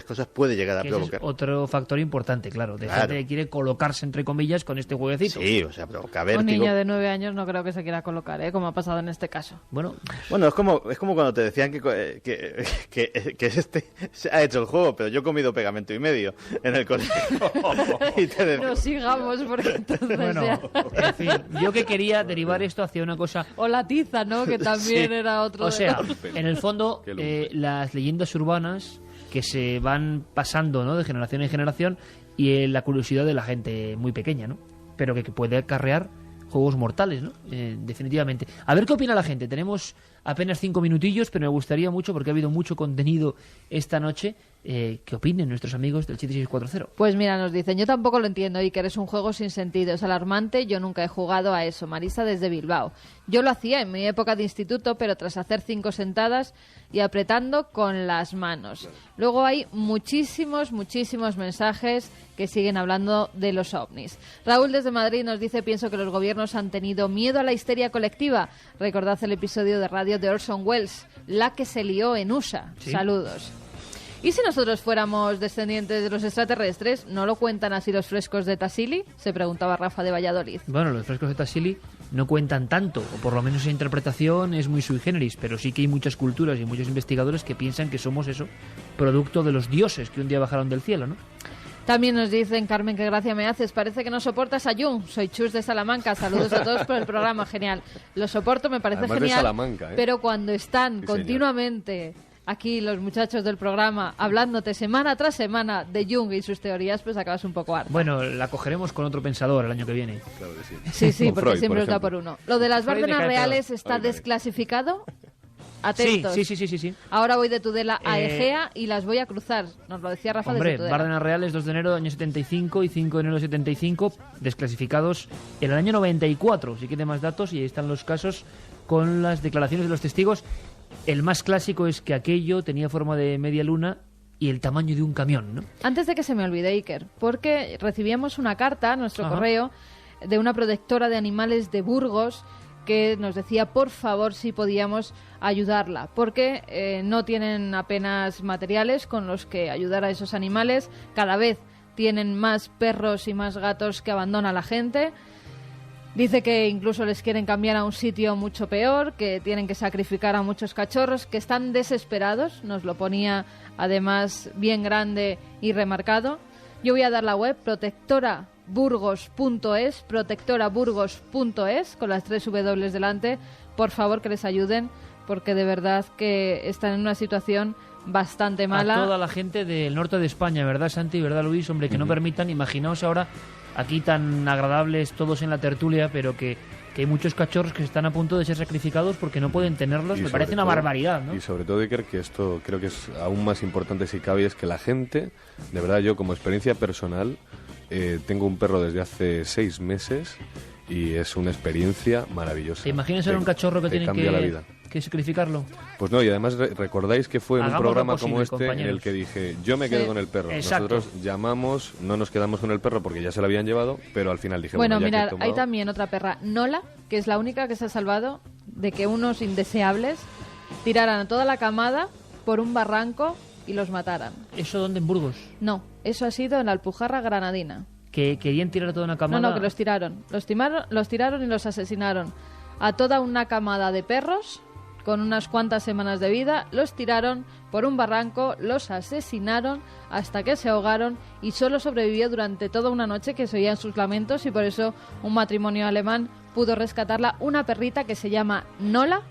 S6: cosas, puede llegar a provocar.
S2: Es otro factor importante, claro. Gente que quiere colocarse, entre comillas, con este jueguecito.
S6: Sí, o sea, provoca vértigo.
S5: Un niño de 9 años no creo que se quiera colocar, como ha pasado en este caso.
S6: Bueno, es como cuando te decían que este se ha hecho el juego, pero yo he comido pegamento y medio en el colegio.
S5: No sigamos, porque entonces
S2: en fin, yo que quería derivar esto hacia una cosa...
S5: O la tiza, ¿no? Que también era otro...
S2: O sea, en el fondo... las leyendas urbanas que se van pasando, ¿no?, de generación en generación, y la curiosidad de la gente muy pequeña, ¿no? Pero que puede acarrear juegos mortales, ¿no? Definitivamente. A ver qué opina la gente. Tenemos apenas 5 minutillos, pero me gustaría mucho, porque ha habido mucho contenido esta noche, que opinen nuestros amigos del 7640.
S5: Pues mira, nos dicen, yo tampoco lo entiendo, Iker, es un juego sin sentido, es alarmante, yo nunca he jugado a eso. Marisa desde Bilbao. Yo lo hacía en mi época de instituto, pero tras hacer 5 sentadas y apretando con las manos. Luego hay muchísimos mensajes que siguen hablando de los ovnis. Raúl desde Madrid nos dice, pienso que los gobiernos han tenido miedo a la histeria colectiva. Recordad el episodio de radio de Orson Welles, la que se lió en USA. ¿Sí? Saludos. ¿Y si nosotros fuéramos descendientes de los extraterrestres? ¿No lo cuentan así los frescos de Tassili? Se preguntaba Rafa de Valladolid.
S2: Bueno, los frescos de Tassili no cuentan tanto, o por lo menos esa interpretación es muy sui generis, pero sí que hay muchas culturas y muchos investigadores que piensan que somos eso, producto de los dioses que un día bajaron del cielo, ¿no?
S5: También nos dicen, Carmen, qué gracia me haces, parece que no soportas a Jung. Soy Chus de Salamanca, saludos a todos por el programa, genial. Lo soporto, me parece
S7: además
S5: genial,
S7: de Salamanca,
S5: pero cuando están continuamente... aquí los muchachos del programa hablándote semana tras semana de Jung y sus teorías, pues acabas un poco harto.
S2: Bueno, la cogeremos con otro pensador el año que viene.
S7: Claro que sí.
S5: Sí, porque Freud, siempre os da por uno. Lo de las Bárdenas reales está desclasificado. Atentos.
S2: Sí.
S5: Ahora voy de Tudela a Egea y las voy a cruzar. Nos lo decía Rafa desde Tudela.
S2: Bárdenas reales 2 de enero del año 75 y 5 de enero del 75, desclasificados en el año 94. Si quiere más datos, y ahí están los casos con las declaraciones de los testigos. El más clásico es que aquello tenía forma de media luna y el tamaño de un camión, ¿no?
S5: Antes de que se me olvide, Iker, porque recibíamos una carta a nuestro correo de una protectora de animales de Burgos que nos decía, por favor, si podíamos ayudarla, porque no tienen apenas materiales con los que ayudar a esos animales. Cada vez tienen más perros y más gatos que abandona la gente. Dice que incluso les quieren cambiar a un sitio mucho peor, que tienen que sacrificar a muchos cachorros, que están desesperados. Nos lo ponía además bien grande y remarcado. Yo voy a dar la web, protectoraburgos.es, con las 3 W delante. Por favor, que les ayuden, porque de verdad que están en una situación bastante mala.
S2: A toda la gente del norte de España, ¿verdad, Santi? ¿Verdad, Luis? Hombre, que no permitan, imaginaos ahora aquí tan agradables todos en la tertulia, pero que hay muchos cachorros que están a punto de ser sacrificados porque no pueden tenerlos. Me parece una barbaridad, ¿no?
S7: Y sobre todo, Iker, que esto creo que es aún más importante si cabe, es que la gente, de verdad, yo como experiencia personal, tengo un perro desde hace 6 meses y es una experiencia maravillosa.
S2: ¿Te imaginas ser un cachorro que tienen que sacrificarlo?
S7: Pues no, y además recordáis que fue en un programa como este, compañeros, en el que dije, yo me quedo con el perro.
S2: Exacto.
S7: Nosotros llamamos, no nos quedamos con el perro porque ya se lo habían llevado, pero al final dije,
S5: bueno,
S7: ya
S5: mirad,
S7: que he tomado...
S5: hay también otra perra, Nola, que es la única que se ha salvado de que unos indeseables tiraran a toda la camada por un barranco y los mataran.
S2: ¿Eso dónde, en Burgos?
S5: No, eso ha sido en la Alpujarra Granadina.
S2: ¿Que querían tirar a toda una camada?
S5: No, que los tiraron. Los tiraron y los asesinaron. A toda una camada de perros con unas cuantas semanas de vida, los tiraron por un barranco, los asesinaron hasta que se ahogaron y solo sobrevivió durante toda una noche, que se oían sus lamentos, y por eso un matrimonio alemán pudo rescatarla, una perrita que se llama Nola,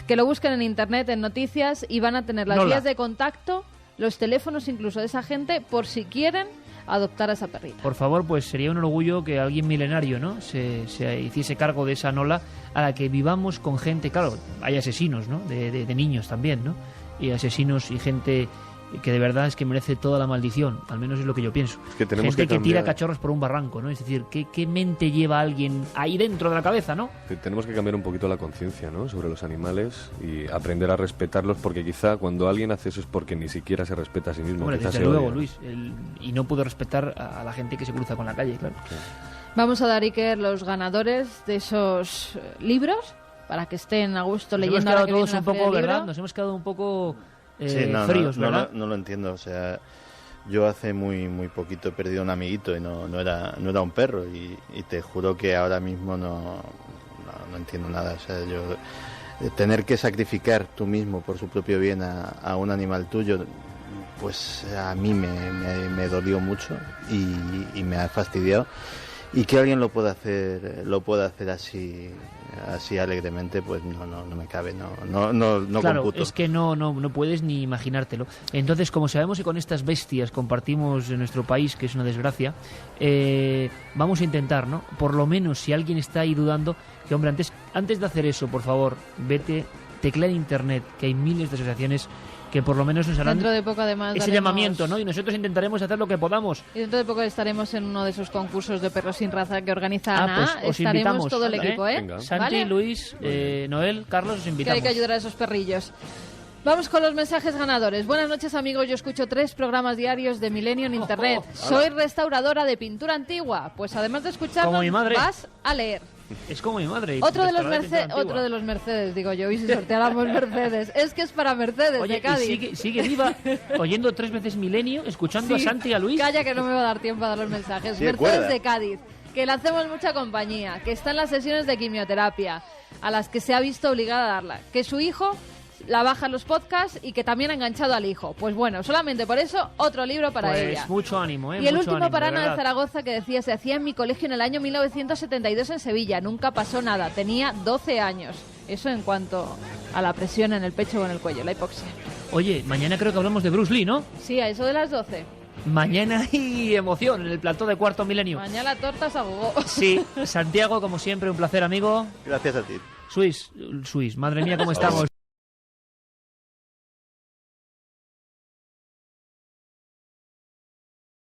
S5: que lo busquen en internet, en noticias, y van a tener las vías de contacto, los teléfonos incluso de esa gente, por si quieren adoptar a esa perrita.
S2: Por favor, pues sería un orgullo que alguien milenario, ¿no?, se hiciese cargo de esa Nola, a la que vivamos con gente. Claro, hay asesinos, ¿no?, de niños también, ¿no?, y asesinos y gente que de verdad es que merece toda la maldición, al menos es lo que yo pienso.
S7: Es que tenemos
S2: gente que
S7: cambiar...
S2: tira cachorros por un barranco, ¿no? Es decir, ¿qué mente lleva alguien ahí dentro de la cabeza, ¿no?
S7: Tenemos que cambiar un poquito la conciencia, ¿no?, sobre los animales y aprender a respetarlos, porque quizá cuando alguien hace eso es porque ni siquiera se respeta a sí mismo.
S2: Bueno,
S7: quizá
S2: desde
S7: se
S2: luego,
S7: odia.
S2: Luis, y no puedo respetar a la gente que se cruza con la calle, claro.
S7: Sí.
S5: Vamos a dar, Iker, los ganadores de esos libros para que estén a gusto leyendo.
S2: Nos hemos quedado
S5: ahora que
S2: todos
S5: viene
S2: un
S5: la Feria
S2: poco,
S5: del Libro.
S2: ¿verdad? Nos hemos quedado un poco
S6: fríos,
S2: ¿verdad?
S6: No lo entiendo, o sea, yo hace muy poquito he perdido un amiguito y no era un perro, y te juro que ahora mismo no entiendo nada, o sea, yo tener que sacrificar tú mismo por su propio bien a un animal tuyo, pues a mí me dolió mucho y me ha fastidiado, y que alguien lo pueda hacer así alegremente, pues no me cabe, no
S2: claro,
S6: computo.
S2: es que no puedes ni imaginártelo. Entonces, como sabemos que con estas bestias compartimos en nuestro país, que es una desgracia, vamos a intentar, ¿no?, por lo menos, si alguien está ahí dudando, que hombre, antes de hacer eso, por favor, vete, teclea en internet, que hay miles de asociaciones que por lo menos nos harán
S5: Dentro de poco, además,
S2: ese llamamiento, ¿no? Y nosotros intentaremos hacer lo que podamos.
S5: Y dentro de poco estaremos en uno de esos concursos de perros sin raza que organiza Ana.
S2: Pues os
S5: estaremos
S2: invitamos,
S5: todo el equipo, ¿eh?
S7: Venga.
S2: Santi,
S5: ¿Vale?
S2: Luis, Noel, Carlos, os
S5: Que
S2: invitamos.
S5: hay que ayudar a esos perrillos. Vamos con los mensajes ganadores. Buenas noches, amigos. Yo escucho 3 programas diarios de Milenio en Internet. Soy restauradora de pintura antigua. Pues además de escucharnos,
S2: Como mi madre.
S5: vas a leer.
S2: Es como mi madre.
S5: Otro de
S2: restaurante
S5: los Mercedes, digo yo, y si sorteáramos Mercedes. Es que es para Mercedes,
S2: Oye,
S5: de Cádiz.
S2: y sigue viva, oyendo 3 veces Milenio, escuchando a Santi y a Luis.
S5: Calla, que no me va a dar tiempo a dar los mensajes.
S6: Sí,
S5: Mercedes
S6: recuerda.
S5: de Cádiz, que le hacemos mucha compañía, que está en las sesiones de quimioterapia, a las que se ha visto obligada a darla, que su hijo la baja en los podcasts y que también ha enganchado al hijo. Pues bueno, solamente por eso, otro libro para
S2: Pues
S5: ella.
S2: mucho ánimo,
S5: Y el
S2: mucho
S5: último
S2: ánimo,
S5: para Ana de
S2: verdad.
S5: Zaragoza, que decía, se hacía en mi colegio en el año 1972 en Sevilla. Nunca pasó nada. Tenía 12 años. Eso en cuanto a la presión en el pecho o en el cuello, la hipoxia.
S2: Oye, mañana creo que hablamos de Bruce Lee, ¿no?
S5: Sí, a eso de las 12.
S2: Mañana hay emoción en el plató de Cuarto Milenio.
S5: Mañana tortas a gogo.
S2: Sí, Santiago, como siempre, un placer, amigo.
S6: Gracias a ti.
S2: Suís, madre mía, cómo estamos.